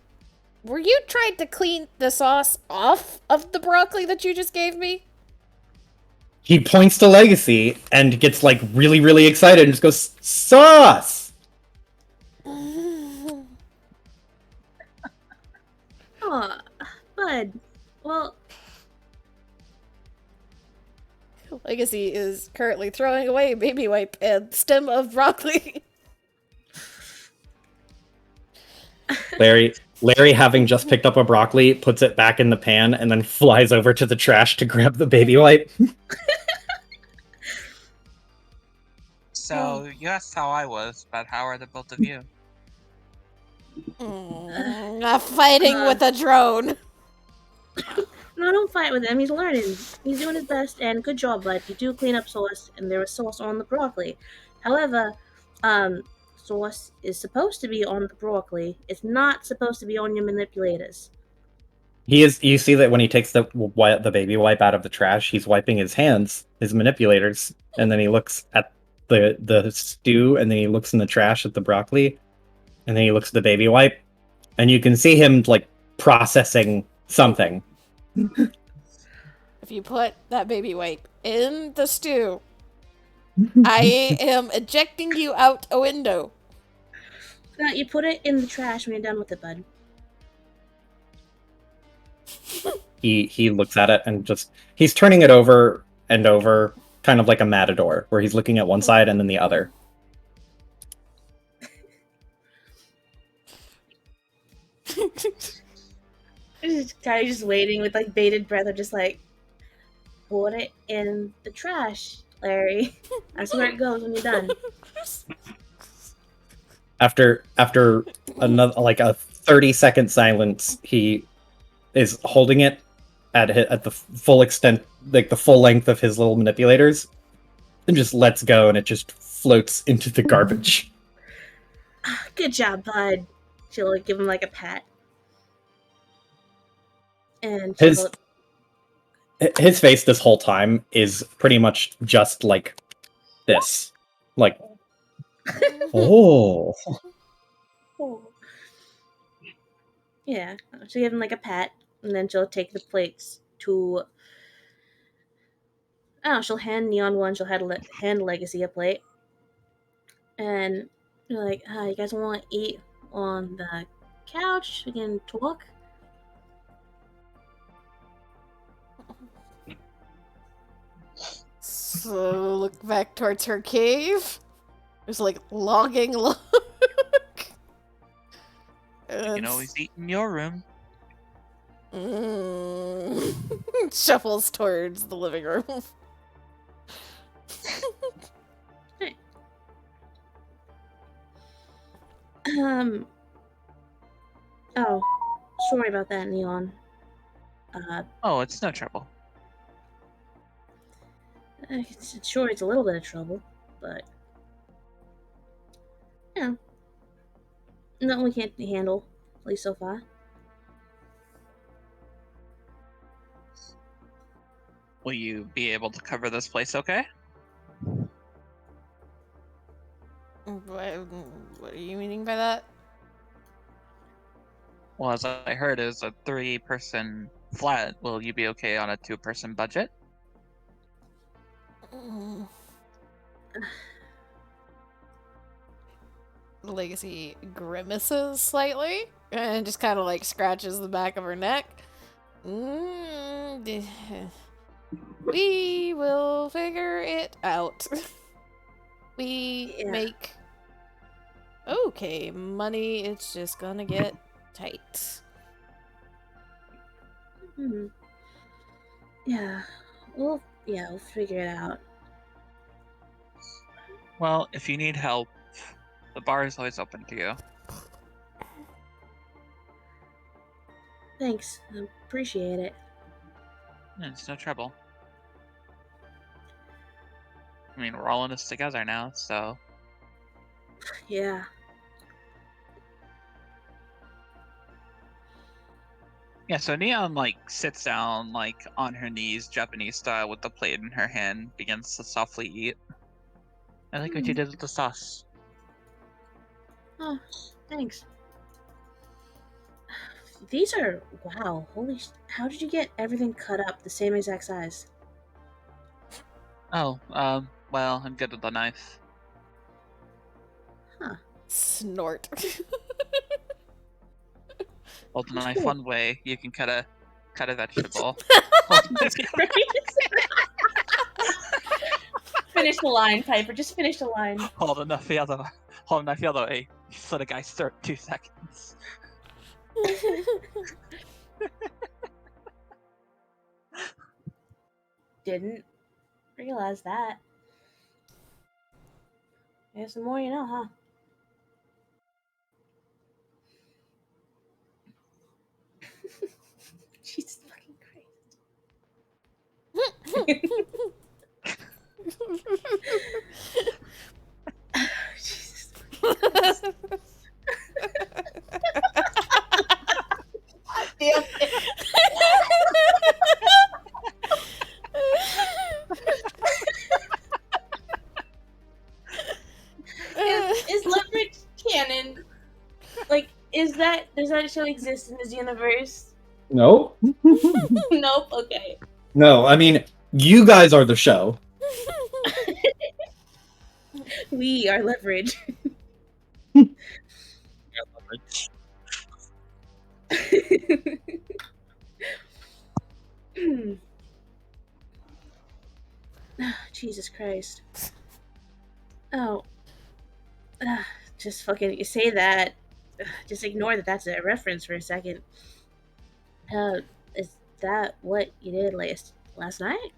Were you trying to clean the sauce off of the broccoli that you just gave me?
He points to Legacy and gets like really, really excited and just goes, "Sauce!"
Oh, Bud. Well,
Legacy is currently throwing away baby wipe and stem of broccoli.
Larry, having just picked up a broccoli, puts it back in the pan and then flies over to the trash to grab the baby wipe.
So you asked how I was, but how are the both of you?
Not fighting with a drone.
no, don't fight with him. He's learning. He's doing his best, and good job, Bud. You do clean up sauce, and there was sauce on the broccoli. However, sauce is supposed to be on the broccoli. It's not supposed to be on your manipulators.
You see that when he takes the baby wipe out of the trash, he's wiping his hands, his manipulators, and then he looks at the stew, and then he looks in the trash at the broccoli, and then he looks at the baby wipe, and you can see him like processing something.
If you put that baby wipe in the stew, I am ejecting you out a window.
Now, you put it in the trash when you're done with it, Bud.
He looks at it and he's turning it over and over, kind of like a matador, where he's looking at one side and then the other.
Just kind of just waiting with like bated breath, or just like, put it in the trash, Larry. That's where it goes when you're done.
After another like a 30-second silence, he is holding it at the full extent, like the full length of his little manipulators, and just lets go, and it just floats into the garbage.
Good job, Bud. She'll like, give him like a pat. And
His face this whole time is pretty much just like this. Like, oh.
Yeah, she'll give him like a pat, and then she'll take the plates to. Oh, she'll hand Neon one. She'll hand Legacy a plate, and you're like, "You guys want to eat on the couch? We can talk."
So look back towards her cave. There's like longing look.
You can always eat in your room.
Shuffles towards the living room.
Oh, sorry about that, Neon.
Oh, it's no trouble.
Sure, it's a little bit of trouble, but yeah, nothing we can't handle, at least so far.
Will you be able to cover this place okay?
What are you meaning by that?
Well, as I heard, it was a 3-person flat. Will you be okay on a 2-person budget?
Legacy grimaces slightly and just kind of like scratches the back of her neck. We will figure it out. We make okay money. It's just gonna get tight.
Yeah, we'll figure it out.
Well, if you need help, the bar is always open to you.
Thanks, I appreciate it.
It's no trouble. I mean, we're all in this together now, so...
Yeah.
Yeah, so Neon, like, sits down, like, on her knees, Japanese style, with the plate in her hand, begins to softly eat. I like what you did with the sauce.
Oh, thanks. These are, wow, how did you get everything cut up the same exact size?
Oh, well, I'm good with the knife.
Huh.
Snort.
Hold the knife one way, you can cut a vegetable.
Finish the line, Piper. Just finish the line.
Hold the knife the other way. You slit a guy's throat 2 seconds.
Didn't realize that. Guess the more you know, huh? She's fucking crazy. Jesus. Damn it. Is leverage canon? Like, does that show exist in this universe?
No.
Nope. Okay.
No, I mean, you guys are the show.
We are leverage. Jesus Christ. Oh. Just fucking you say that. Just ignore that that's a reference for a second. Is that what you did last night?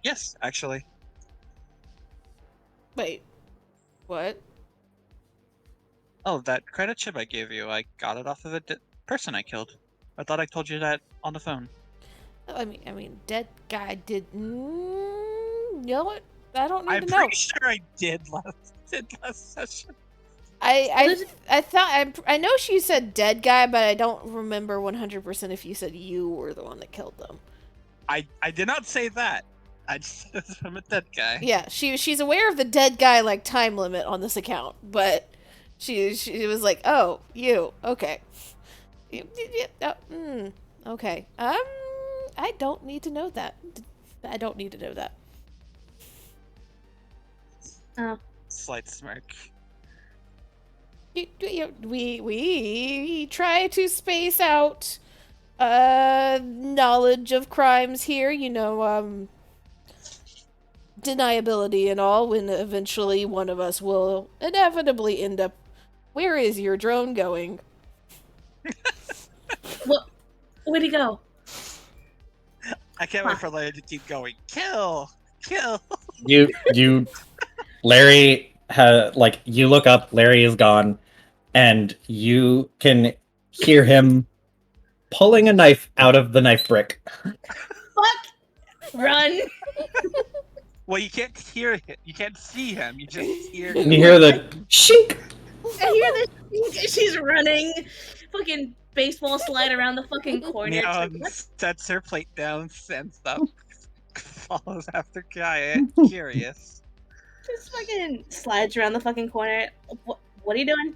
Yes, actually.
Wait. What?
Oh, that credit chip I gave you, I got it off of a person I killed. I thought I told you that on the phone.
I mean, dead guy did. You know what? I don't need
I'm
to know.
pretty sure I did last session.
I know she said dead guy, but I don't remember 100% if you said you were the one that killed them.
I did not say that. I just said I'm a dead guy.
Yeah, she's aware of the dead guy like time limit on this account, but she was like, oh, you, okay. Okay. I don't need to know that. I don't need to know that.
Oh.
Slight smirk.
We try to space out knowledge of crimes here, deniability and all, when eventually one of us will inevitably end up Where is your drone going?
Where'd he go?
I can't wait for Larry to keep going. Kill! Kill!
Larry, you look up, Larry is gone, and you can hear him pulling a knife out of the knife brick.
Fuck! Run!
Well, you can't hear him. You can't see him. You just hear
And
him.
you hear the shink!
I hear this. She's running. Fucking baseball slide around the fucking corner. It's like,
Neon
what?
sets her plate down, stands up, follows after Kaya, curious.
Just fucking slides around the fucking corner. What are you doing?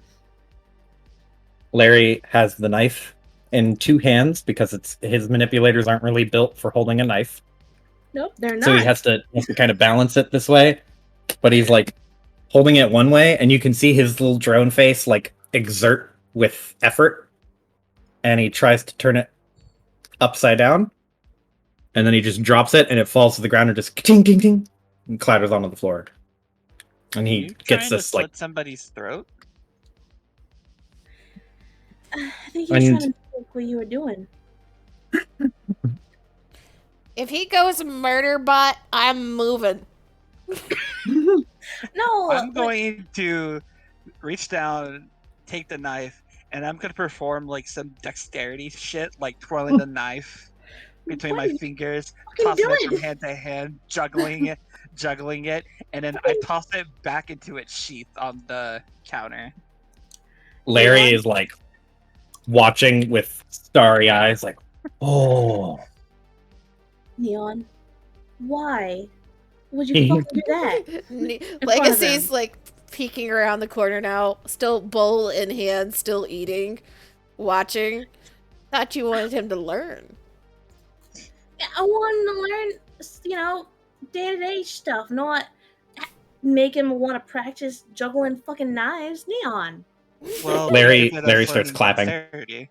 Larry has the knife in two hands because his manipulators aren't really built for holding a knife.
Nope, they're not.
So he has to kind of balance it this way. But he's like holding it one way, and you can see his little drone face like exert with effort. And he tries to turn it upside down. And then he just drops it, and it falls to the ground and just ting ting ting and clatters onto the floor. And he
You
gets
trying to
this like
slit somebody's throat?
I think he was trying to know what you were doing.
If he goes murder bot, I'm moving.
No,
I'm going to reach down, take the knife, and I'm going to perform like some dexterity shit, like twirling the knife between my fingers, tossing it from hand to hand, juggling it, and then I toss it back into its sheath on the counter.
Larry is like watching with starry eyes, like, oh.
Neon, why would you fucking do that?
Legacy's like peeking around the corner now, still bowl in hand, still eating, watching. Thought you wanted him to learn.
Yeah, I wanted to learn, day-to-day stuff, not make him want to practice juggling fucking knives. Neon.
Well,
Larry starts clapping.
Dexterity.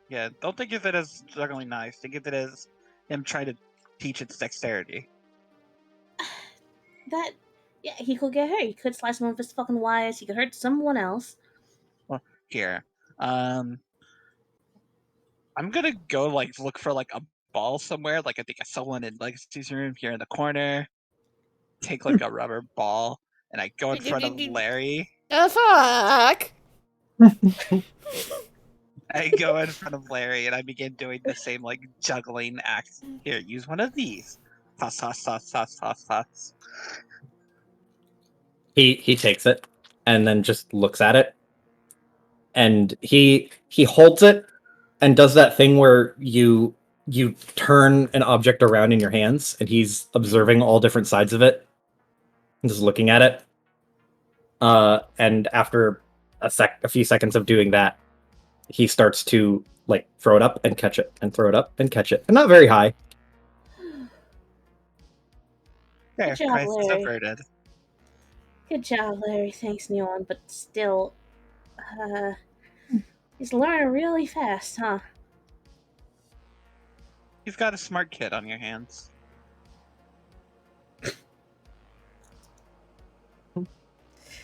Yeah, don't think of it as juggling knives. Think of it as him trying to teach its dexterity.
Yeah, he could get hurt. He could slice one of his fucking wires. He could hurt someone else.
Well, here, I'm gonna go look for a ball somewhere. Like I think I saw one in Legacy's room here in the corner. Take a rubber ball and I go in front of Larry.
Oh fuck!
I go in front of Larry and I begin doing the same juggling act. Here, use one of these. Toss, toss, toss, toss, toss, toss.
He takes it and then just looks at it, and he holds it and does that thing where you turn an object around in your hands, and he's observing all different sides of it and just looking at it. And after a few seconds of doing that, he starts to throw it up and catch it, and throw it up and catch it, and not very high.
There,
Good job,
price
Larry.
averted.
Good job, Larry. Thanks, Neon. But still, he's learning really fast, huh?
You've got a smart kid on your hands.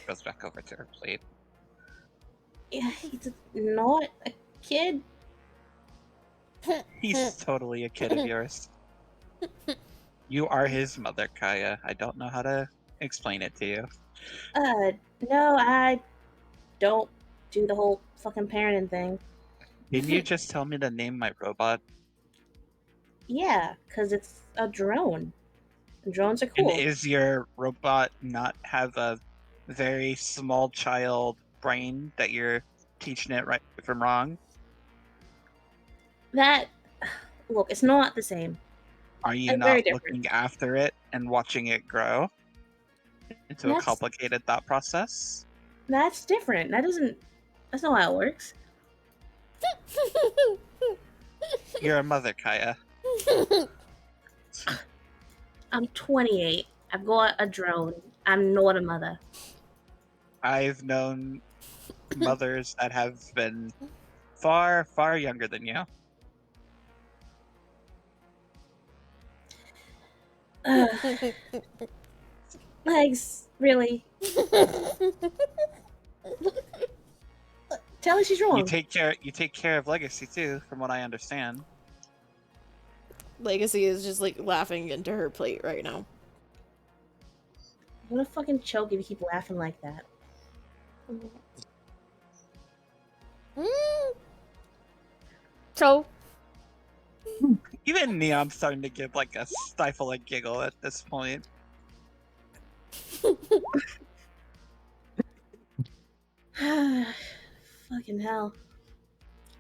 Goes back over to her plate.
Yeah, he's not a kid.
He's totally a kid of yours. You are his mother, Kaya. I don't know how to explain it to you.
No, I don't do the whole fucking parenting thing.
Didn't you just tell me to name my robot?
Yeah, because it's a drone. Drones are cool.
And is your robot not have a very small child brain that you're teaching it right from wrong?
Look, it's not the same.
Are you not looking after it and watching it grow into a complicated thought process?
That's different. That's not how it works.
You're a mother, Kaya.
I'm 28. I've got a drone. I'm not a mother.
I've known mothers that have been far, far younger than you.
Legs, really? Tell her she's
You
wrong.
take care of Legacy too, from what I understand.
Legacy is just like laughing into her plate right now.
I'm gonna fucking choke if you keep laughing like that.
So,
Even Neon's starting to give like a stifle a giggle at this point.
Fucking hell.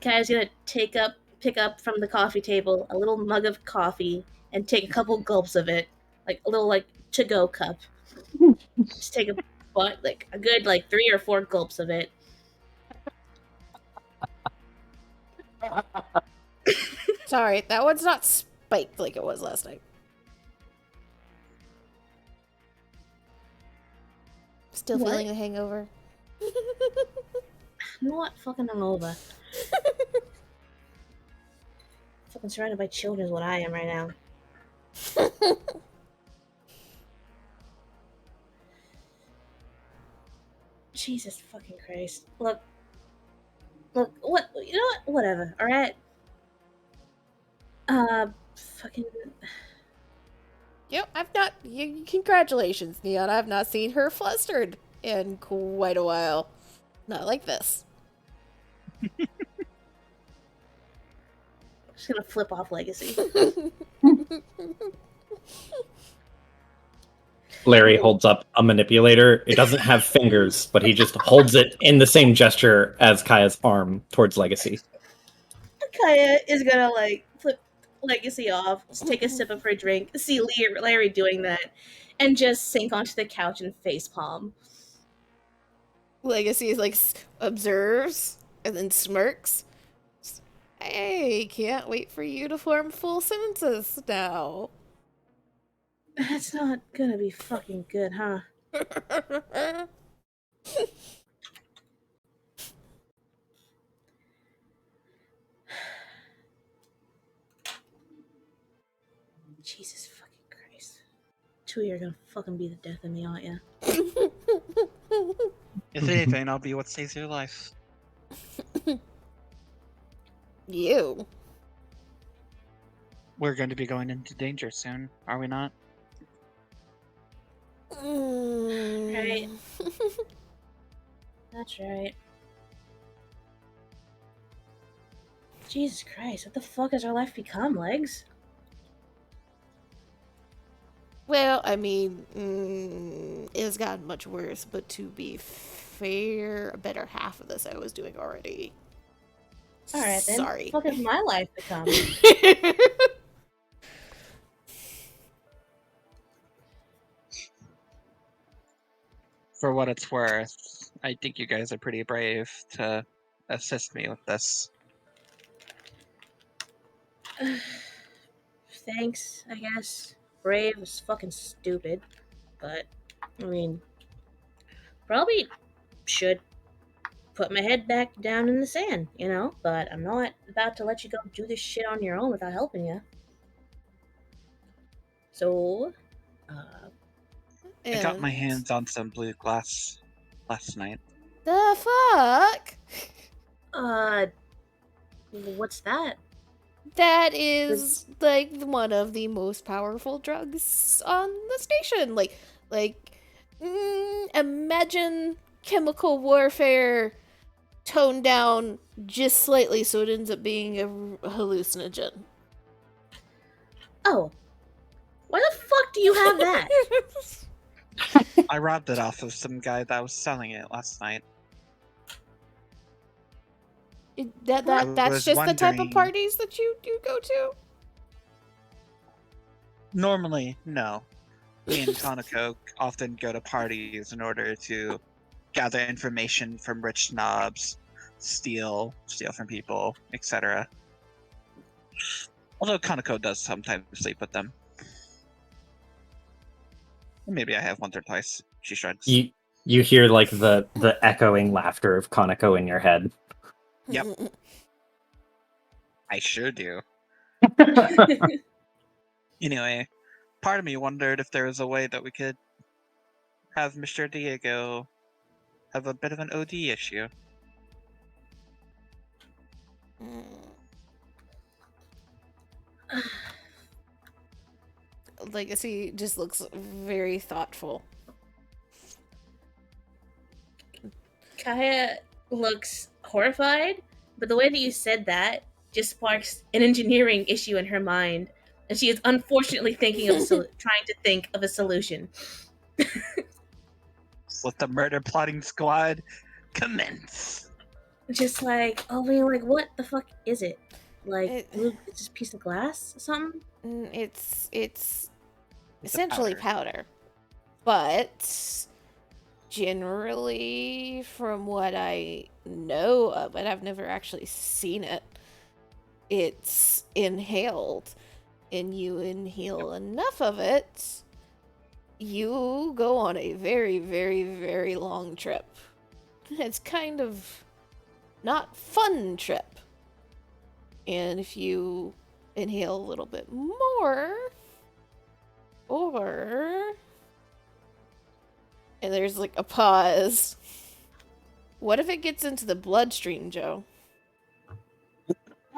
Kaya's gonna pick up from the coffee table a little mug of coffee and take a couple gulps of it, like a little like to-go cup. Just take a like a good like 3 or 4 gulps of it.
sorry, that one's not spiked like it was last night. Still
What?
feeling the hangover.
I'm not fucking hungover. Fucking surrounded by children is what I am right now. Jesus fucking Christ. Look, what, you know what? Whatever, alright? Fucking.
Yep, I've not. Congratulations, Neon. I've not seen her flustered in quite a while. Not like this.
Just gonna flip off Legacy.
Larry holds up a manipulator. It doesn't have fingers, but he just holds it in the same gesture as Kaya's arm towards Legacy.
Kaya is gonna like flip Legacy off, just take a sip of her drink, see Larry doing that, and just sink onto the couch and facepalm.
Legacy is like observes and then smirks. Hey, can't wait for you to form full sentences now.
That's not gonna be fucking good, huh? Jesus fucking Christ. 2 of you are gonna fucking be the death of me, aren't you?
If anything, I'll be what saves your life.
You.
We're going to be going into danger soon, are we not?
Right. That's right. Jesus Christ, what the fuck has our life become, Legs?
Well, I mean, it has gotten much worse, but to be fair, a better half of this I was doing already.
Alright then.
Sorry.
What the fuck has my life become?
For what it's worth, I think you guys are pretty brave to assist me with this.
Thanks, I guess. Brave is fucking stupid. But, I mean, probably should put my head back down in the sand, you know? But I'm not about to let you go do this shit on your own without helping you. So,
I got my
And
hands on some blue glass last night.
the fuck?
what's that?
That is like one of the most powerful drugs on the station. Imagine chemical warfare toned down just slightly so it ends up being a hallucinogen.
Oh. Why the fuck do you have that?
I robbed it off of some guy that was selling it last night.
That's
was
just the type of
wondering-
parties that you go to?
Normally, no. Me and Kanako often go to parties in order to gather information from rich snobs, steal from people, etc. Although Kanako does sometimes sleep with them. Maybe I have once or twice. She shrugs.
You hear like the echoing laughter of Konako in your head.
Yep. I sure do. Anyway, part of me wondered if there was a way that we could have Mr. Diego have a bit of an OD issue.
Legacy just looks very thoughtful.
Kaya looks horrified, but the way that you said that just sparks an engineering issue in her mind, and she is unfortunately thinking of trying to think of a solution.
Let the murder plotting squad commence.
Just like, oh, I mean, like, what the fuck is it? Like,
It-
it's just a piece of glass or something?
It's
It's a
essentially powder. But generally, from what I know of it, I've never actually seen it. It's inhaled, and you inhale enough of it, you go on a very, very, very long trip. It's kind of not fun trip. And if you inhale a little bit more, or... And there's like a pause. What if it gets into the bloodstream, Joe?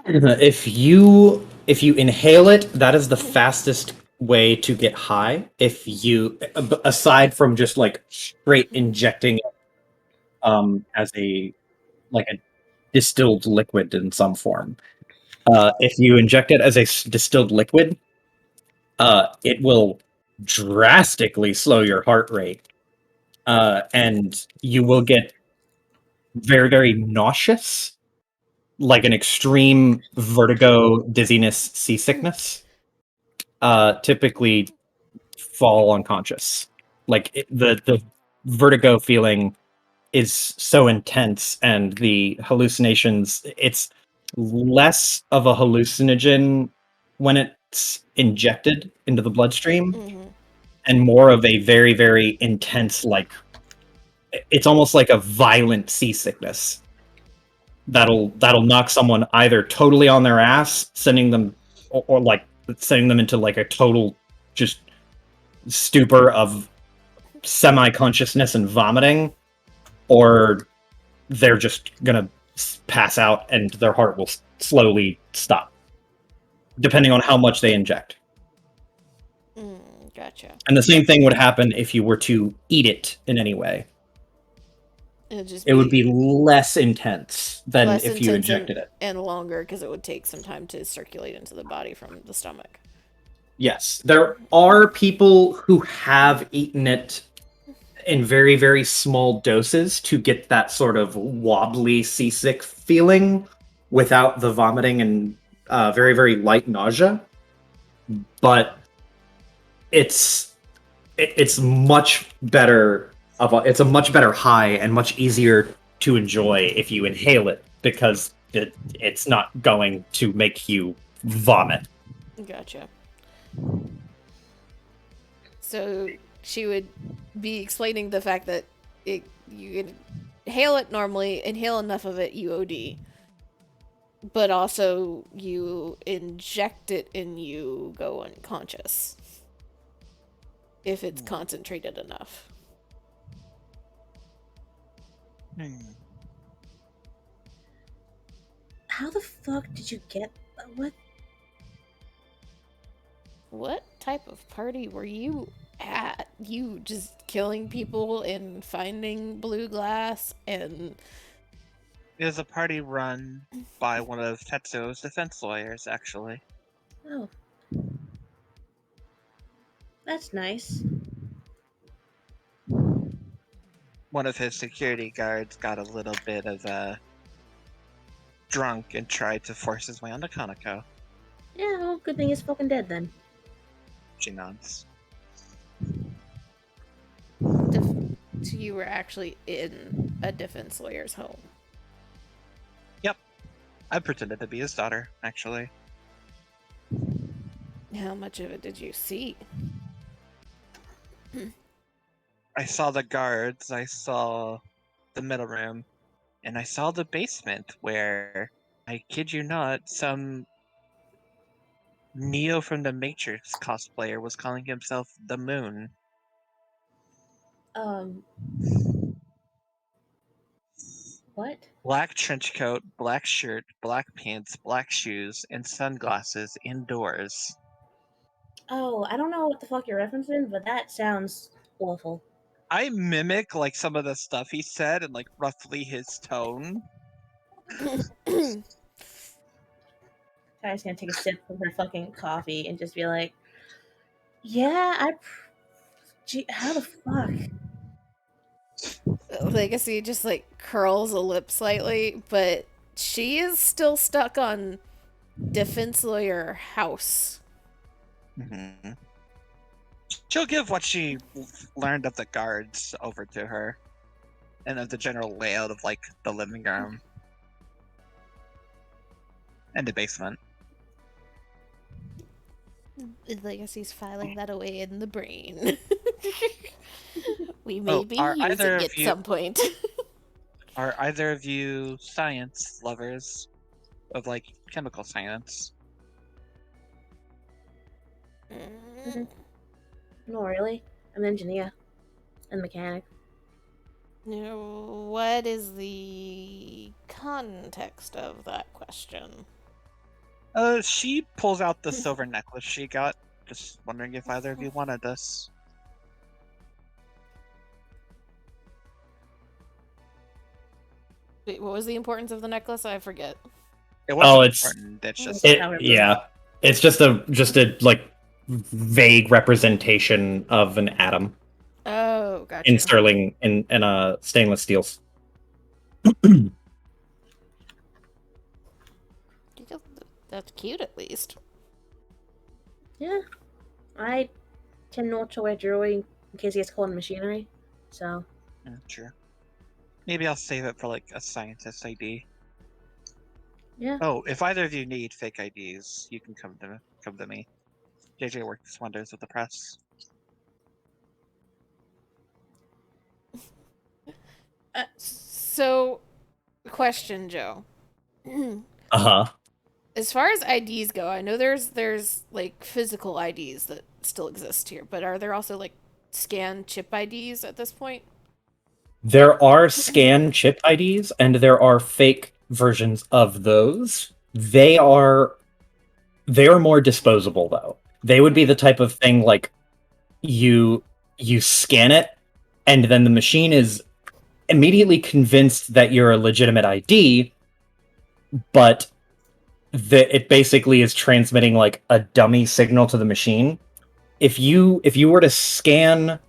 If you inhale it, that is the fastest way to get high. If you, aside from just like straight injecting it, as a like a distilled liquid in some form, if you inject it as a distilled liquid, it will drastically slow your heart rate, and you will get very, very nauseous, like an extreme vertigo, dizziness, seasickness. Typically fall unconscious. Like the vertigo feeling is so intense, and the hallucinations. It's less of a hallucinogen when it's injected into the bloodstream,
Mm-hmm.
and more of a very, very intense, like it's almost like a violent seasickness that'll knock someone either totally on their ass, sending them or like sending them into like a total just stupor of semi-consciousness and vomiting, or they're just gonna pass out and their heart will slowly stop, depending on how much they inject.
Gotcha.
And the same thing would happen if you were to eat it in any way.
It
would be less intense than
less
if you
intense
injected it.
and longer because it would take some time to circulate into the body from the stomach.
Yes, there are people who have eaten it in very, very small doses to get that sort of wobbly, seasick feeling without the vomiting and very, very light nausea. But it's much better it's a much better high and much easier to enjoy if you inhale it, because it's not going to make you vomit.
Gotcha. So she would be explaining the fact that you inhale it normally, inhale enough of it, you OD. But also, you inject it and you go unconscious. If it's concentrated enough.
How the fuck did you get what?
What type of party were you at? You just killing people and finding blue glass and...
It was a party run by one of Tetsuo's defense lawyers, actually.
Oh. That's nice.
One of his security guards got a little bit of drunk and tried to force his way onto Kanako.
Yeah, well, good thing he's fucking dead then.
She nods.
So you were actually in a defense lawyer's home.
Yep. I pretended to be his daughter, actually.
How much of it did you see?
I saw the guards, I saw the middle room, and I saw the basement where, I kid you not, some Neo from the Matrix cosplayer was calling himself the Moon.
What?
Black trench coat, black shirt, black pants, black shoes, and sunglasses indoors.
Oh, I don't know what the fuck you're referencing, but that sounds awful.
I mimic like some of the stuff he said and like roughly his tone.
Ty's gonna take a sip from her fucking coffee and just be like, "Yeah, Gee, how the fuck?"
Legacy just like curls a lip slightly, but she is still stuck on defense lawyer house.
Mm-hmm. She'll give what she learned of the guards over to her, and of the general layout of like the living room and the basement.
Legacy's filing that away in the brain. We may
Oh,
be
are
using
either
it
of you-
some point.
Are either of you science lovers of like chemical science?
No, really. I'm an engineer and mechanic.
What is the context of that question?
She pulls out the silver necklace she got. Just wondering if either of you wanted this.
Wait, what was the importance of the necklace? I forget.
It wasn't
it's-
important. It's just
It's just a like vague representation of an atom
Oh, gotcha.
in sterling in a stainless steel.
That's cute, at least.
Yeah, I tend not to wear jewelry in case he gets caught in machinery. So
yeah, sure. Maybe I'll save it for like a scientist ID.
yeah.
Oh, if either of you need fake IDs, you can come to me. JJ works wonders with the press.
So, question, Joe.
Uh-huh.
As far as IDs go, I know there's like physical IDs that still exist here, but are there also like scan chip IDs at this point?
There are scan chip IDs, and there are fake versions of those. They are more disposable, though. They would be the type of thing like you scan it, and then the machine is immediately convinced that you're a legitimate ID, but it basically is transmitting like a dummy signal to the machine. If you were to scan,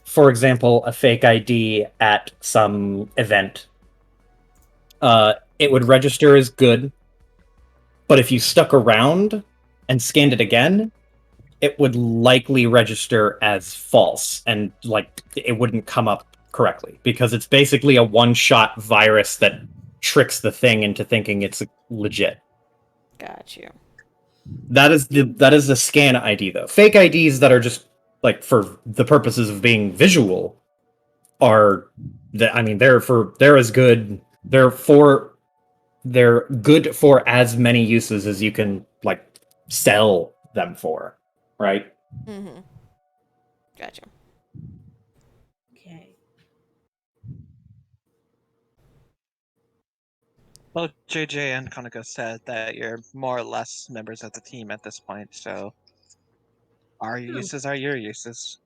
for example, a fake ID at some event, it would register as good. But if you stuck around and scanned it again, it would likely register as false, and like it wouldn't come up correctly because it's basically a one-shot virus that tricks the thing into thinking it's legit.
Got you.
That is the scan ID though. Fake IDs that are just like for the purposes of being visual are they're as good. They're good for as many uses as you can like sell them for, right?
Mm-hmm. Gotcha.
Okay.
Well, JJ and Konako said that you're more or less members of the team at this point, so our uses are your uses.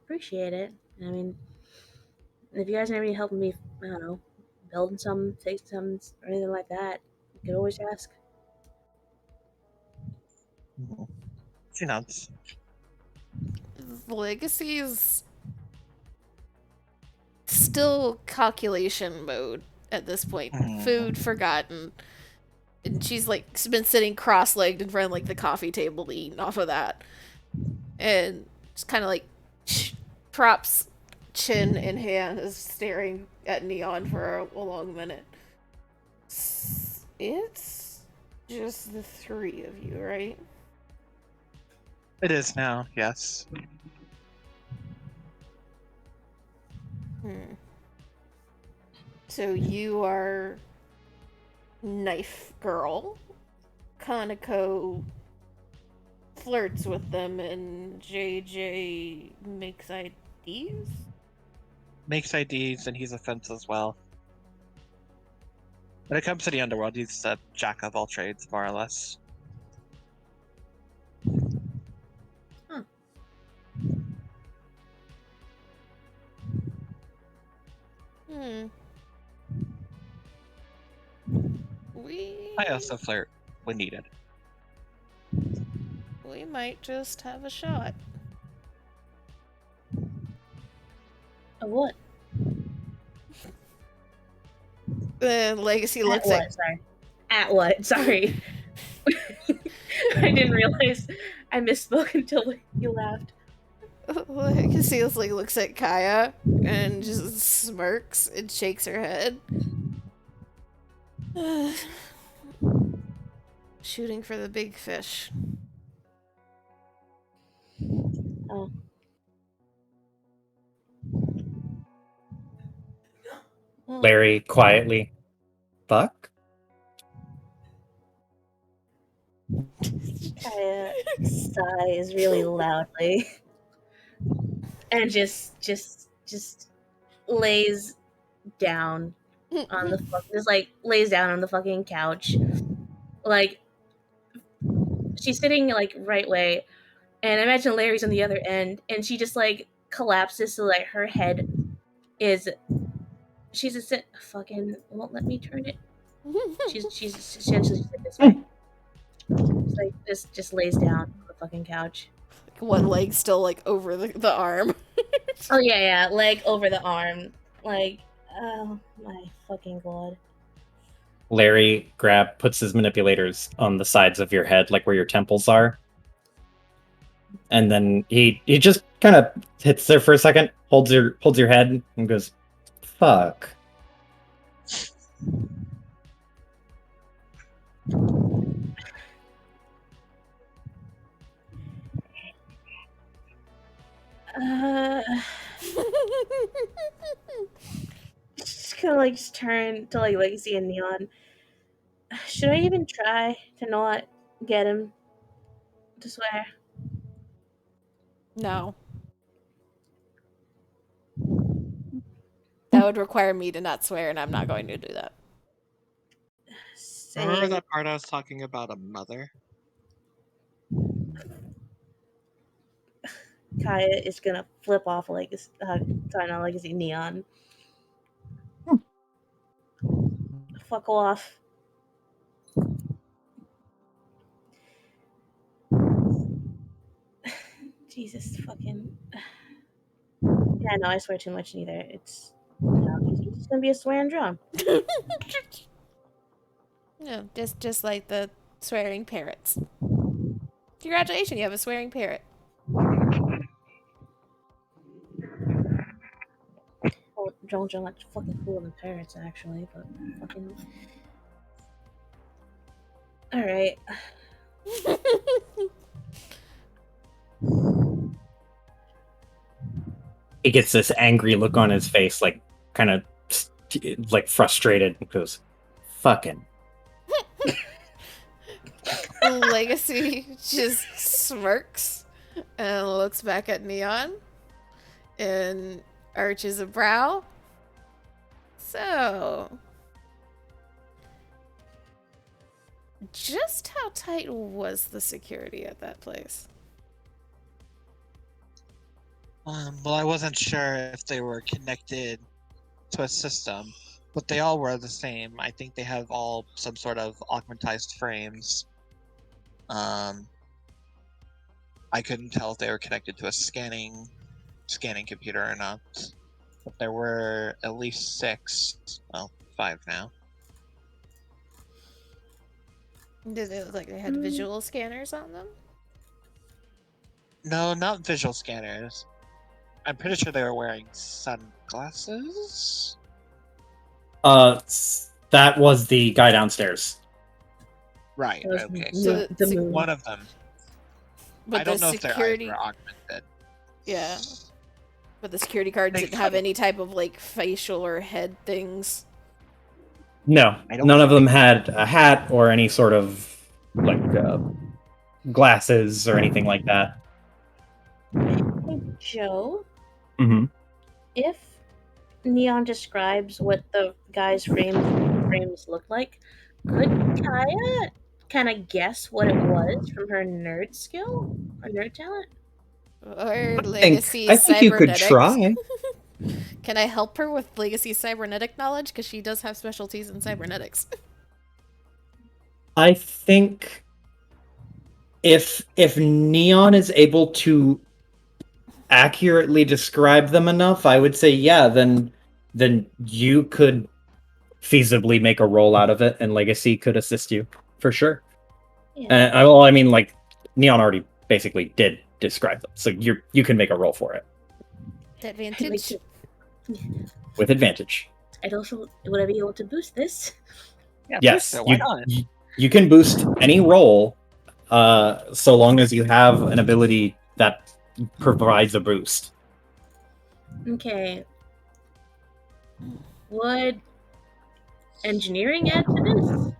Appreciate it. I mean, if you guys need any help me, I don't know, building some, fixing some, or anything like that, you could always ask.
She nods.
Legacy's still calculation mode at this point. Food forgotten. And she's like been sitting cross-legged in front of like the coffee table eating off of that. And just kind of like props chin in hand is staring at Neon for a long minute. It's just the three of you, right?
It is now, yes.
So you are Knife Girl. Kaneko flirts with them and JJ makes IDs?
makes IDs, and he's a fence as well. When it comes to the underworld, he's a jack of all trades, more or less. I also flirt when needed.
We might just have a shot.
Of what?
Legacy
At
looks
what? Sorry. At what? Sorry. I didn't realize I misspoke until you laughed.
Legacy looks at Kaya and just smirks and shakes her head. Shooting for the big fish.
Oh.
Larry quietly. Fuck?
Kaya sighs really loudly and just lays down on the lays down on the fucking couch. Like she's sitting like right way, and I imagine Larry's on the other end, and she just like collapses so like her head is she's a fucking won't let me turn it. She's essentially sit this way. It's like just lays down on the fucking couch.
One leg still like over the arm.
Oh yeah, leg over the arm. Like, oh my fucking god.
Larry puts his manipulators on the sides of your head, like where your temples are. And then he just kind of hits there for a second, holds your head, and goes, "Fuck."
Just kind of like just turn to like Legacy and Neon. Should I even try to not get him to swear?
No. That would require me to not swear, and I'm not going to do that.
Remember
Same.
that part I was talking about a mother?
Kaya is gonna flip off Legacy, Legacy Neon. Fuck off. Jesus fucking. Yeah, no, I swear too much neither. It's gonna be a swearing drum.
No, just like the swearing parrots. Congratulations, you have a swearing parrot.
Well, drones are much fucking cooler than parrots, actually, but fucking. Alright.
He gets this angry look on his face, like kind of like frustrated, and goes, "Fucking."
Legacy just smirks and looks back at Neon and arches a brow. So, just how tight was the security at that place?
Well, I wasn't sure if they were connected to a system, but they all were the same. I think they have all some sort of augmentized frames. I couldn't tell if they were connected to a scanning computer or not. But there were at least 6, well, 5 now.
Did they look like they had visual scanners on them?
No, not visual scanners. I'm pretty sure they were wearing sunglasses.
That was the guy downstairs.
Right.
That was
Okay.
So
the moon.
One of them.
But
I don't
the
know if they're
security,
either augmented.
yeah. But the security card
They
didn't have any type of like facial or head things.
No,
I don't
none of them
think-
had a hat or any sort of like glasses or anything like that.
Hey, Joe,
Mm-hmm.
if Neon describes what the guy's frames look like, could Kaya kind of guess what it was from her nerd skill or nerd talent?
Or
think
legacy
I think you could
cybernetics.
try.
Can I help her with legacy cybernetic knowledge? Because she does have specialties in cybernetics.
I think if Neon is able to accurately describe them enough, I would say yeah, then you could feasibly make a roll out of it, and Legacy could assist you for sure.
Yeah.
Well, I mean, like Neon already basically did describe them, so you can make a roll for it
I'd like
Advantage.
to,
with advantage.
I'd also would I be able to boost this?
Yeah,
Yes,
boost it, why not?
you can boost any roll, so long as you have an ability that provides a boost.
Okay. Would engineering add to this?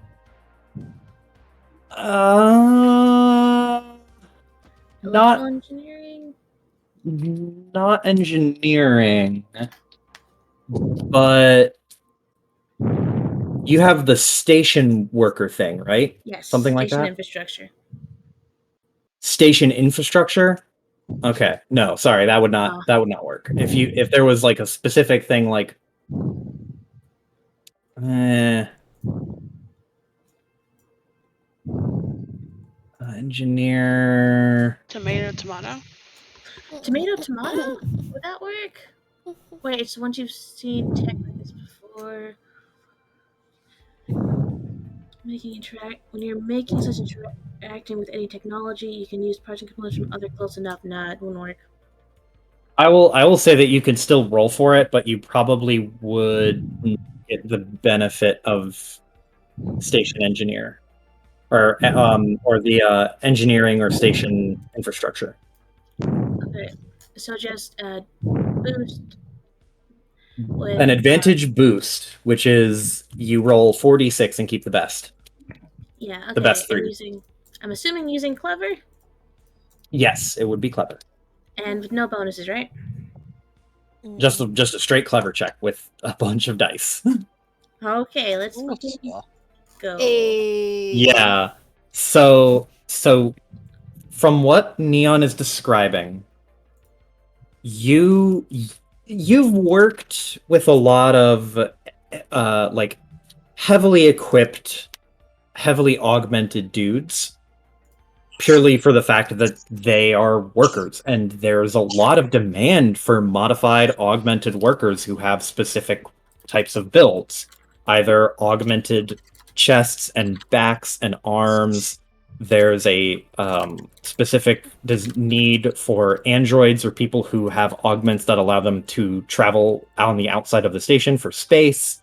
Electrical
Not
engineering?
not engineering, but you have the station worker thing, right?
Yes.
Something like
Station
that?
infrastructure.
Station infrastructure? Okay. No, sorry, that would not work. If there was like a specific thing like engineer.
Tomato.
Tomato? Would that work? Wait, so once you've seen tech like this before, when you're making such interacting with any technology, you can use parts and components from other close enough. Nah, it won't work.
I will say that you can still roll for it, but you probably would get the benefit of station engineer or the engineering or station infrastructure.
Okay, so just boost with
An advantage boost, which is you roll 4d6 and keep the best.
Yeah, okay.
The best
And
three.
I'm assuming using clever
Yes, it would be clever.
and with no bonuses, right?
Just a straight clever check with a bunch of dice.
Okay, let's go.
Yeah. So from what Neon is describing, you've worked with a lot of like heavily equipped, heavily augmented dudes purely for the fact that they are workers, and there's a lot of demand for modified augmented workers who have specific types of builds, either augmented chests and backs and arms. There's a specific need for androids or people who have augments that allow them to travel on the outside of the station for space.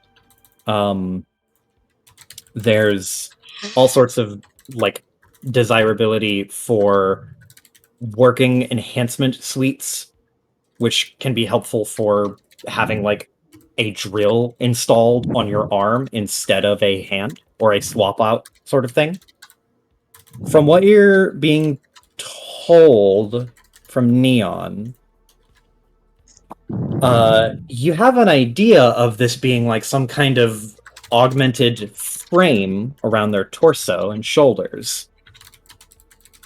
There's all sorts of like desirability for working enhancement suites, which can be helpful for having like a drill installed on your arm instead of a hand or a swap out sort of thing. From what you're being told from Neon, you have an idea of this being like some kind of augmented frame around their torso and shoulders.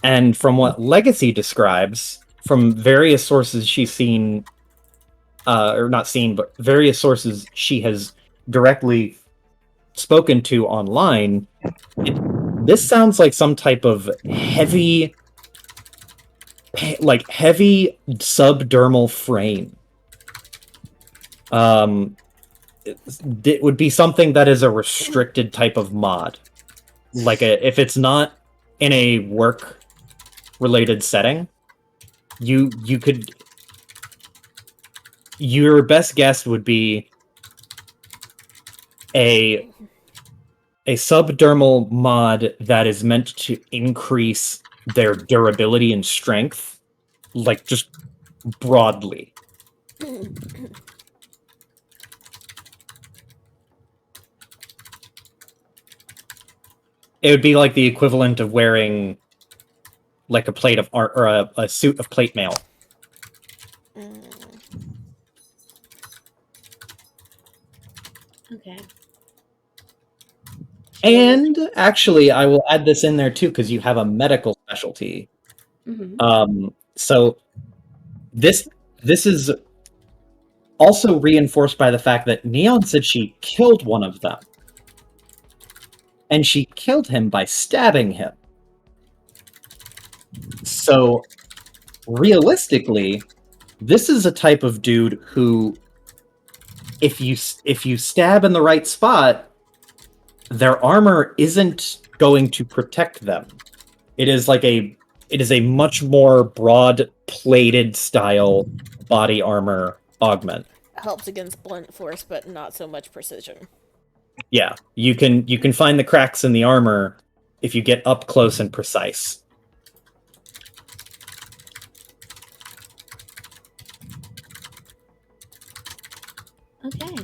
And from what Legacy describes, from various sources she's seen, or not seen, but various sources she has directly spoken to online, this sounds like some type of heavy subdermal frame. It would be something that is a restricted type of mod. If it's not in a work related setting, you could, your best guess would be a subdermal mod that is meant to increase their durability and strength, like just broadly. It would be like the equivalent of wearing like a plate of art or a suit of plate mail.
Okay.
And actually, I will add this in there too because you have a medical specialty. So this is also reinforced by the fact that Neon said she killed one of them. And she killed him by stabbing him. So, realistically, this is a type of dude who, if you stab in the right spot, their armor isn't going to protect them. It is a much more broad-plated style body armor augment.
Helps against blunt force, but not so much precision.
Yeah, you can find the cracks in the armor if you get up close and precise.
Okay.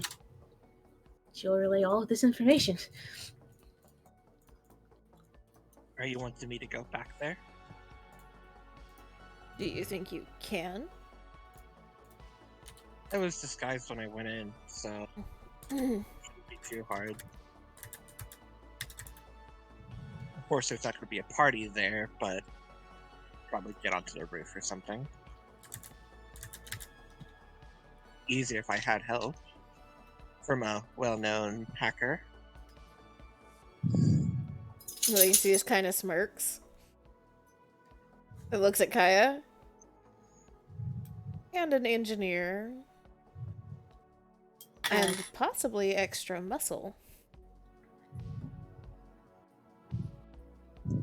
She'll relay all of this information.
Are you wanting me to go back there?
Do you think you can?
I was disguised when I went in, so it shouldn't be too hard. Of course, there's not going to be a party there, but probably get onto the roof or something. Easier if I had help from a well-known hacker.
Well, you see, this kind of smirks. It looks at Kaya. And an engineer. And possibly extra muscle.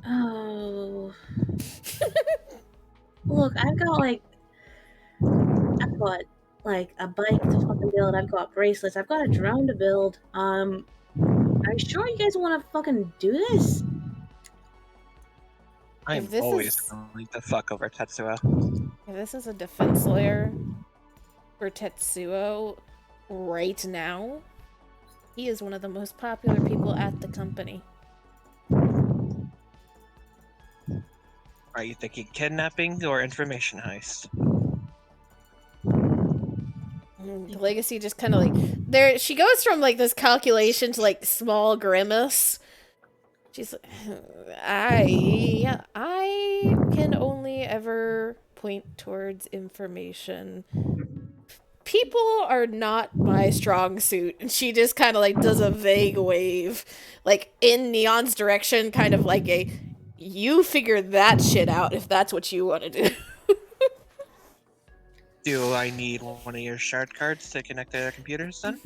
Oh. Look, I've got a bike to fucking build. I've got bracelets. I've got a drone to build. Are you sure you guys want to fucking do this?
I'm
this
always
is-
going to fuck over Tetsuo.
If this is a defense lawyer for Tetsuo right now, he is one of the most popular people at the company.
Are you thinking kidnapping or information heist?
Legacy just kind of there. She goes from this calculation to small grimace. She's like, I can only ever point towards information. People are not my strong suit. And she just kind of does a vague wave, in Neon's direction, kind of like a, you figure that shit out if that's what you want to do.
Do I need one of your shard cards to connect to their computers then?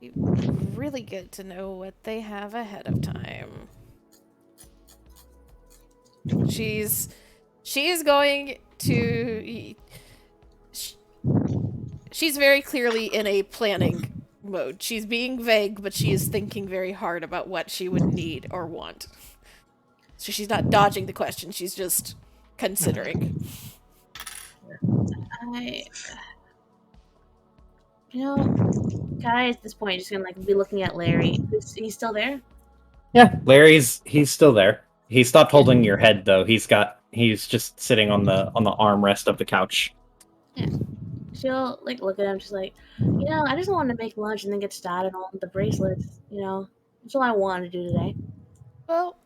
You really get to know what they have ahead of time. She's going to. She's very clearly in a planning mode. She's being vague, but she is thinking very hard about what she would need or want. So she's not dodging the question, she's just considering.
Kai at this point is just gonna be looking at Larry. He's still there?
Yeah, he's still there. He stopped holding your head though. He's just sitting on the armrest of the couch.
Yeah. She'll look at him, just I just wanted to make lunch and then get started on the bracelets. That's all I wanted to do today.
Well,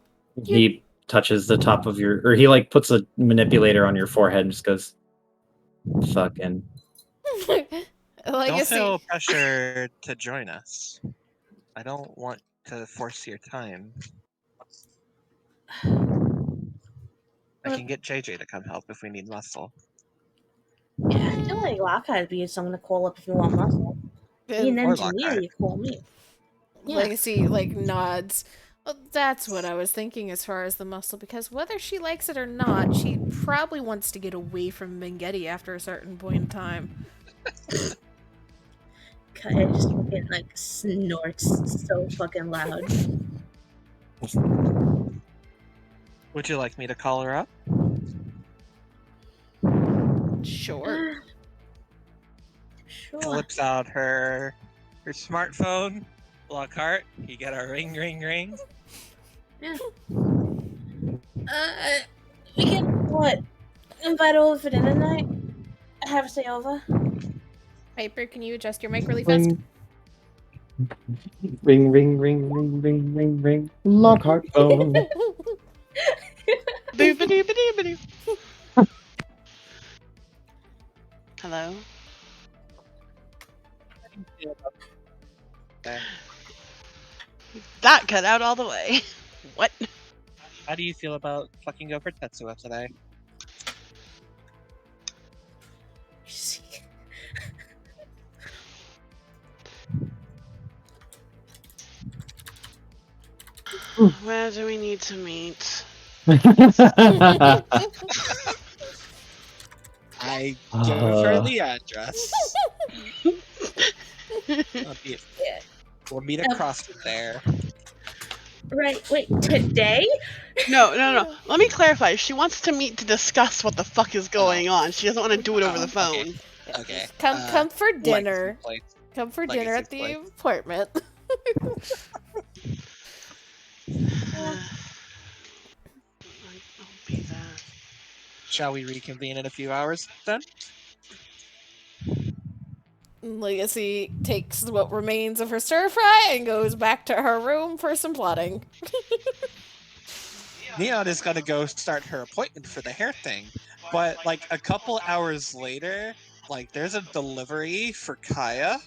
He touches the top of or he puts a manipulator on your forehead and just goes, "Fucking."
Don't feel pressure to join us. I don't want to force your time. I can get JJ to come help if we need muscle.
Yeah, I feel like Lockhart would be someone to call up if you want muscle. Be an engineer, you call me. Yeah.
Legacy nods. Well, that's what I was thinking as far as the muscle, because whether she likes it or not, she probably wants to get away from Mengeti after a certain point in time.
Kaya just fucking snorts so fucking loud.
Would you like me to call her up?
Sure.
Sure.
Flips out her smartphone. Lockhart, you get a ring, ring, ring.
Yeah. We can what? invite over for dinner night. Have a stay over.
Piper, can you adjust your mic really fast?
Ring, ring, ring, ring, ring, ring, ring. Lockhart phone.
Boop-a-doop-a-doop-a-doo. Hello?
Okay.
That cut out all the way. What?
How do you feel about fucking over Tetsuo today?
Where do we need to meet?
I gave her the address. We'll meet across from there.
Right, wait, today?
No. Let me clarify. She wants to meet to discuss what the fuck is going on. She doesn't want to do it over the phone.
Okay.
Come for dinner.
Legacy place.
Come for dinner at the
Legacy's place.
apartment.
I'll be that.
Shall we reconvene in a few hours then?
Legacy takes what remains of her stir fry and goes back to her room for some plotting.
Neon is gonna go start her appointment for the hair thing, but like a couple hours later, like there's a delivery for Kaya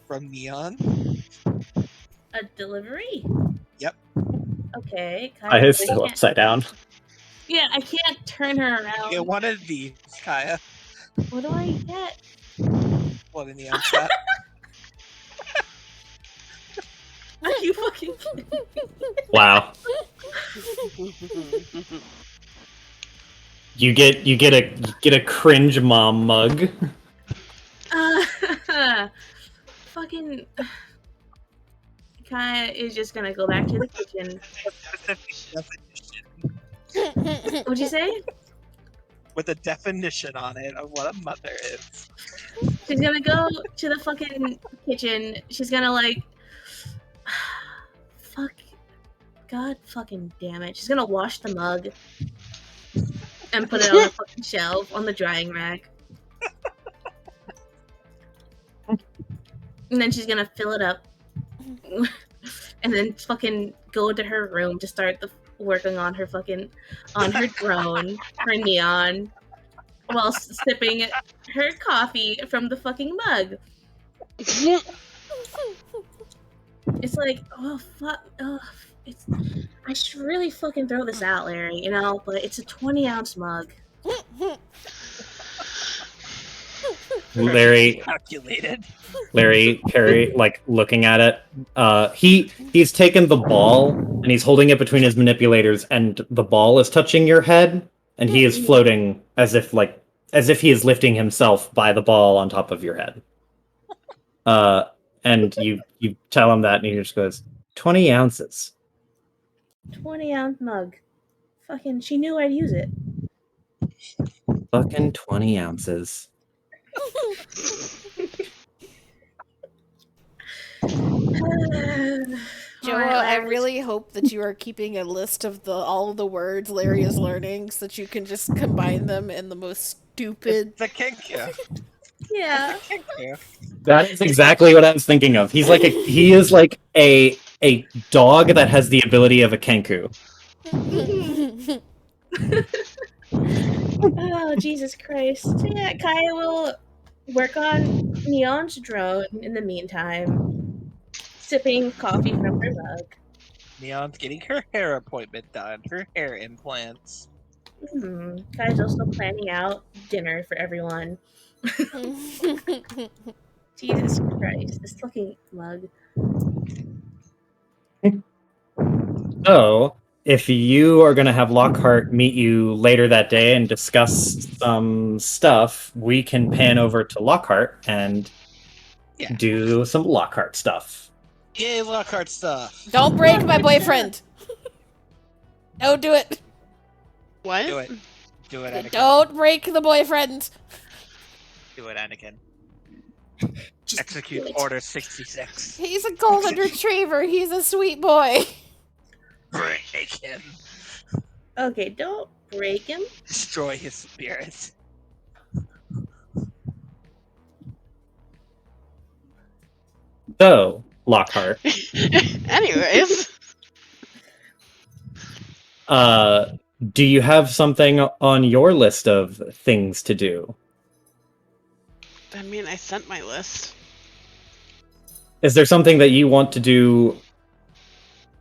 from Neon.
A delivery?
Yep.
Okay.
I is still upside down.
Yeah, I can't turn her around.
Get one of these, Kaya.
What do I get?
What in Neon's got?
Are you fucking kidding me?
Wow. You get a cringe mom mug.
Fucking Kaya is just gonna go back to the kitchen. What'd you say?
With a definition on it of what a mother is.
She's gonna go to the fucking kitchen. She's gonna like fuck God fucking damn it. She's gonna wash the mug and put it on the fucking shelf on the drying rack. And then she's gonna fill it up. And then fucking go into her room to start working on her drone, her Neon, while sipping her coffee from the fucking mug. It's like, oh fuck, I should really fucking throw this out, Larry, you know, but it's a 20-ounce mug.
Larry,
Calculated.
Harry, like looking at it. He's taken the ball and he's holding it between his manipulators, and the ball is touching your head, and he is floating as if he is lifting himself by the ball on top of your head. And you tell him that, and he just goes, 20 ounces.
20-ounce mug. Fucking, she knew I'd use it.
Fucking 20 ounces.
Joa, I really hope that you are keeping a list of all of the words Larry is learning so that you can just combine them in the most stupid...
The Kenku.
Yeah.
That is exactly what I was thinking of. He is like a dog that has the ability of a Kenku.
Oh, Jesus Christ. So yeah, Kaya will work on Neon's drone in the meantime, sipping coffee from her mug.
Neon's getting her hair appointment done, her hair implants.
Kaya's also planning out dinner for everyone. Jesus Christ, this fucking mug.
So, if you are going to have Lockhart meet you later that day and discuss some stuff, we can pan over to Lockhart and do some Lockhart stuff.
Yay, Lockhart stuff.
Don't break my boyfriend. Don't do it.
What?
Do it. Do it, Anakin.
Don't break the boyfriend.
Do it, Anakin.
Just
Execute Order 66.
He's a golden retriever. He's a sweet boy.
Break him.
Okay, don't break him?
Destroy his spirit.
So, Lockhart,
Anyways,
do you have something on your list of things to do?
I mean, I sent my list.
Is there something that you want to do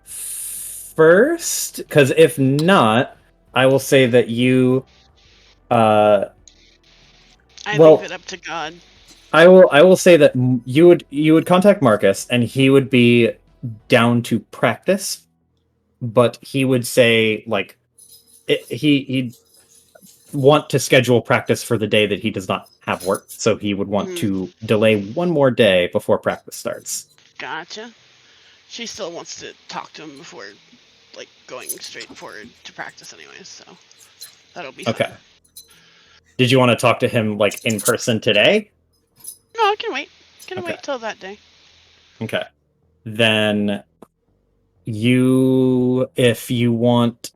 first? Because if not, I will say that you.
I
Well,
leave it up to God.
I will say that you would contact Marcus, and he would be down to practice, but he would say like he'd want to schedule practice for the day that he does not have work, so he would want to delay one more day before practice starts.
Gotcha. She still wants to talk to him before, like, going straight forward to practice anyways, so that'll be
Okay.
fine.
Did you want to talk to him like in person today?
No, I can wait. Can
Okay.
wait till that day.
Okay. Then you, if you want,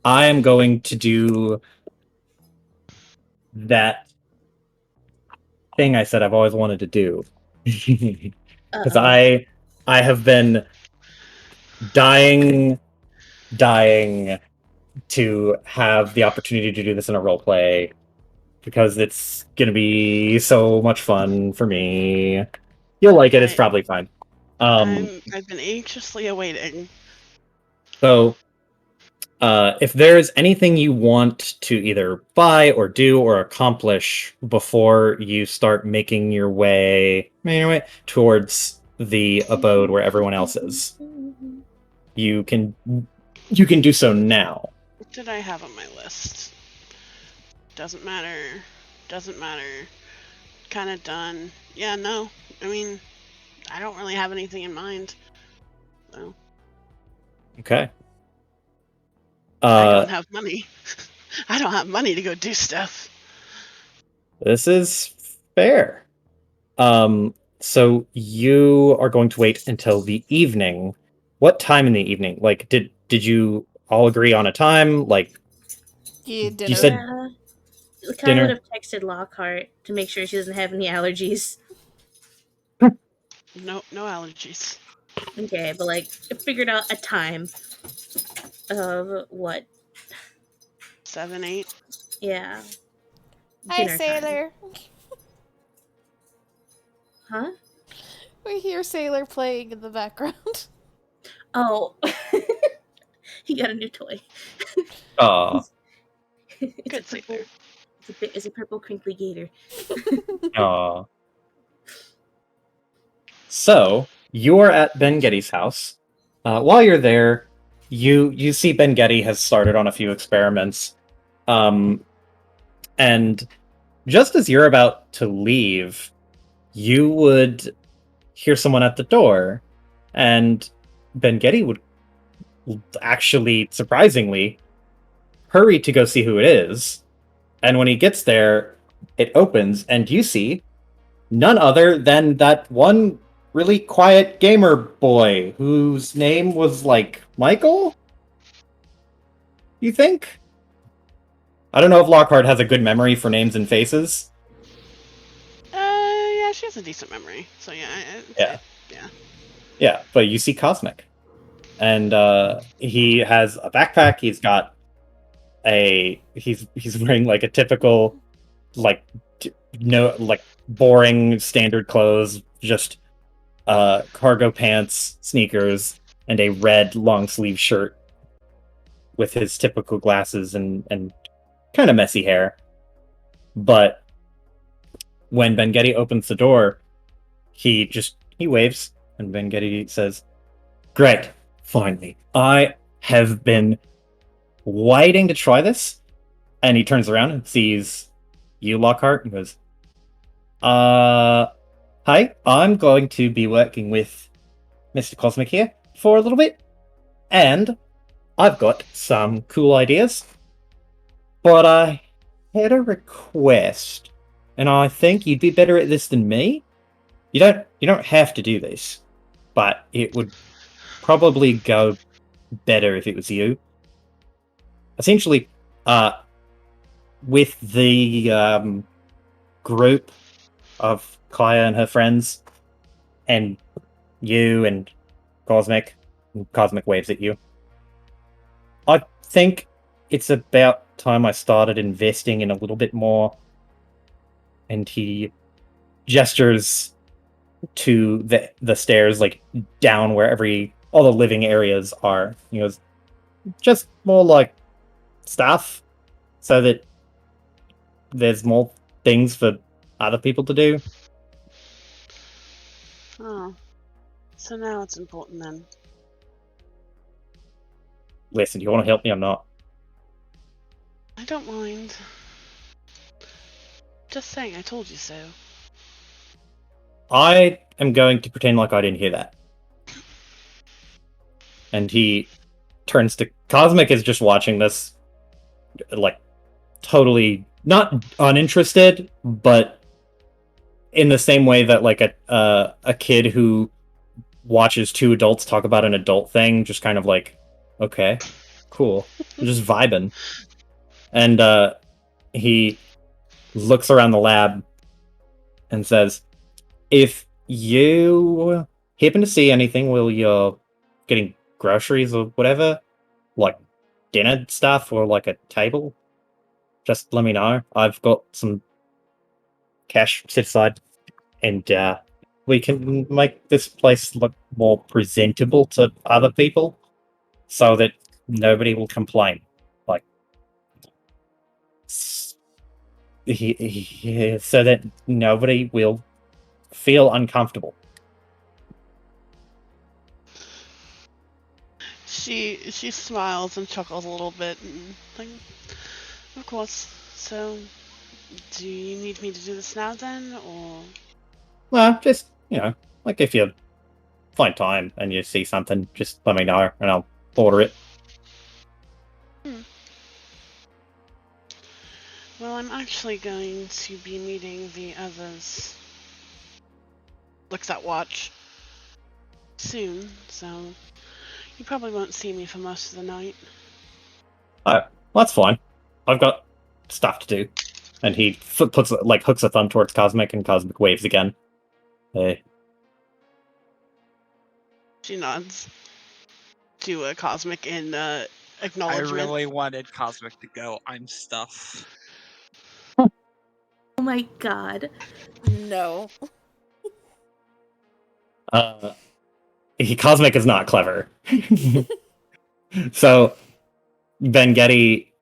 I am going to do that thing I said I've always wanted to do. Because I have been dying to have the opportunity to do this in a role play because it's gonna be so much fun for me. You'll like it. It's probably fine.
I've been anxiously awaiting.
So, if there's anything you want to either buy or do or accomplish before you start making your way towards the abode where everyone else is, you can do so now.
What did I have on my list? Doesn't matter. Doesn't matter. Kind of done. Yeah, no. I mean, I don't really have anything in mind. So.
Okay.
I don't have money. I don't have money to go do stuff.
This is fair. So you are going to wait until the evening. What time in the evening? Like, did you all agree on a time? Like,
Yeah,
you said
I kind of
dinner?
would have texted Lockhart to make sure she doesn't have any allergies.
No allergies.
Okay, but like I figured out a time of what?
7, 8.
Yeah.
Hi,
Dinner time.
Sailor.
Huh?
We hear Sailor playing in the background.
Oh. He got a new toy.
Aw.
Good Sailor.
It's a purple crinkly gator.
Aw. So you are at Ben Getty's house. While you're there, you see Ben Getty has started on a few experiments, and just as you're about to leave, you would hear someone at the door, and Ben Getty would actually, surprisingly, hurry to go see who it is. And when he gets there, it opens, and you see none other than that one really quiet gamer boy whose name was like Michael? You think? I don't know if Lockhart has a good memory for names and faces.
Yeah, she has a decent memory. So yeah.
Yeah, but you see Cosmic. And he has a backpack, he's got he's wearing like a typical like boring standard clothes, just cargo pants, sneakers, and a red long sleeve shirt with his typical glasses and kind of messy hair. But when Ben Getty opens the door, he waves, and Ben Getty says, "Great, finally. I have been waiting to try this." And he turns around and sees you, Lockhart, and goes, hi, I'm going to be working with Mr. Cosmic here for a little bit, and I've got some cool ideas, but I had a request, and I think you'd be better at this than me. You don't have to do this, but it would probably go better if it was you. essentially, with the group of Kaya and her friends, and you and Cosmic waves at you. I think it's about time I started investing in a little bit more. And he gestures to the stairs, like down where all the living areas are. He goes, just more like stuff, so that there's more things for other people to do.
Oh. So now it's important then.
Listen, do you want to help me or not?
I don't mind. Just saying, I told you so.
I am going to pretend like I didn't hear that. And he turns to Cosmic is just watching this, like, totally not uninterested, but in the same way that like a kid who watches two adults talk about an adult thing, just kind of like, okay, cool, just vibing. And he looks around the lab and says, if you happen to see anything while you're getting groceries or whatever, like dinner stuff or like a table, just let me know. I've got some cash set aside, and we can make this place look more presentable to other people so that nobody will complain. Like, so that nobody will feel uncomfortable.
She smiles and chuckles a little bit and like, of course. So, do you need me to do this now then, or?
Well, just, like if you find time and you see something, just let me know and I'll order it.
Well, I'm actually going to be meeting the others. Looks at watch. Soon, so you probably won't see me for most of the night.
That's fine. I've got stuff to do. And he hooks a thumb towards Cosmic, and Cosmic waves again. Hey.
She nods to Cosmic in
I
acknowledgement.
really wanted Cosmic to go, I'm stuff.
Oh my god.
No.
Cosmic is not clever. So Ben Getty,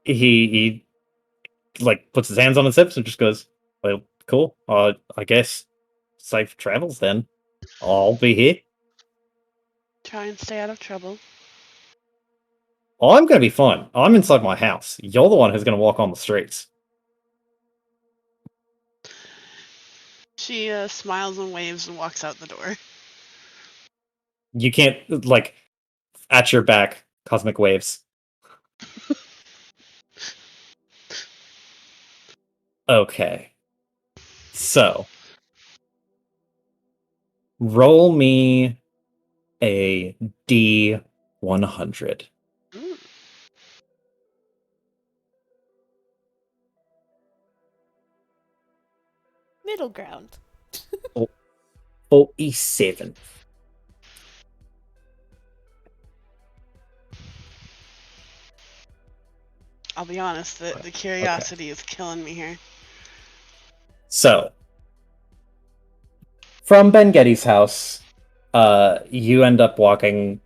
he like puts his hands on his hips and just goes, "Well, cool. I guess safe travels then. I'll be here.
Try and stay out of trouble.
I'm gonna be fine. I'm inside my house. You're the one who's gonna walk on the streets."
She smiles and waves and walks out the door.
You can't, like, at your back, Cosmic waves. Okay. So, roll me a D100.
Ooh.
Middle ground.
47.
I'll be honest, the curiosity is killing me here.
So, from Ben Getty's house, you end up walking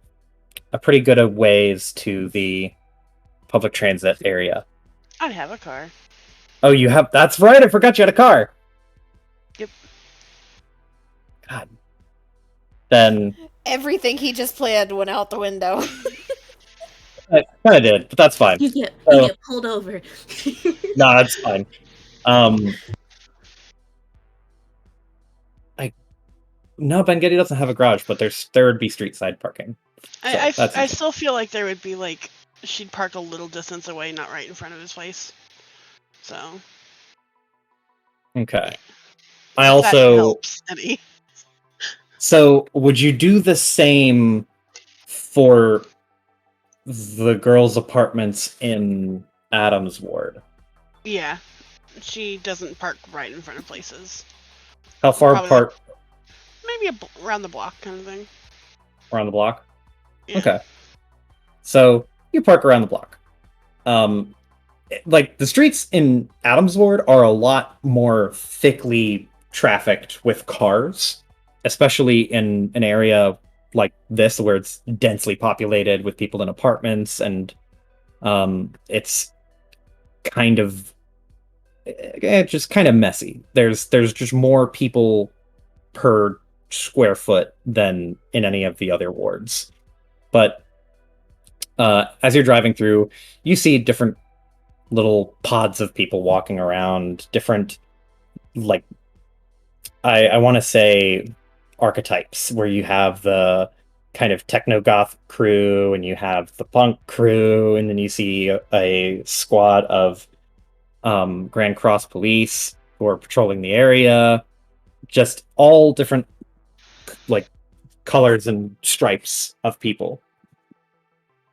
a pretty good a ways to the public transit area.
I have a car.
Oh, you have... That's right, I forgot you had a car!
Yep.
God. Then...
Everything he just planned went out the window.
I kind of did, but that's fine.
You get pulled over.
No, that's fine. No, Ben Getty doesn't have a garage, but there would be street side parking.
I
okay.
still feel like there would be like she'd park a little distance away, not right in front of his place. So.
Okay.
Yeah.
I
That
also...
helps, Eddie.
So, would you do the same for the girls' apartments in Adam's ward.
Yeah, she doesn't park right in front of places.
How far
Probably
apart?
Maybe around the block kind of thing.
Around the block?
Yeah.
Okay. So you park around the block. Like the streets in Adams Ward are a lot more thickly trafficked with cars, especially in an area like this where it's densely populated with people in apartments, and it's kind of just kind of messy. There's just more people per square foot than in any of the other wards. But as you're driving through, you see different little pods of people walking around, different, like, I want to say archetypes, where you have the kind of techno goth crew, and you have the punk crew, and then you see a squad of Grand Cross police who are patrolling the area. Just all different, like, colors and stripes of people.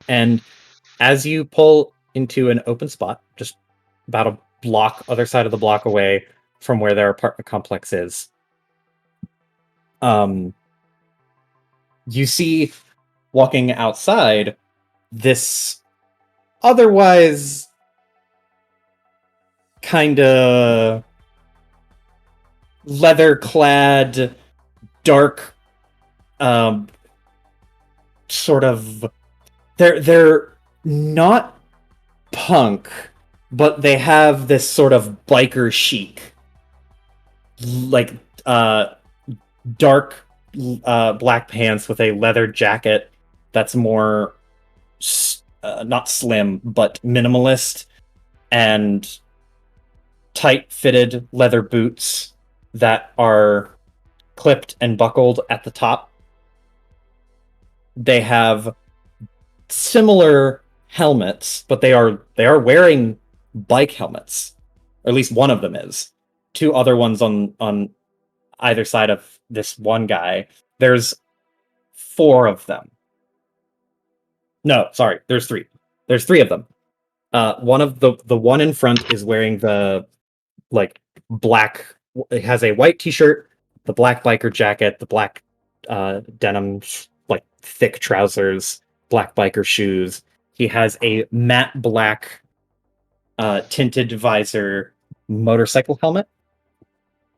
And as you pull into an open spot, just about a block, other side of the block away from where their apartment complex is, you see walking outside this otherwise kind of leather-clad, dark, sort of. They're not punk, but they have this sort of biker chic, like dark black pants with a leather jacket that's more not slim but minimalist, and tight-fitted leather boots that are clipped and buckled at the top. They have similar helmets, but they are wearing bike helmets. Or at least one of them is. Two other ones on either side of this one guy. There's 4 of them. No, sorry, there's 3. There's 3 of them. One of the one in front is wearing the like black. It has a white t-shirt, the black biker jacket, the black denim like thick trousers, black biker shoes. He has a matte black tinted visor motorcycle helmet.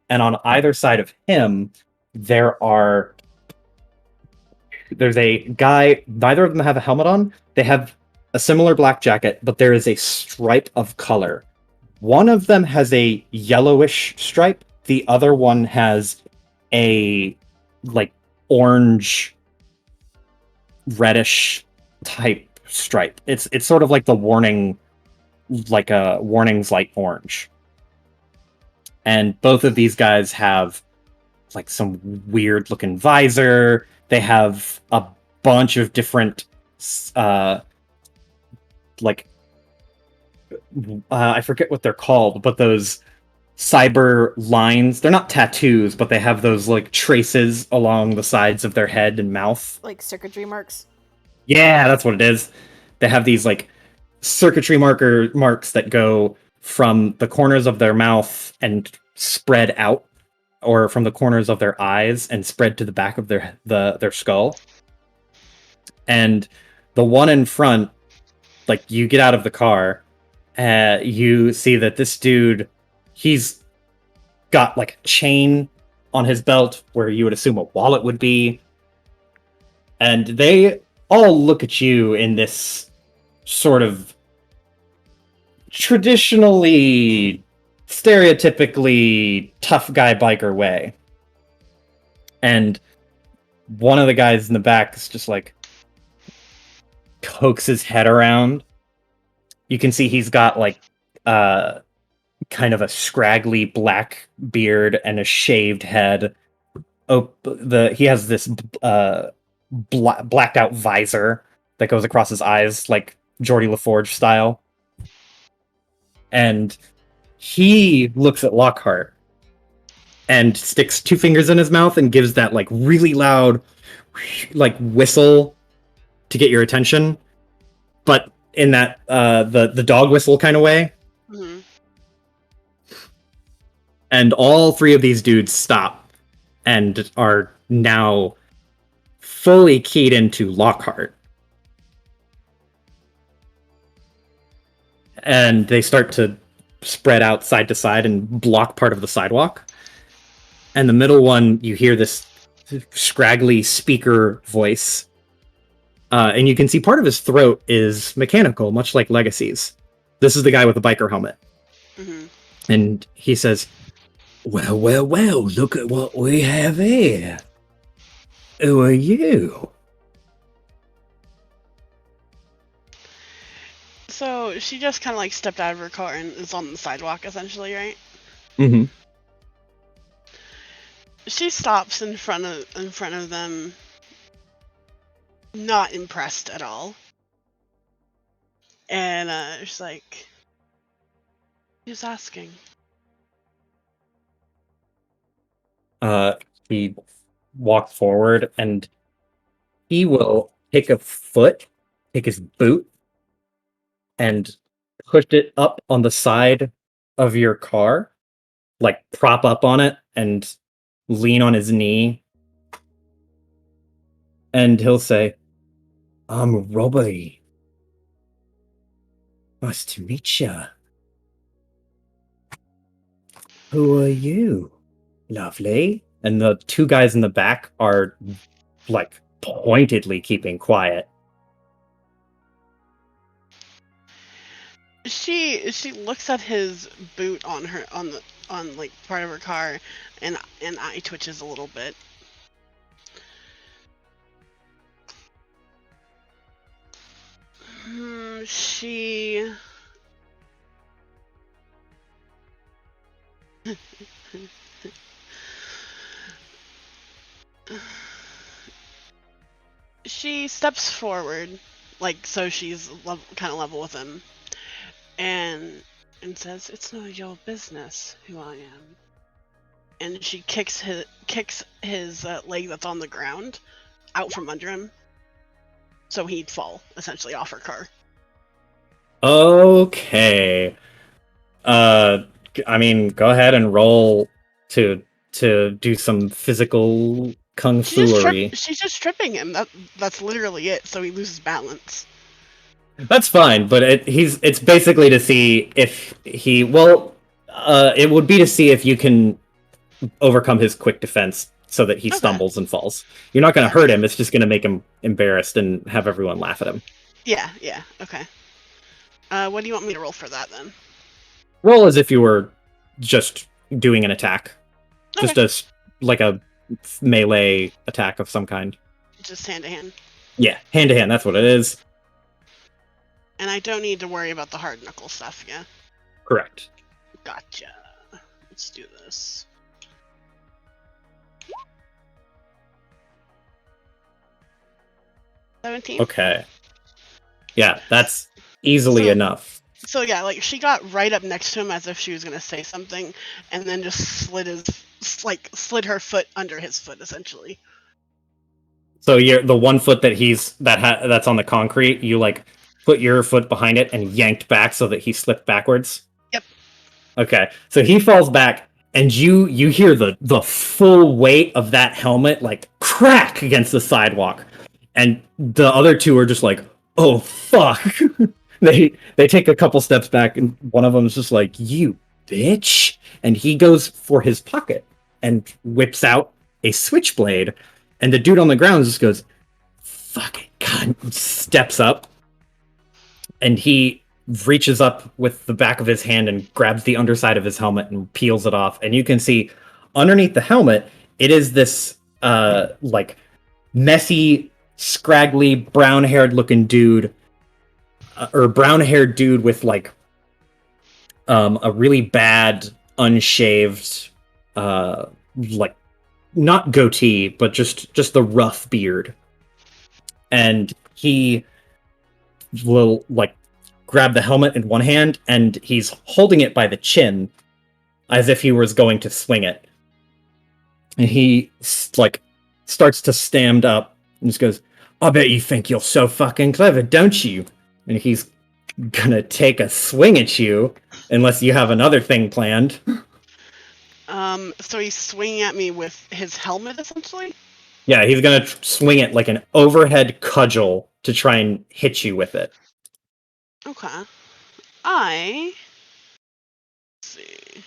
And on either side of him, there's a guy, neither of them have a helmet on. They have a similar black jacket, but there is a stripe of color. One of them has a yellowish stripe. The other one has a like orange reddish type stripe. It's sort of like the warning, like a warning's light orange. And both of these guys have like some weird looking visor. They have a bunch of different I forget what they're called, but those cyber lines. They're not tattoos, but they have those like traces along the sides of their head and mouth.
Like circuitry marks?
Yeah, that's what it is. They have these like circuitry marks that go from the corners of their mouth and spread out, or from the corners of their eyes and spread to the back of their skull. And the one in front, like, you get out of the car, you see that this dude, he's got like a chain on his belt where you would assume a wallet would be. And they all look at you in this sort of traditionally, stereotypically tough guy biker way. And one of the guys in the back is just like coaxes his head around. You can see he's got like kind of a scraggly black beard and a shaved head. He has this blacked out visor that goes across his eyes, like Geordie LaForge style. And he looks at Lockhart and sticks 2 fingers in his mouth and gives that like really loud like whistle to get your attention. but in that the dog whistle kind of way.
Mm-hmm.
And all three of these dudes stop and are now fully keyed into Lockhart. And they start to spread out side to side and block part of the sidewalk. And the middle one, you hear this scraggly speaker voice. And you can see part of his throat is mechanical, much like Legacy's. This is the guy with the biker helmet.
Mm-hmm.
And he says, well, look at what we have here. Who are you?
So she just kind of like stepped out of her car and is on the sidewalk, essentially, right?
Mm-hmm.
She stops in front of them, not impressed at all. And she's like, "Who's asking?"
He walks forward and he will take his boot, and push it up on the side of your car, like prop up on it and lean on his knee. And he'll say, I'm Robbie. Nice to meet you. Who are you? Lovely. And the two guys in the back are, like, pointedly keeping quiet.
She looks at his boot on like part of her car, and eye twitches a little bit. She she steps forward, like, so she's kind of level with him, and says, "It's none of your business who I am." And she kicks his leg that's on the ground out from under him, so he'd fall essentially off her car.
Okay. I mean, go ahead and roll to do some physical kung fu-ery.
She's just tripping him. That's literally it. So he loses balance.
That's fine, but it's basically to see if he it would be to see if you can overcome his quick defense so that he stumbles and falls. You're not going to hurt him. It's just going to make him embarrassed and have everyone laugh at him.
Yeah. Okay. What do you want me to roll for that then?
Roll as if you were just doing an attack.
Okay.
Just like a melee attack of some kind.
Just hand to hand.
Yeah, hand to hand, that's what it is.
And I don't need to worry about the hard knuckle stuff, yeah?
Correct.
Gotcha. Let's do this. $17.
Okay. Yeah, that's easily enough.
So yeah, like, she got right up next to him as if she was gonna say something, and then just slid her foot under his foot, essentially.
So you're the one foot that that's on the concrete, you like put your foot behind it and yanked back so that he slipped backwards?
Yep.
Okay. So he falls back and you hear the full weight of that helmet like crack against the sidewalk. And the other two are just like, "Oh fuck." They take a couple steps back, and one of them is just like, "You bitch!" And he goes for his pocket and whips out a switchblade, and the dude on the ground just goes, "Fucking God!" Steps up, and he reaches up with the back of his hand and grabs the underside of his helmet and peels it off, and you can see underneath the helmet it is this like messy, scraggly, brown-haired looking dude. Or brown-haired dude with like a really bad unshaved like not goatee but just the rough beard, and he will like grab the helmet in one hand and he's holding it by the chin as if he was going to swing it, and he like starts to stand up and just goes, "I bet you think you're so fucking clever, don't you? and he's gonna take a swing at you, unless you have another thing planned.
So he's swinging at me with his helmet, essentially?
Yeah, he's gonna swing it like an overhead cudgel to try and hit you with it.
Okay. Let's see.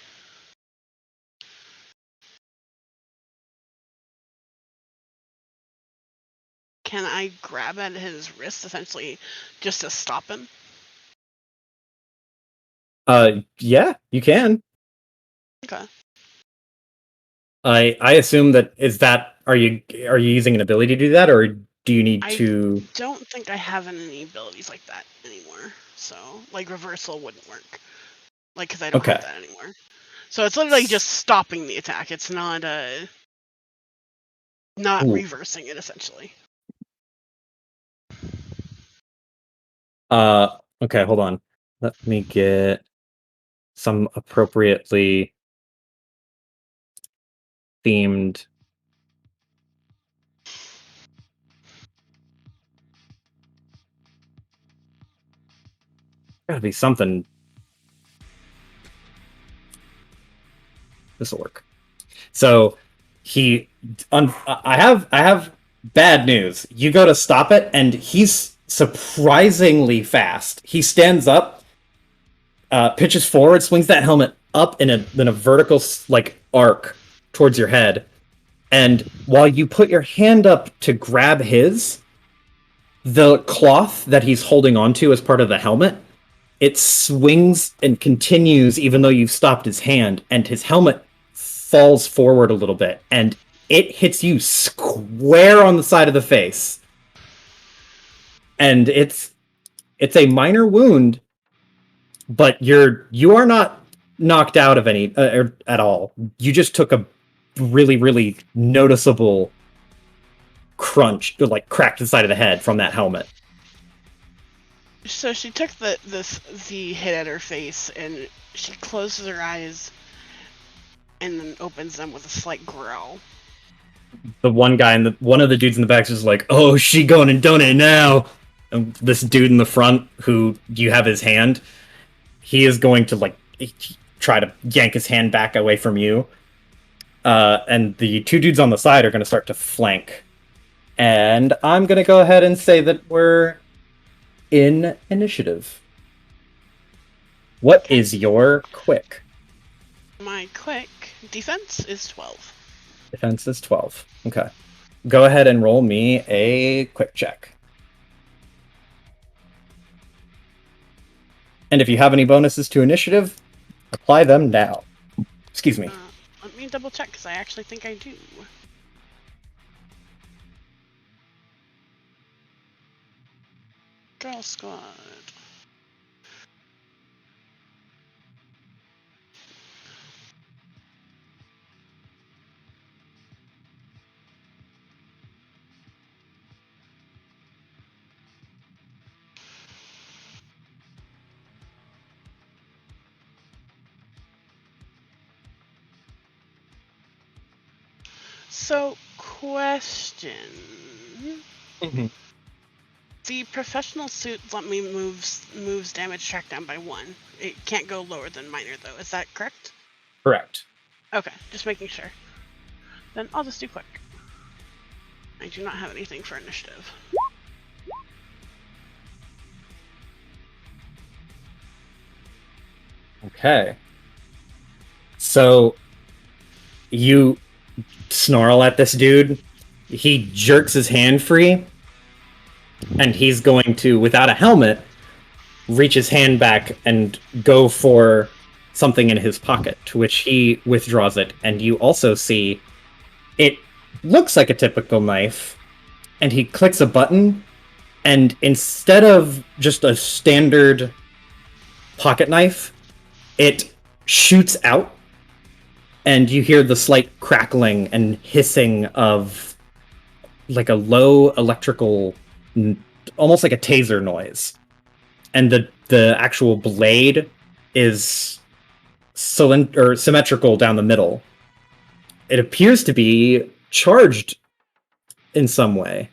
Can I grab at his wrist, essentially, just to stop him?
Yeah, you can.
Okay.
I assume that are you using an ability to do that, or do you need
I
to?
don't think I have any abilities like that anymore. So, like, reversal wouldn't work. Like, because I don't have
Okay.
that anymore. So it's literally just stopping the attack. It's not
Ooh.
reversing it, essentially.
Okay, hold on. Let me get some appropriately themed. Gotta be something. This'll work. So I have bad news. You go to stop it, and he's surprisingly fast. He stands up, pitches forward, swings that helmet up in a vertical like arc towards your head, and while you put your hand up to grab his, the cloth that he's holding onto as part of the helmet, it swings and continues even though you've stopped his hand, and his helmet falls forward a little bit, and it hits you square on the side of the face. And it's a minor wound, but you are not knocked out of any at all. You just took a really, really noticeable crunch, like cracked the side of the head from that helmet.
So she took the hit at her face, and she closes her eyes, and then opens them with a slight growl.
The one guy and one of the dudes in the back is just like, "Oh, she going and donate now." And this dude in the front, who you have his hand, he is going to like try to yank his hand back away from you. And the two dudes on the side are going to start to flank. And I'm going to go ahead and say that we're in initiative. What is your quick?
My quick defense is 12.
Defense is 12. Okay. Go ahead and roll me a quick check. And if you have any bonuses to initiative, apply them now. Excuse me.
Let me double check, because I actually think I do. Girl Squad. So, question. The professional suit let me moves damage tracked down by 1. It can't go lower than minor, though. Is that correct?
Correct.
Okay, just making sure. Then I'll just do quick. I do not have anything for initiative.
Okay. So you snarl at this dude. He jerks his hand free, and he's going to, without a helmet, reach his hand back and go for something in his pocket, to which he withdraws it. And you also see it looks like a typical knife, and he clicks a button, and instead of just a standard pocket knife, it shoots out, and you hear the slight crackling and hissing of like a low electrical, almost like a taser noise. And the actual blade is symmetrical down the middle. It appears to be charged in some way.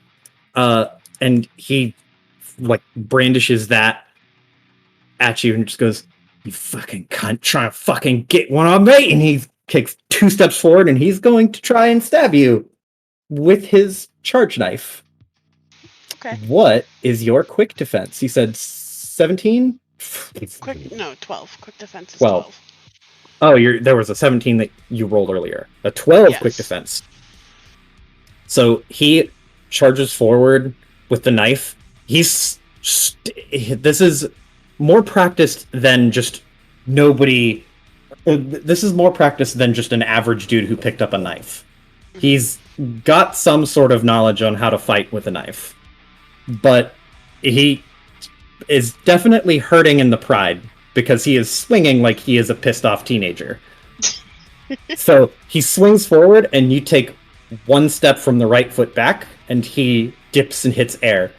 And he like brandishes that at you and just goes, "You fucking cunt, trying to fucking get one on me!" And he kicks 2 steps forward, and he's going to try and stab you with his charge knife.
Okay.
What is your quick defense? He said 17?
12. Quick defense is
12.
12.
Oh, there was a 17 that you rolled earlier. A 12
Yes.
quick defense. So he charges forward with the knife. This is more practiced than just nobody. This is more practiced than just an average dude who picked up a knife. He's got some sort of knowledge on how to fight with a knife. But he is definitely hurting in the pride because he is swinging like he is a pissed off teenager. So he swings forward, and you take 1 step from the right foot back, and he dips and hits air.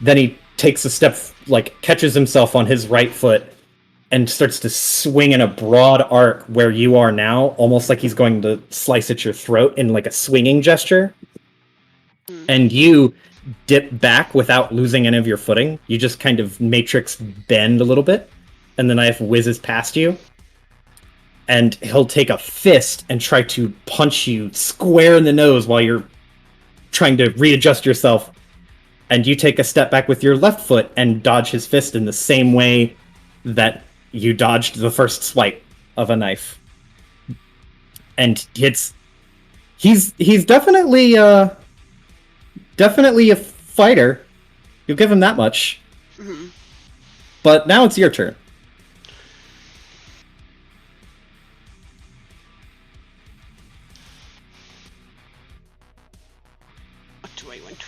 Then he takes a step, like catches himself on his right foot, and starts to swing in a broad arc where you are now, almost like he's going to slice at your throat in like a swinging gesture. And you dip back without losing any of your footing. You just kind of matrix bend a little bit, and the knife whizzes past you. And he'll take a fist and try to punch you square in the nose while you're trying to readjust yourself. And you take a step back with your left foot and dodge his fist in the same way that you dodged the first swipe of a knife. And he's definitely a fighter. You'll give him that much.
Mm-hmm.
But now it's your turn.
What do I want to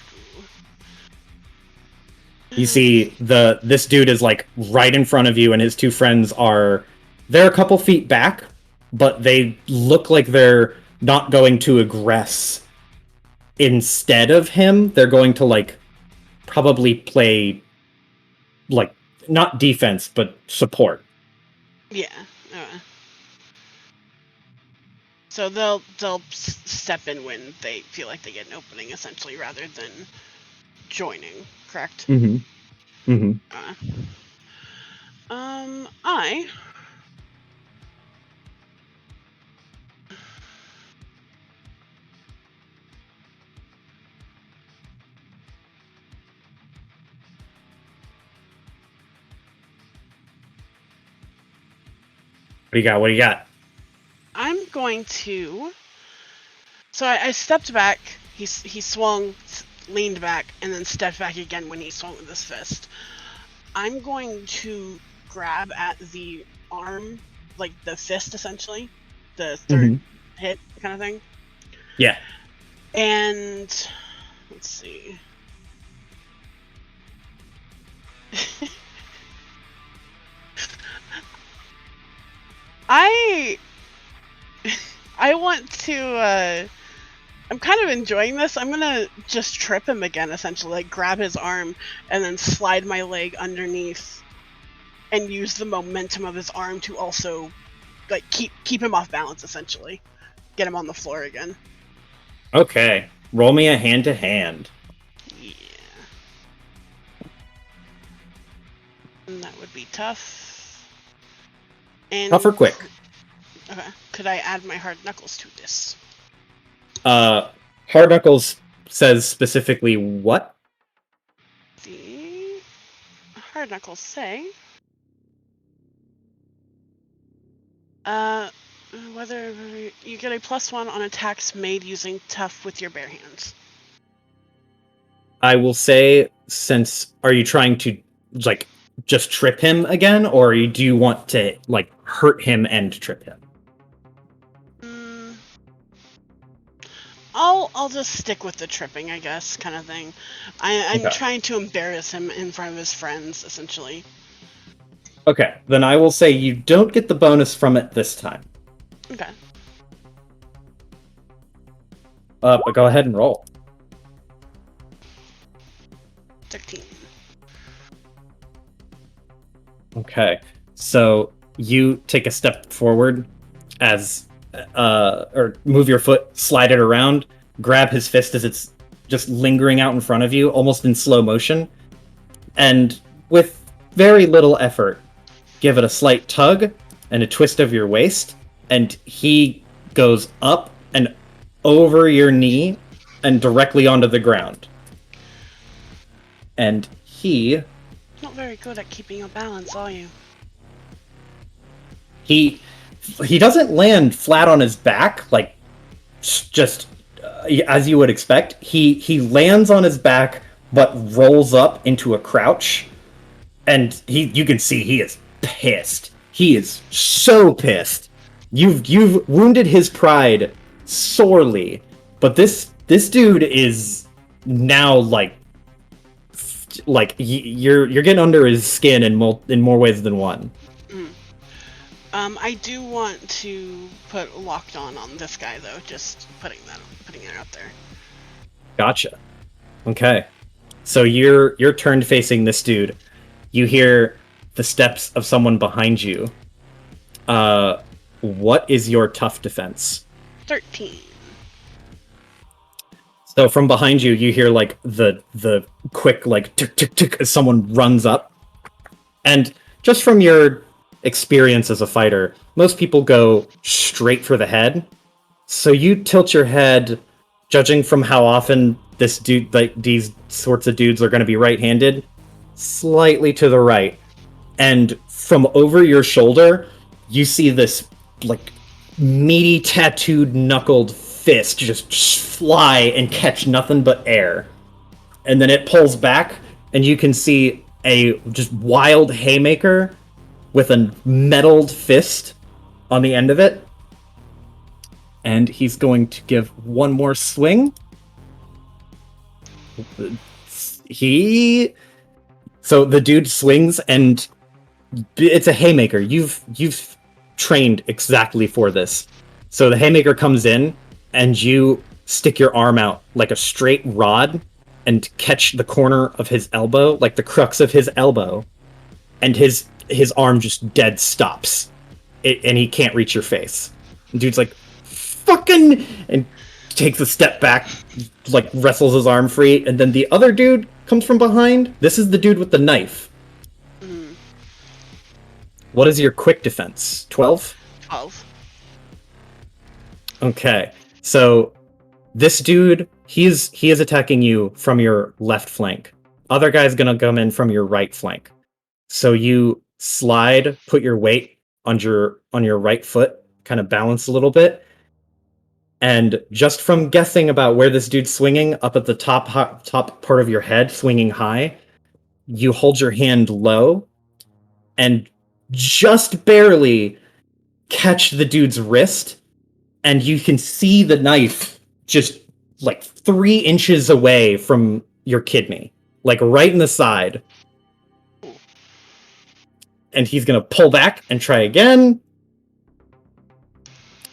do?
You see this dude is like right in front of you, and his 2 friends they're a couple feet back, but they look like they're not going to aggress. Instead of him, they're going to like probably play like not defense but support.
Yeah. So they'll step in when they feel like they get an opening, essentially, rather than joining. Correct.
Mm-hmm. Mm-hmm.
I.
What do you got?
I'm going to. So I stepped back. He swung, leaned back, and then stepped back again when he swung with his fist. I'm going to grab at the arm, like the fist, essentially, the third hit kind of thing.
Yeah.
And let's see. I want to, I'm kind of enjoying this. I'm gonna just trip him again, essentially, like grab his arm and then slide my leg underneath and use the momentum of his arm to also, like, keep him off balance, essentially. Get him on the floor again.
Okay. Roll me a hand-to-hand.
Yeah. And that would be tough. And
Tough or quick?
Okay. Could I add my hard knuckles to this?
Hard Knuckles says specifically what?
The hard knuckles say, whether you get a +1 on attacks made using tough with your bare hands.
I will say, are you trying to, like, just trip him again, or do you want to, like, hurt him and trip him?
I'll just stick with the tripping, I guess, kind of thing. I'm
Okay.
trying to embarrass him in front of his friends, essentially.
Okay, then I will say you don't get the bonus from it this time.
Okay.
But go ahead and roll.
13.
Okay, so you take a step forward or move your foot, slide it around, grab his fist as it's just lingering out in front of you, almost in slow motion, and with very little effort, give it a slight tug and a twist of your waist, and he goes up and over your knee and directly onto the ground. And he...
Not very good at keeping your balance, are you?
He doesn't land flat on his back, like, just as you would expect. He lands on his back, but rolls up into a crouch, and you can see he is pissed. He is so pissed. You've wounded his pride sorely, but this dude is now like you're getting under his skin in more ways than one.
I do want to put locked on this guy though. Just putting it out there.
Gotcha. Okay. So you're turned facing this dude. You hear the steps of someone behind you. What is your tough defense?
13.
So from behind you, you hear like the quick like tick tick tick as someone runs up. And just from your experience as a fighter, most people go straight for the head. So you tilt your head, judging from how often this dude, like these sorts of dudes, are going to be right-handed, slightly to the right. And from over your shoulder, you see this like meaty, tattooed, knuckled fist just fly and catch nothing but air. And then it pulls back, and you can see a just wild haymaker with a metalled fist on the end of it. And he's going to give one more swing. So the dude swings, and it's a haymaker. You've trained exactly for this. So the haymaker comes in, and you stick your arm out like a straight rod and catch the corner of his elbow, like the crux of his elbow, and his arm just dead stops. And he can't reach your face. And dude's like, fucking, and takes a step back, like wrestles his arm free, and then the other dude comes from behind. This is the dude with the knife. What is your quick defense? 12?
12.
Okay, so this dude, he is attacking you from your left flank. Other guy's gonna come in from your right flank. So you slide, put your weight on your right foot, kind of balance a little bit, and just from guessing about where this dude's swinging, up at the top part of your head, swinging high, you hold your hand low and just barely catch the dude's wrist, and you can see the knife just like 3 inches away from your kidney, like right in the side. And he's gonna pull back and try again.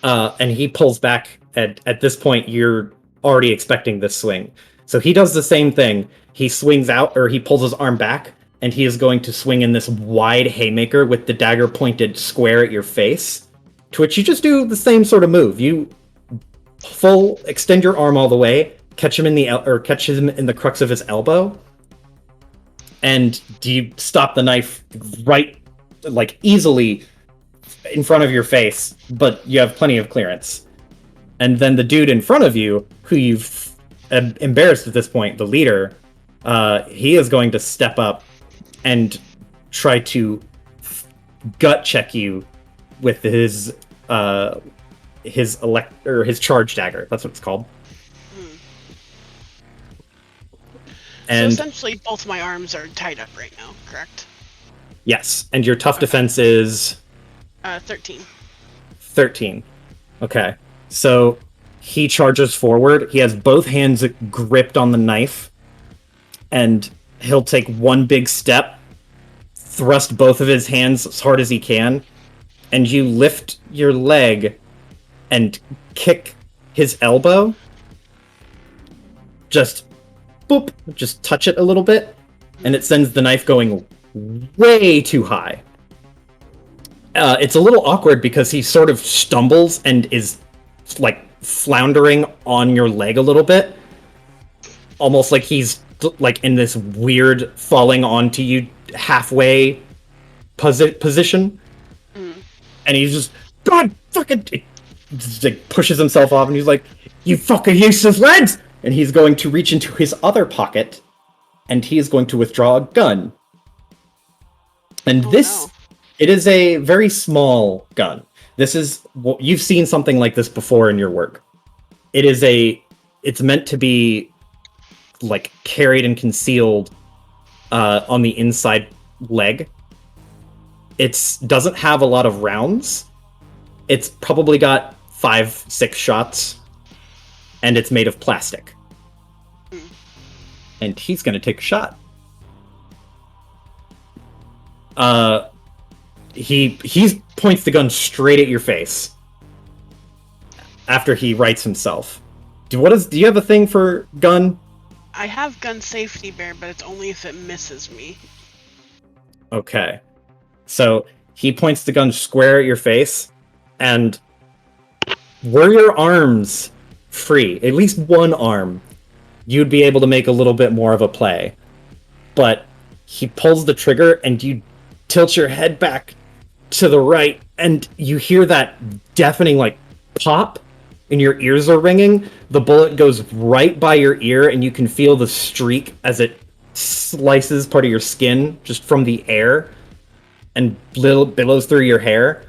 And he pulls back. At this point, you're already expecting this swing. So he does the same thing. He swings out, or he pulls his arm back, and he is going to swing in this wide haymaker with the dagger pointed square at your face. To which you just do the same sort of move. You extend your arm all the way, catch him in the crux of his elbow, and you stop the knife right, like easily in front of your face, but you have plenty of clearance. And then the dude in front of you, who you've embarrassed at this point, the leader, he is going to step up and try to gut check you with his charge dagger. That's what it's called. And
so essentially, both my arms are tied up right now, correct?
Yes, and your tough defense is
13.
13. Okay. So he charges forward. He has both hands gripped on the knife, and he'll take one big step, thrust both of his hands as hard as he can, and you lift your leg and kick his elbow. Just boop, just touch it a little bit, and it sends the knife going way too high. It's a little awkward because he sort of stumbles and is like floundering on your leg a little bit, almost like he's like in this weird falling onto you halfway position, and he's just God fucking just, like, pushes himself off, and he's like, "You fucking useless lads!" And he's going to reach into his other pocket, and he is going to withdraw a gun. And it is a very small gun. This is you've seen something like this before in your work. It's meant to be like carried and concealed on the inside leg. It doesn't have a lot of rounds. It's probably got 5-6 shots, and it's made of plastic. And he's gonna take a shot. He points the gun straight at your face after he rights himself. Do you have a thing for gun?
I have gun safety bear, but it's only if it misses me.
Okay. So he points the gun square at your face, and were your arms free, at least one arm, you'd be able to make a little bit more of a play. But he pulls the trigger, and you tilt your head back to the right, and you hear that deafening, like, pop, and your ears are ringing. The bullet goes right by your ear, and you can feel the streak as it slices part of your skin just from the air and billows through your hair.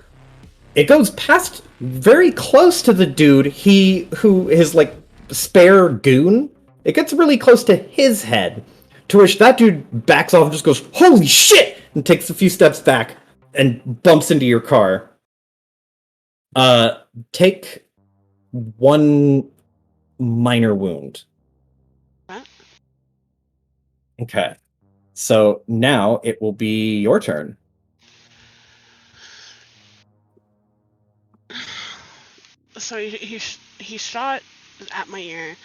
It goes past very close to the dude who is like spare goon. It gets really close to his head, to which that dude backs off and just goes, "Holy shit!" and takes a few steps back and bumps into your car. Take 1 minor wound.
What?
Okay. So now it will be your turn.
So he shot at my ear,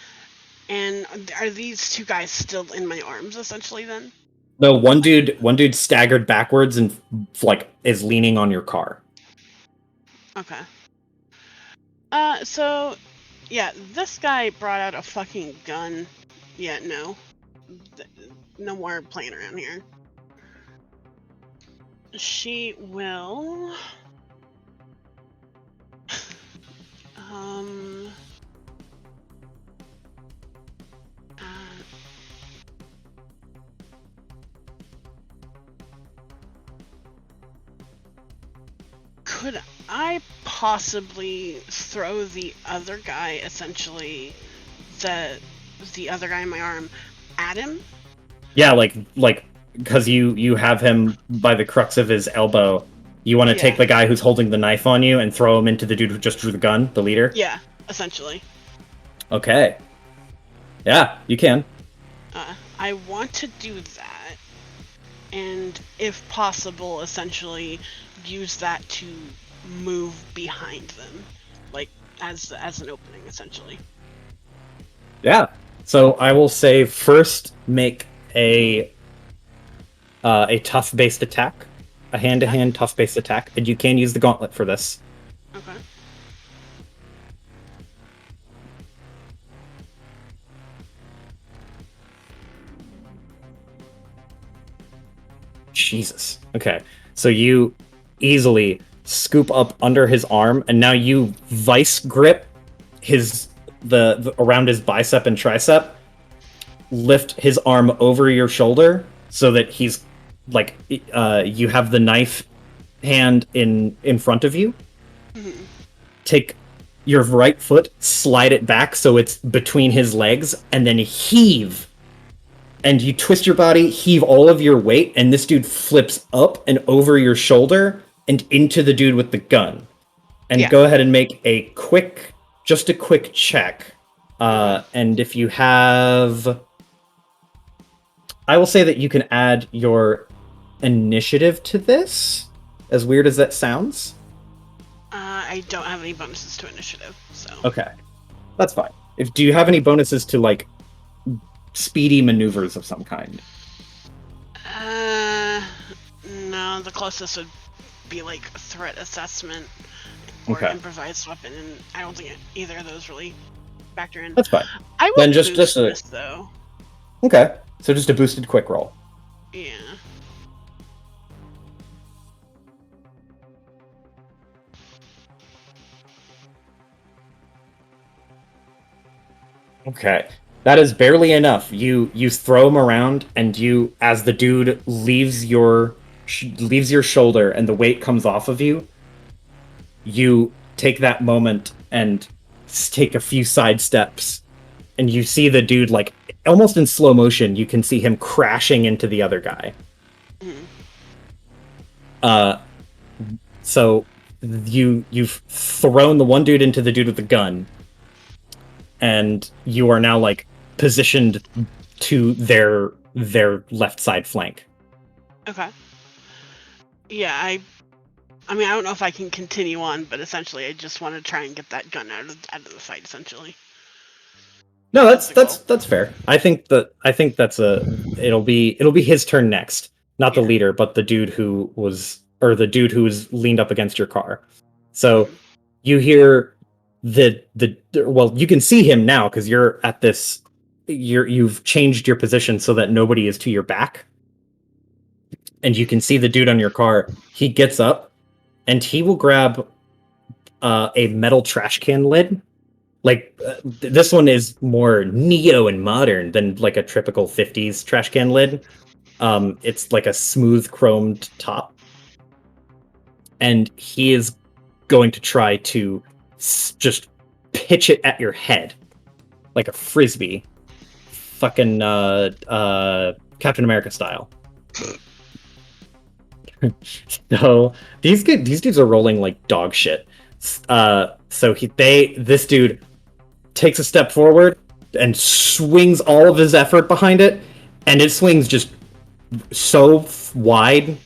and are these two guys still in my arms essentially then?
No, one dude staggered backwards and like is leaning on your car.
Okay. So yeah, this guy brought out a fucking gun. Yeah, no. No more playing around here. She will could I possibly throw the other guy, essentially the other guy in my arm, at him?
Yeah, like because you have him by the crux of his elbow. You want to take the guy who's holding the knife on you and throw him into the dude who just drew the gun, the leader?
Yeah, essentially.
Okay. Yeah, you can.
I want to do that, and if possible, essentially use that to move behind them, like as an opening, essentially.
Yeah. So I will say first make a tough-based attack, a hand-to-hand tough-based attack, and you can use the gauntlet for this.
Okay.
Jesus. Okay. So you easily scoop up under his arm, and now you vice grip the around his bicep and tricep, lift his arm over your shoulder so that he's like you have the knife hand in front of you.
Mm-hmm.
Take your right foot, slide it back so it's between his legs, and then heave. And you twist your body, heave all of your weight, and this dude flips up and over your shoulder and into the dude with the gun. And go ahead and make a quick check. And if you have... I will say that you can add your initiative to this, as weird as that sounds.
I don't have any bonuses to initiative, so...
Okay. That's fine. Do you have any bonuses to, like, speedy maneuvers of some kind?
No, the closest would be like threat assessment or improvised weapon, and I don't think either of those really factor in.
That's fine.
I will
then just
this though.
Okay. So just a boosted quick roll.
Yeah.
Okay. That is barely enough. You throw him around, and you, as the dude leaves your shoulder and the weight comes off of you, you take that moment and take a few side steps, and you see the dude, like, almost in slow motion. You can see him crashing into the other guy. So you've thrown the one dude into the dude with the gun, and you are now, like, positioned to their left side flank.
Okay. Yeah, I mean, I don't know if I can continue on, but essentially, I just want to try and get that gun out of the fight. Essentially.
No, that's fair. I think that's it'll be his turn next, not the leader, but the dude who was leaned up against your car. So you hear well, you can see him now because you're at this. You've changed your position so that nobody is to your back, and you can see the dude on your car. He gets up, and he will grab a metal trash can lid. Like, this one is more neo and modern than, like, a typical 50s trash can lid. It's like a smooth chromed top. And he is going to try to just pitch it at your head. Like a frisbee. Fucking Captain America style. So, these dudes are rolling like dog shit. So this dude takes a step forward and swings all of his effort behind it, and it swings just so wide.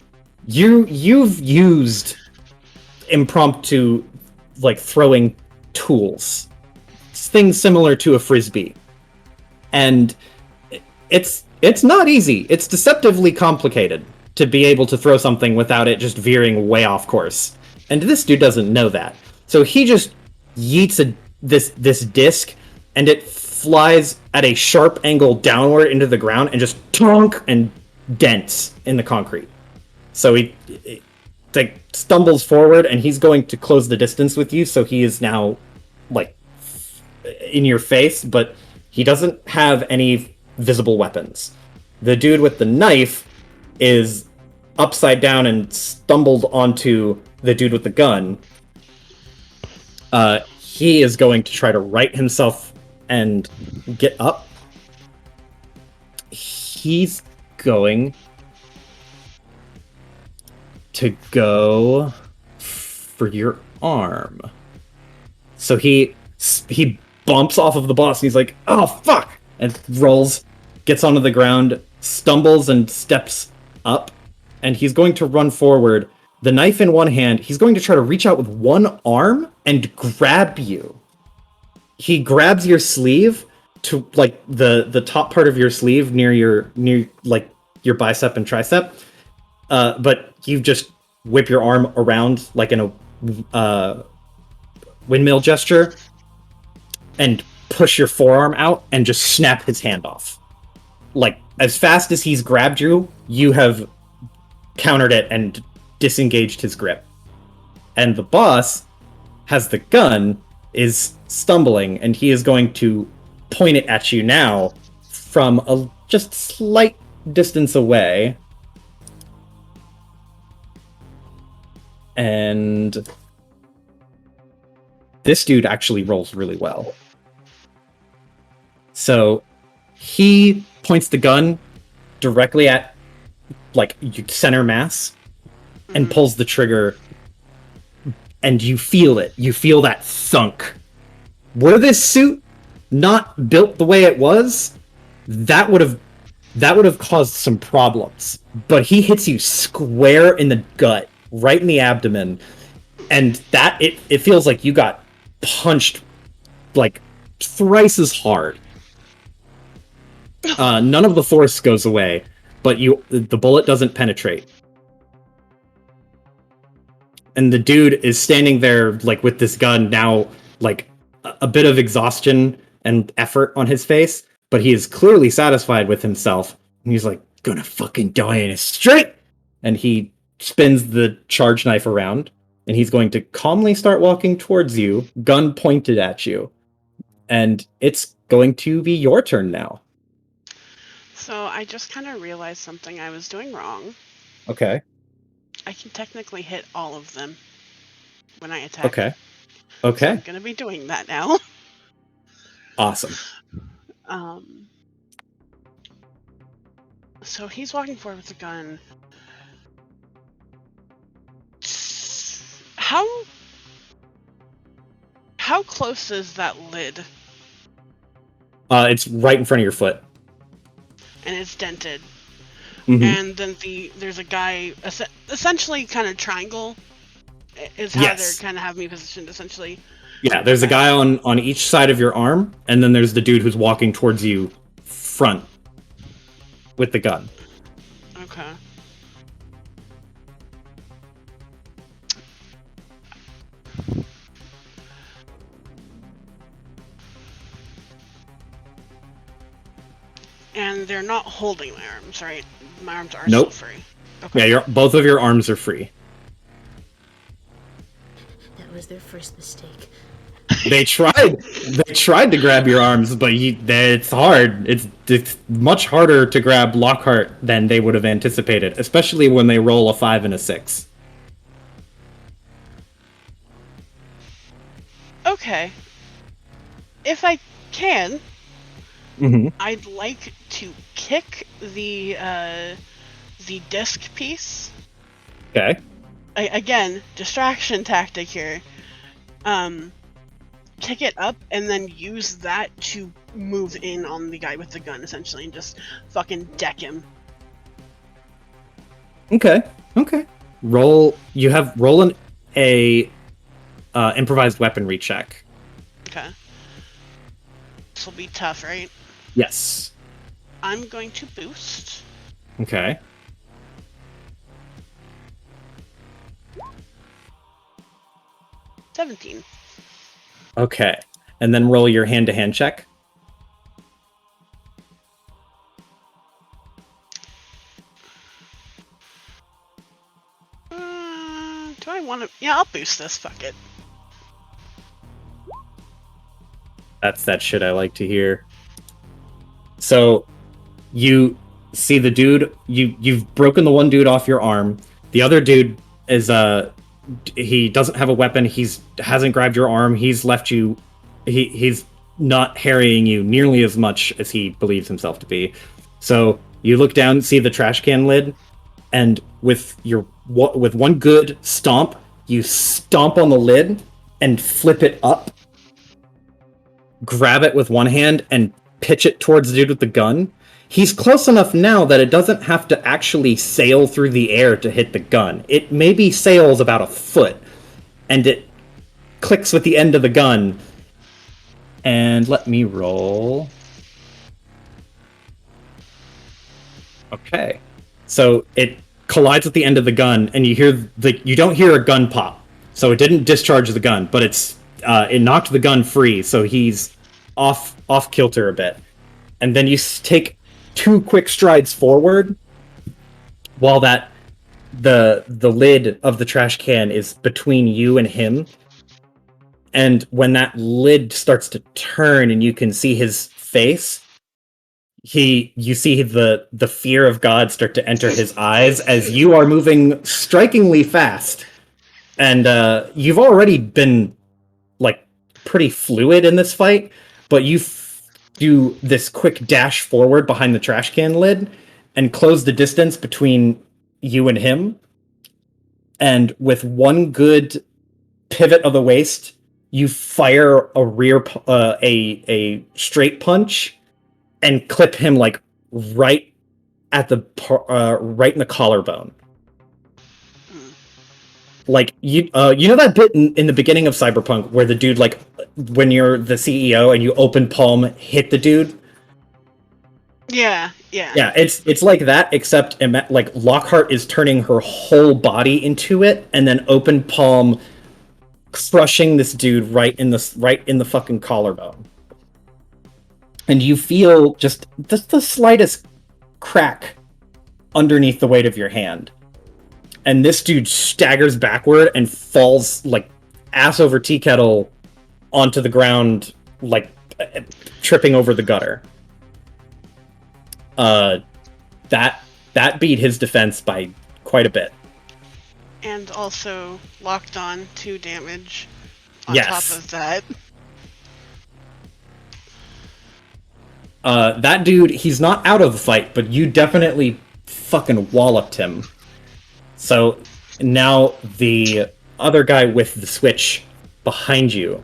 You've used impromptu, like, throwing tools, things similar to a frisbee, and it's not easy. It's deceptively complicated to be able to throw something without it just veering way off course, and this dude doesn't know that. So he just yeets this disc, and it flies at a sharp angle downward into the ground and just tonk and dents in the concrete. So he like stumbles forward, and he's going to close the distance with you. So he is now, like, in your face, but he doesn't have any visible weapons. The dude with the knife is upside down and stumbled onto the dude with the gun. He is going to try to right himself and get up. He's going to go for your arm. So he bumps off of the boss, and he's like, "Oh, fuck!" and rolls, gets onto the ground, stumbles and steps up, and he's going to run forward. The knife in one hand, he's going to try to reach out with one arm and grab you. He grabs your sleeve to, like, the top part of your sleeve near like your bicep and tricep. But you just whip your arm around like in a windmill gesture and push your forearm out and just snap his hand off. Like, as fast as he's grabbed you, you have countered it and disengaged his grip. And the boss has the gun, is stumbling, and he is going to point it at you now from a just slight distance away. And this dude actually rolls really well. So he points the gun directly at, like, center mass and pulls the trigger, and you feel it. You feel that thunk. Were this suit not built the way it was, that would have caused some problems. But he hits you square in the gut, right in the abdomen, and that it feels like you got punched like thrice as hard. None of the force goes away, but the bullet doesn't penetrate. And the dude is standing there, like, with this gun now, like, a bit of exhaustion and effort on his face, but he is clearly satisfied with himself, And he's like, gonna fucking die in a straight! And he spins the charge knife around, and he's going to calmly start walking towards you, gun pointed at you. And it's going to be your turn now.
So I just kind of realized something I was doing wrong.
Okay.
I can technically hit all of them when I attack.
Okay.
So
Okay.
I'm gonna be doing that now.
Awesome.
So he's walking forward with a gun. How close is that lid?
It's right in front of your foot.
And it's dented.
Mhm.
And then there's a guy, essentially kind of triangle is how
Yes.
they're kind of have me positioned, essentially.
Yeah, there's a guy on each side of your arm, and then there's the dude who's walking towards you front with the gun.
Okay. And they're not holding my arms, right? My arms are
Nope.
still free. Okay.
Yeah, both of your arms are free.
That was their first mistake.
They tried to grab your arms, but it's hard. It's much harder to grab Lockhart than they would have anticipated, especially when they roll a 5 and a 6.
Okay. If I can,
Mm-hmm.
I'd like to kick the disc piece.
Okay.
Again, distraction tactic here. Kick it up and then use that to move in on the guy with the gun, essentially, and just fucking deck him.
Okay. Roll an improvised weaponry check.
Okay. This will be tough, right?
Yes.
I'm going to boost.
Okay.
$17.
Okay. And then roll your hand-to-hand check.
Do I want to? Yeah, I'll boost this. Fuck it.
That's that shit I like to hear. So, you see the dude. You've broken the one dude off your arm. The other dude is he doesn't have a weapon. Hasn't grabbed your arm. He's left you. He's not harrying you nearly as much as he believes himself to be. So you look down, see the trash can lid, and with one good stomp, you stomp on the lid and flip it up. Grab it with one hand and pitch it towards the dude with the gun. He's close enough now that it doesn't have to actually sail through the air to hit the gun. It maybe sails about a foot, and it clicks with the end of the gun. And let me roll. Okay. So it collides with the end of the gun, and you don't hear a gun pop. So it didn't discharge the gun, but it knocked the gun free, so he's off kilter a bit. And then you take 2 quick strides forward, while the lid of the trash can is between you and him. And when that lid starts to turn and you can see his face, you see the fear of God start to enter his eyes as you are moving strikingly fast. And you've already been like pretty fluid in this fight, but you do this quick dash forward behind the trash can lid and close the distance between you and him. And with one good pivot of the waist, you fire a straight punch and clip him like right in the collarbone. Like you know that bit in the beginning of Cyberpunk where the dude, like, when you're the CEO and you open palm hit the dude?
Yeah.
Yeah, it's like that, except like Lockhart is turning her whole body into it, and then open palm crushing this dude right in the fucking collarbone. And you feel just the slightest crack underneath the weight of your hand. And this dude staggers backward and falls like ass over tea kettle onto the ground, like tripping over the gutter. That beat his defense by quite a bit.
And also locked on 2 damage on
Yes.
top of that.
That dude, he's not out of the fight, but you definitely fucking walloped him. So now the other guy with the switch behind you.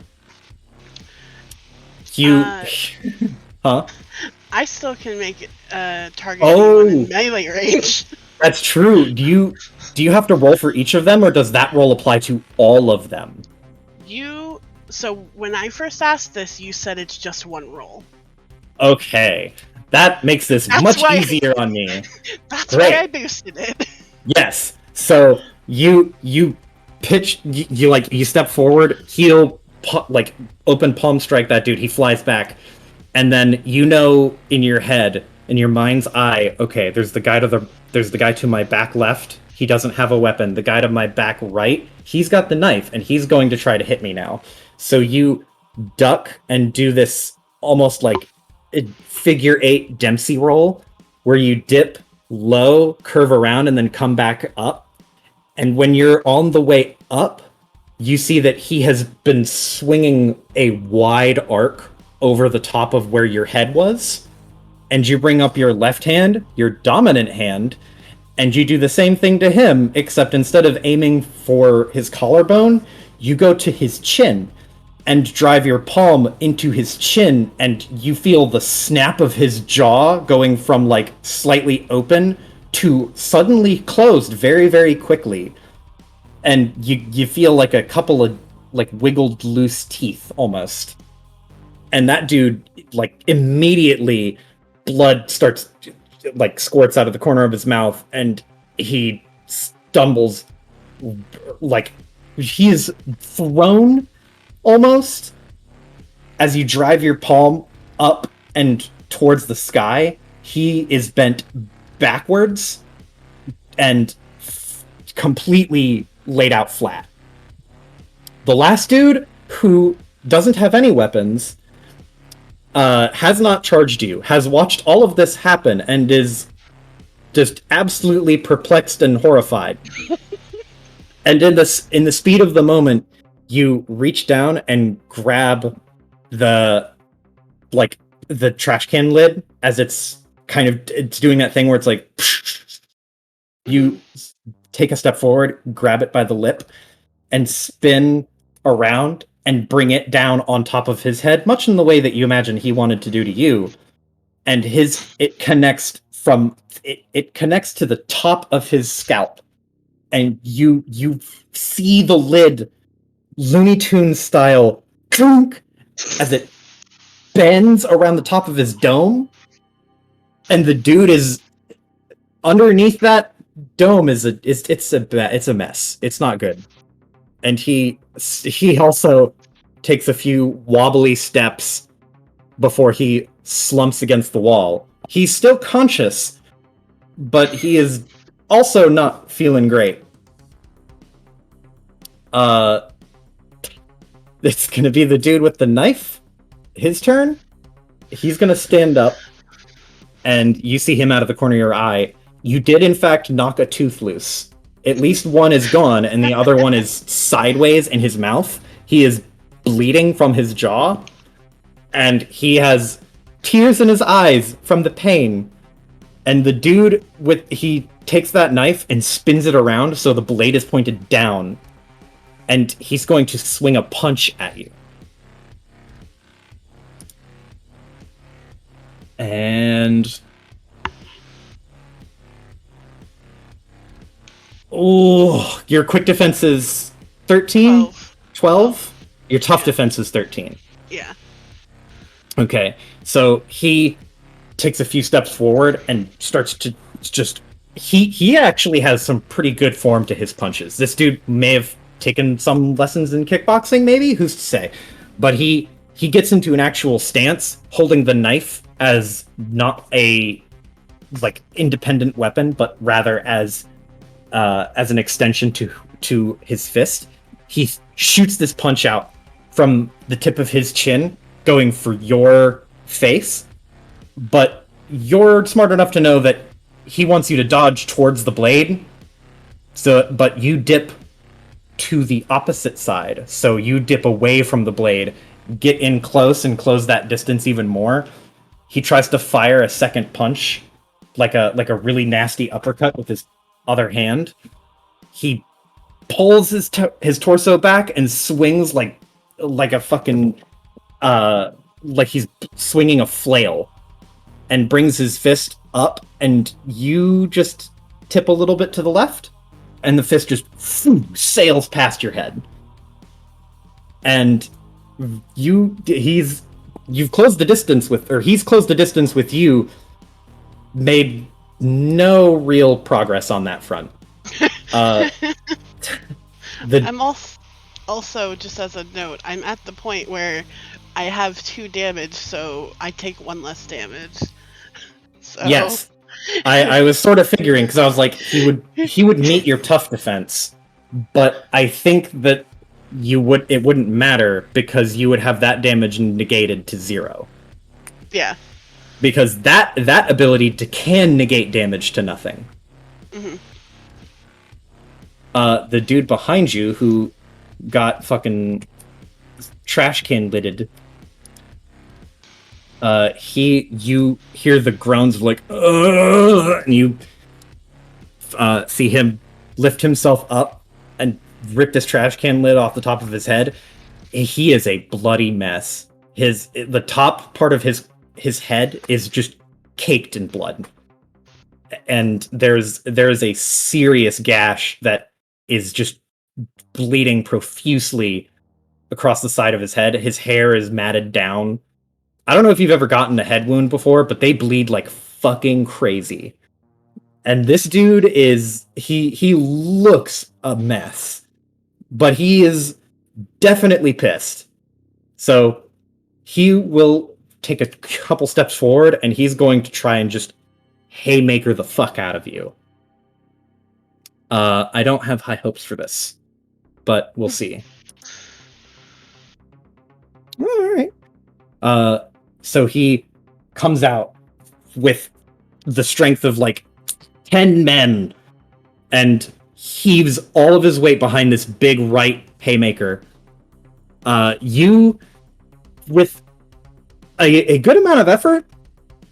You... huh?
I still can make it target
Oh.
anyone in melee range.
That's true. Do you have to roll for each of them, or does that roll apply to all of them?
So when I first asked this, you said it's just 1 roll.
Okay. That makes this
That's
much
why-
easier on me.
That's
Great.
why I boosted it.
Yes. So you pitch, you step forward, heel, like open palm strike that dude. He flies back, and then in your head, in your mind's eye, okay, there's the guy to my back left. He doesn't have a weapon. The guy to my back right, he's got the knife, and he's going to try to hit me now. So you duck and do this almost like a figure 8 Dempsey roll, where you dip low, curve around, and then come back up. And when you're on the way up, you see that he has been swinging a wide arc over the top of where your head was. And you bring up your left hand, your dominant hand, and you do the same thing to him, except instead of aiming for his collarbone, you go to his chin and drive your palm into his chin, and you feel the snap of his jaw going from like slightly open to suddenly closed very, very quickly. And you feel like a couple of like wiggled loose teeth almost. And that dude, like, immediately blood starts like squirts out of the corner of his mouth, and he stumbles, like he is thrown almost as you drive your palm up and towards the sky. He is bent backwards and completely laid out flat. The last dude, who doesn't have any weapons, has not charged you, has watched all of this happen, and is just absolutely perplexed and horrified. And in the speed of the moment, you reach down and grab the trash can lid as it's doing that thing where it's like, you take a step forward, grab it by the lip, and spin around and bring it down on top of his head, much in the way that you imagine he wanted to do to you. And it connects to the top of his scalp, and you see the lid, Looney Tunes style, as it bends around the top of his dome, and the dude is underneath that dome. It's a mess. It's not good. And he also takes a few wobbly steps before he slumps against the wall. He's still conscious, but he is also not feeling great. It's gonna be the dude with the knife. His turn. He's gonna stand up, and you see him out of the corner of your eye. You did, in fact, knock a tooth loose. At least one is gone, and the other one is sideways in his mouth. He is bleeding from his jaw, and he has tears in his eyes from the pain. And the dude he takes that knife and spins it around so the blade is pointed down, and he's going to swing a punch at you. And oh, your quick defense is 13? 12? Your tough defense is 13.
Yeah.
Okay, so he takes a few steps forward and starts to just... He actually has some pretty good form to his punches. This dude may have taken some lessons in kickboxing, maybe? Who's to say? But he gets into an actual stance, holding the knife as not a like independent weapon, but rather as an extension to his fist. He shoots this punch out from the tip of his chin, going for your face, but you're smart enough to know that he wants you to dodge towards the blade. But you dip to the opposite side, so you dip away from the blade, get in close and close that distance even more. He tries to fire a second punch, like a really nasty uppercut with his other hand. He pulls his torso back and swings like a fucking like he's swinging a flail, and brings his fist up, and you just tip a little bit to the left, and the fist just sails past your head. And he's closed the distance with you, made no real progress on that front.
I'm also, just as a note, I'm at the point where I have 2 damage, so I take 1 less damage. So...
Yes, I was sort of figuring, because I was like, he would meet your tough defense, but I think that it wouldn't matter because you would have that damage negated to 0.
Yeah.
Because that ability can negate damage to nothing.
Mm-hmm.
The dude behind you who got fucking trash can lidded, you hear the groans of like, ugh, and you see him lift himself up and rip this trash can lid off the top of his head. He is a bloody mess. The top part of his head is just caked in blood, and there's a serious gash that is just bleeding profusely across the side of his head. His hair is matted down. I don't know if you've ever gotten a head wound before, but they bleed like fucking crazy. And this dude he looks a mess, but he is definitely pissed. So he will take a couple steps forward, and he's going to try and just haymaker the fuck out of you. I don't have high hopes for this, but we'll see. All right. So he comes out with the strength of like 10 men and heaves all of his weight behind this big right haymaker. You, with a good amount of effort,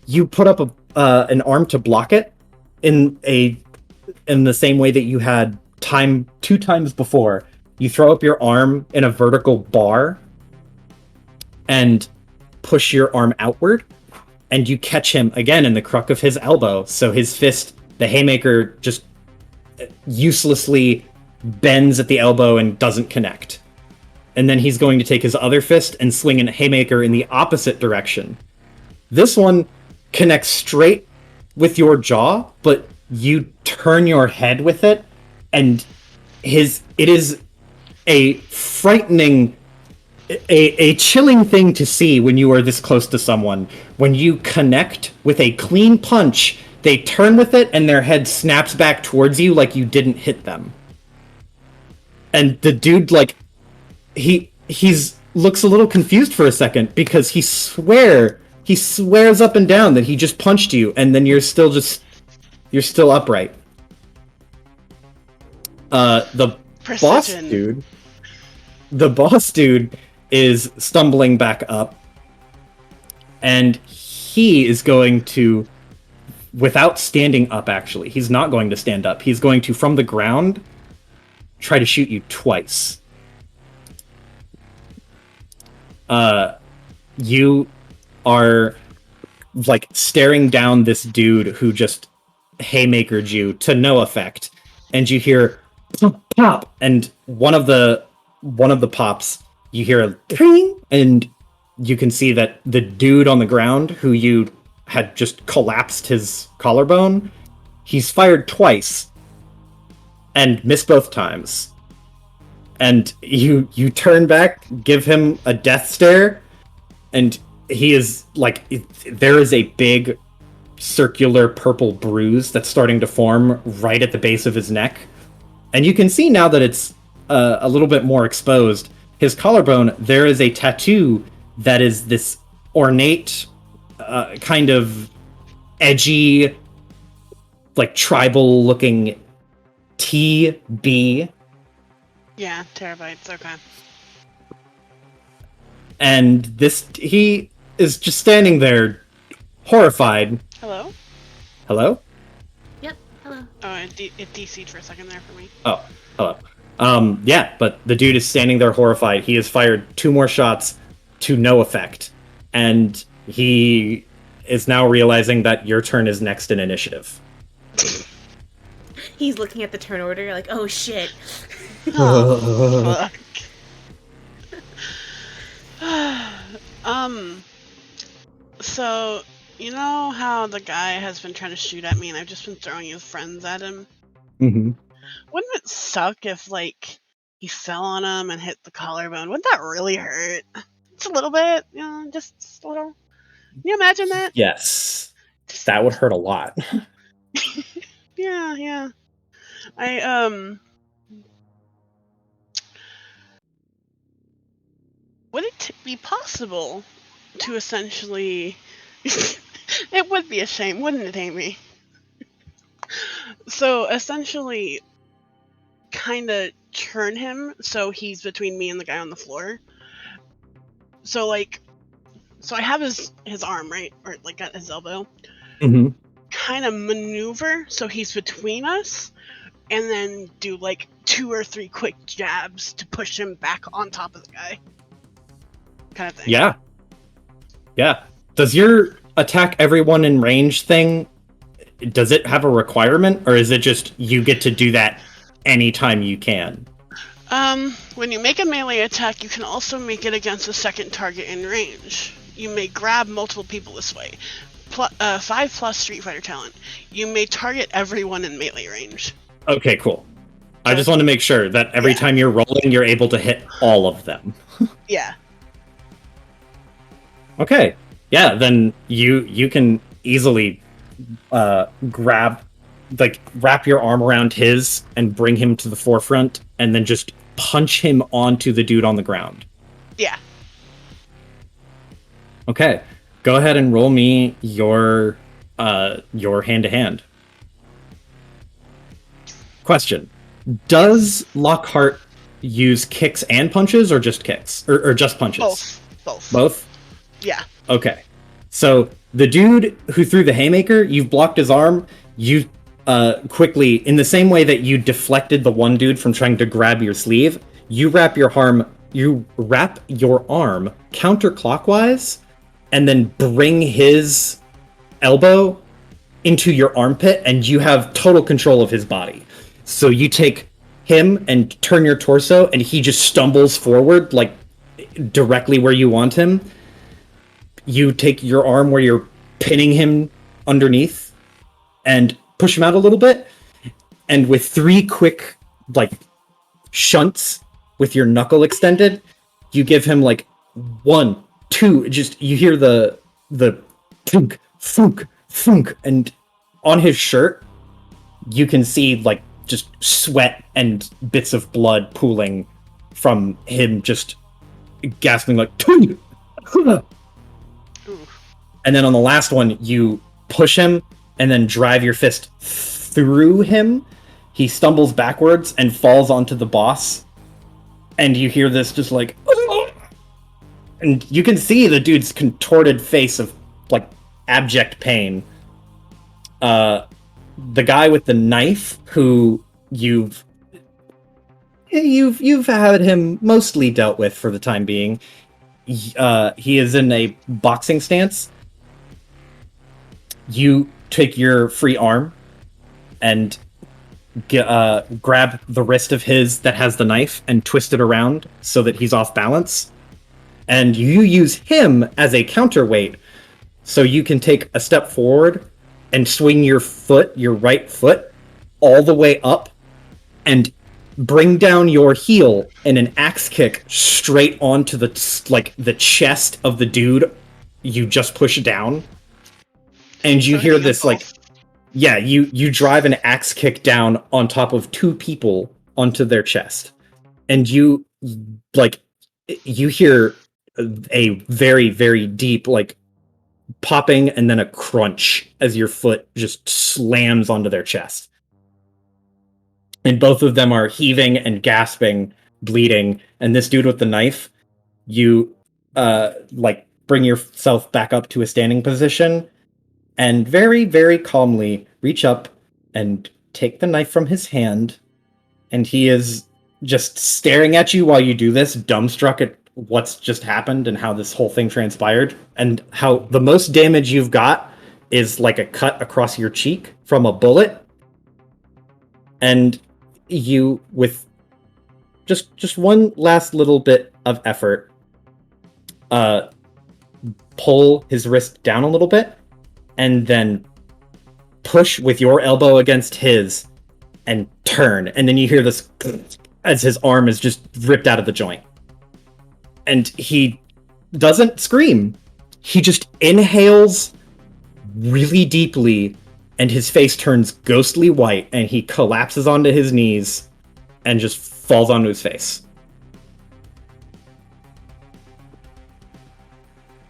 you put up an arm to block it in the same way that you had 2 times before. You throw up your arm in a vertical bar and push your arm outward, and you catch him again in the crook of his elbow. So his fist, the haymaker, just uselessly bends at the elbow and doesn't connect. And then he's going to take his other fist and swing a haymaker in the opposite direction. This one connects straight with your jaw, but you turn your head with it, and it is a frightening, a chilling thing to see when you are this close to someone. When you connect with a clean punch, they turn with it and their head snaps back towards you like you didn't hit them. And the dude, like, he's looks a little confused for a second because he swears up and down that he just punched you, and then you're still upright. The
Precision.
boss dude is stumbling back up, and he is going to, without standing up, actually, he's not going to stand up. He's going to, from the ground, try to shoot you twice. You are, like, staring down this dude who just haymakered you to no effect, and you hear pop, pop, and one of the pops, you hear a ping, and you can see that the dude on the ground who you had just collapsed his collarbone, he's fired twice and missed both times. And you turn back, give him a death stare, and he is like, there is a big circular purple bruise that's starting to form right at the base of his neck. And you can see now that it's a little bit more exposed. His collarbone, there is a tattoo that is this ornate, kind of edgy, like tribal-looking TB.
Yeah, terabytes. Okay.
And he is just standing there, horrified.
Hello?
Hello?
Yep. Hello.
Oh, it DC'd for a second there for me.
Oh, hello. Yeah, but the dude is standing there horrified. He has fired 2 more shots to no effect. And he is now realizing that your turn is next in initiative.
He's looking at the turn order like, oh shit.
Oh, fuck. So, you know how the guy has been trying to shoot at me and I've just been throwing his friends at him?
Mm-hmm.
Wouldn't it suck if, like, he fell on him and hit the collarbone? Wouldn't that really hurt? Just a little bit, you know, just a little. Can you imagine that?
Yes. That would hurt a lot.
Yeah. Would it be possible to essentially... It would be a shame, wouldn't it, Amy? So, essentially, kind of turn him so he's between me and the guy on the floor. So, like... So I have his arm, right? Or, like, at his elbow.
Mm-hmm.
Kind of maneuver so he's between us, and then do, like, 2 or 3 quick jabs to push him back on top of the guy. Kind of thing.
Yeah. Does your attack everyone in range thing, does it have a requirement, or is it just you get to do that anytime you can?
When you make a melee attack, you can also make it against a second target in range. You may grab multiple people this way. 5+ Street Fighter talent. You may target everyone in melee range.
Okay, cool. I just want to make sure that every time you're rolling, you're able to hit all of them.
Yeah.
Okay. Yeah, then you can easily wrap your arm around his and bring him to the forefront, and then just punch him onto the dude on the ground.
Yeah.
Okay. Go ahead and roll me your hand-to-hand. Question. Does Lockhart use kicks and punches, or just kicks? Or just punches?
Both.
Both?
Yeah.
Okay. So, the dude who threw the haymaker, you've blocked his arm, you quickly, in the same way that you deflected the one dude from trying to grab your sleeve, you wrap your arm counterclockwise, and then bring his elbow into your armpit, and you have total control of his body. So you take him and turn your torso, and he just stumbles forward, like, directly where you want him. You take your arm where you're pinning him underneath, and push him out a little bit, and with 3 quick, like, shunts with your knuckle extended, you give him, like, 1, 2, just, you hear the thunk, thunk, thunk, and on his shirt, you can see, like, just sweat and bits of blood pooling from him just gasping, like, Tung! And then on the last one, you push him, and then drive your fist through him. He stumbles backwards and falls onto the boss, and you hear this just, like, and you can see the dude's contorted face of, like, abject pain. The guy with the knife, who you've had him mostly dealt with for the time being, he is in a boxing stance. You take your free arm and grab the wrist of his that has the knife and twist it around so that he's off balance. And you use him as a counterweight, so you can take a step forward and swing your right foot, all the way up and bring down your heel in an axe kick straight onto the chest of the dude you just pushed down. and you
So
hear
hitting them
this like,
both.
yeah, you drive an axe kick down on top of two people onto their chest, and you hear a very, very deep like popping and then a crunch as your foot just slams onto their chest. And both of them are heaving and gasping, bleeding. And this dude with the knife, you like bring yourself back up to a standing position and very, very calmly reach up and take the knife from his hand. And he is just staring at you while you do this, dumbstruck at what's just happened and how this whole thing transpired, and how the most damage you've got is like a cut across your cheek from a bullet. And you, with just one last little bit of effort, pull his wrist down a little bit, and then push with your elbow against his, and turn, and then you hear this as his arm is just ripped out of the joint. And he doesn't scream. He just inhales really deeply, and his face turns ghostly white, and he collapses onto his knees and just falls onto his face.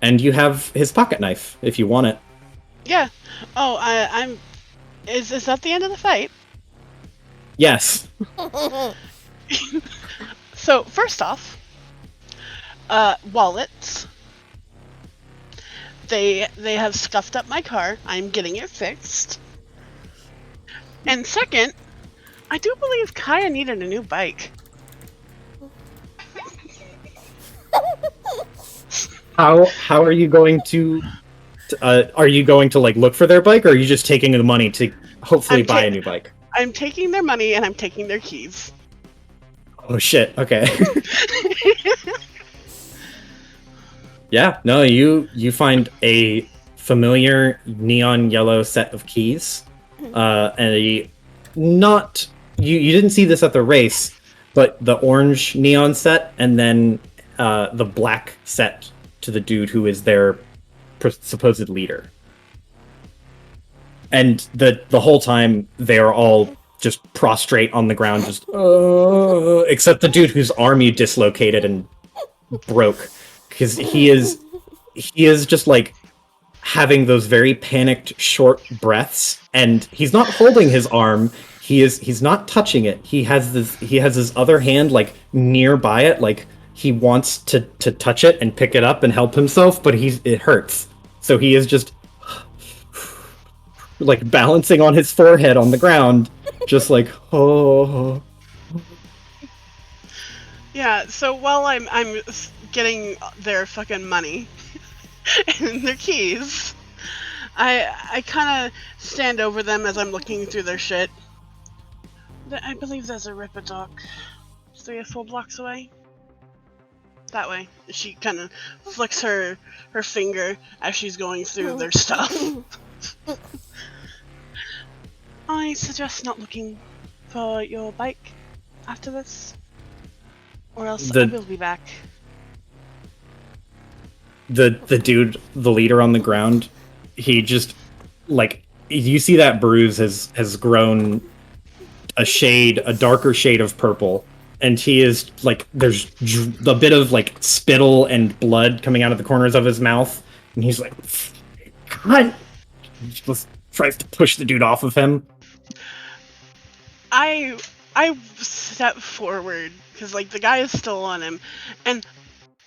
And you have his pocket knife if you want it.
Yeah. Oh, I'm. Is that the end of the fight?
Yes.
So first off, wallets. They have scuffed up my car. I'm getting it fixed. And second, I do believe Kaya needed a new bike.
How are you going to? Are you going to like look for their bike, or are you just taking the money to hopefully buy a new bike?
I'm taking their money and I'm taking their keys.
Oh shit! Okay. Yeah. No, you find a familiar neon yellow set of keys, and you didn't see this at the race, but the orange neon set, and then the black set to the dude who is their supposed leader. And the whole time they are all just prostrate on the ground, just except the dude whose arm you dislocated and broke, because he is just like having those very panicked short breaths, and he's not holding his arm. He's not touching it. He has his other hand like nearby it, like he wants to touch it and pick it up and help himself, but it hurts. So he is just like balancing on his forehead on the ground, just like, oh.
Yeah, so while I'm getting their fucking money and their keys, I kind of stand over them as I'm looking through their shit. I believe there's a Ripperdoc 3 or 4 blocks away. That way. She kind of flicks her finger as she's going through their stuff. I suggest not looking for your bike after this, or else I will be back.
The dude, the leader on the ground, he just like, you see that bruise has grown a darker shade of purple, and he is like, there's a bit of like spittle and blood coming out of the corners of his mouth, and he's like, God! He just tries to push the dude off of him.
I step forward because like the guy is still on him, and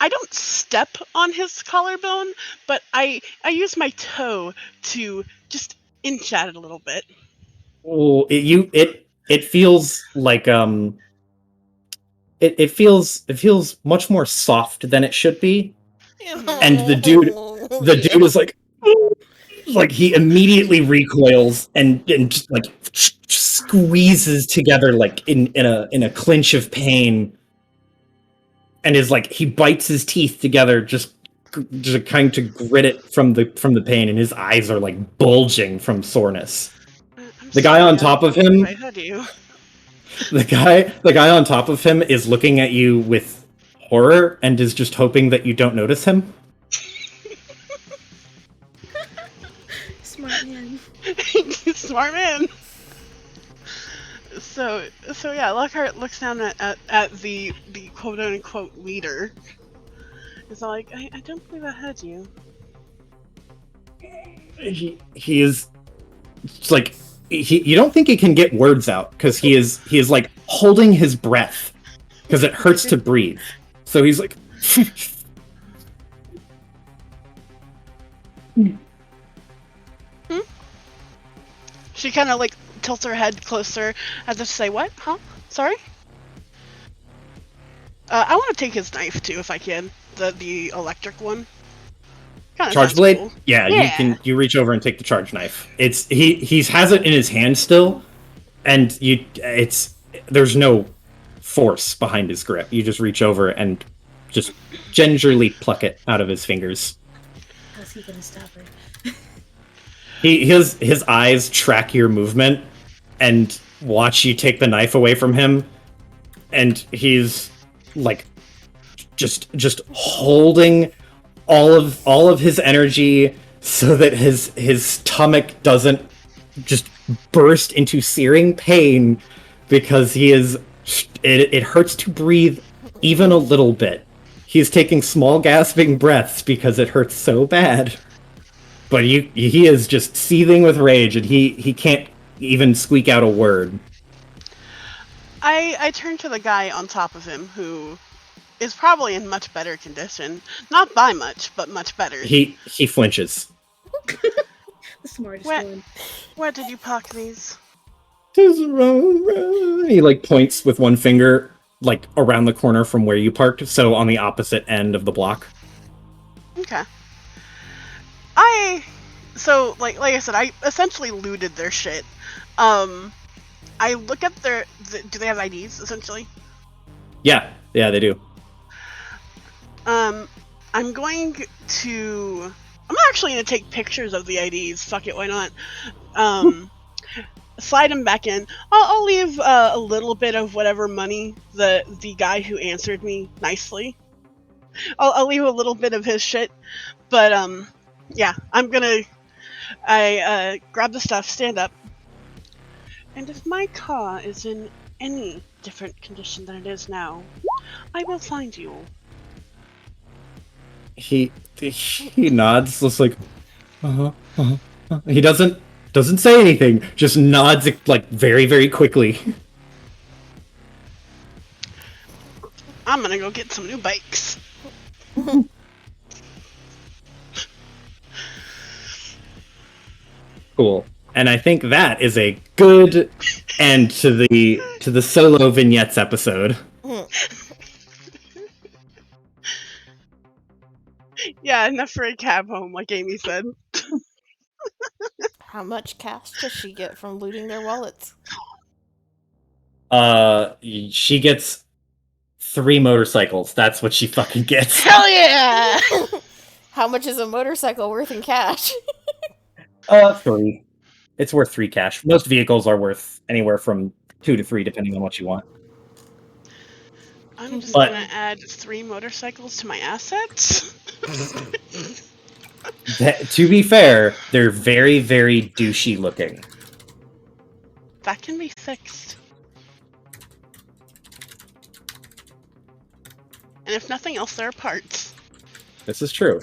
I don't step on his collarbone, but I use my toe to just inch at it a little bit.
Oh, it feels like it feels much more soft than it should be, and the dude is like he immediately recoils and just like squeezes together like in a clinch of pain, and is like, he bites his teeth together just trying to grit it from the pain, and his eyes are like bulging from soreness. The guy on top of him, the guy on top of him is looking at you with horror and is just hoping that you don't notice him.
Smart man.
Smart man. So yeah, Lockhart looks down at the quote unquote leader. It's all like, I don't believe I heard you.
He is like you don't think he can get words out because he is like holding his breath because it hurts to breathe. So he's like
She kind of like tilts her head closer as if to say, "What? Huh? Sorry." I want to take his knife too, if I can. The electric one. Kinda
charge
sounds
blade.
cool.
Yeah, you reach over and take the charge knife. It's he has it in his hand still, and there's no force behind his grip. You just reach over and just gingerly pluck it out of his fingers.
How's he gonna stop her?
His eyes track your movement and watch you take the knife away from him, and he's like just holding all of his energy so that his stomach doesn't just burst into searing pain because it hurts to breathe even a little bit. He's taking small gasping breaths because it hurts so bad. But he is just seething with rage, and he can't even squeak out a word.
I turn to the guy on top of him who is probably in much better condition. Not by much, but much better.
He flinches.
The smartest one.
Where did you park these?
He like points with one finger like around the corner from where you parked, so on the opposite end of the block.
Okay. Like I said, I essentially looted their shit. I look at do they have IDs essentially?
Yeah, they do.
I'm actually gonna take pictures of the IDs. Fuck it, why not? Slide them back in. I'll leave a little bit of whatever money the guy who answered me nicely. I'll leave a little bit of his shit, but yeah, I grab the stuff, stand up, and if my car is in any different condition than it is now, I will find you.
He nods, looks like, He doesn't say anything, just nods like very, very quickly.
I'm gonna go get some new bikes.
Cool. And I think that is a good end to the solo vignettes episode.
Yeah, enough for a cab home, like Amy said.
How much cash does she get from looting their wallets?
She gets 3 motorcycles. That's what she fucking gets.
Hell yeah!
How much is a motorcycle worth in cash?
3. It's worth 3 cash. Most vehicles are worth anywhere from 2 to 3, depending on what you want.
I'm just gonna add 3 motorcycles to my assets.
To be fair, they're very, very douchey looking.
That can be fixed. And if nothing else, there are parts.
This is true.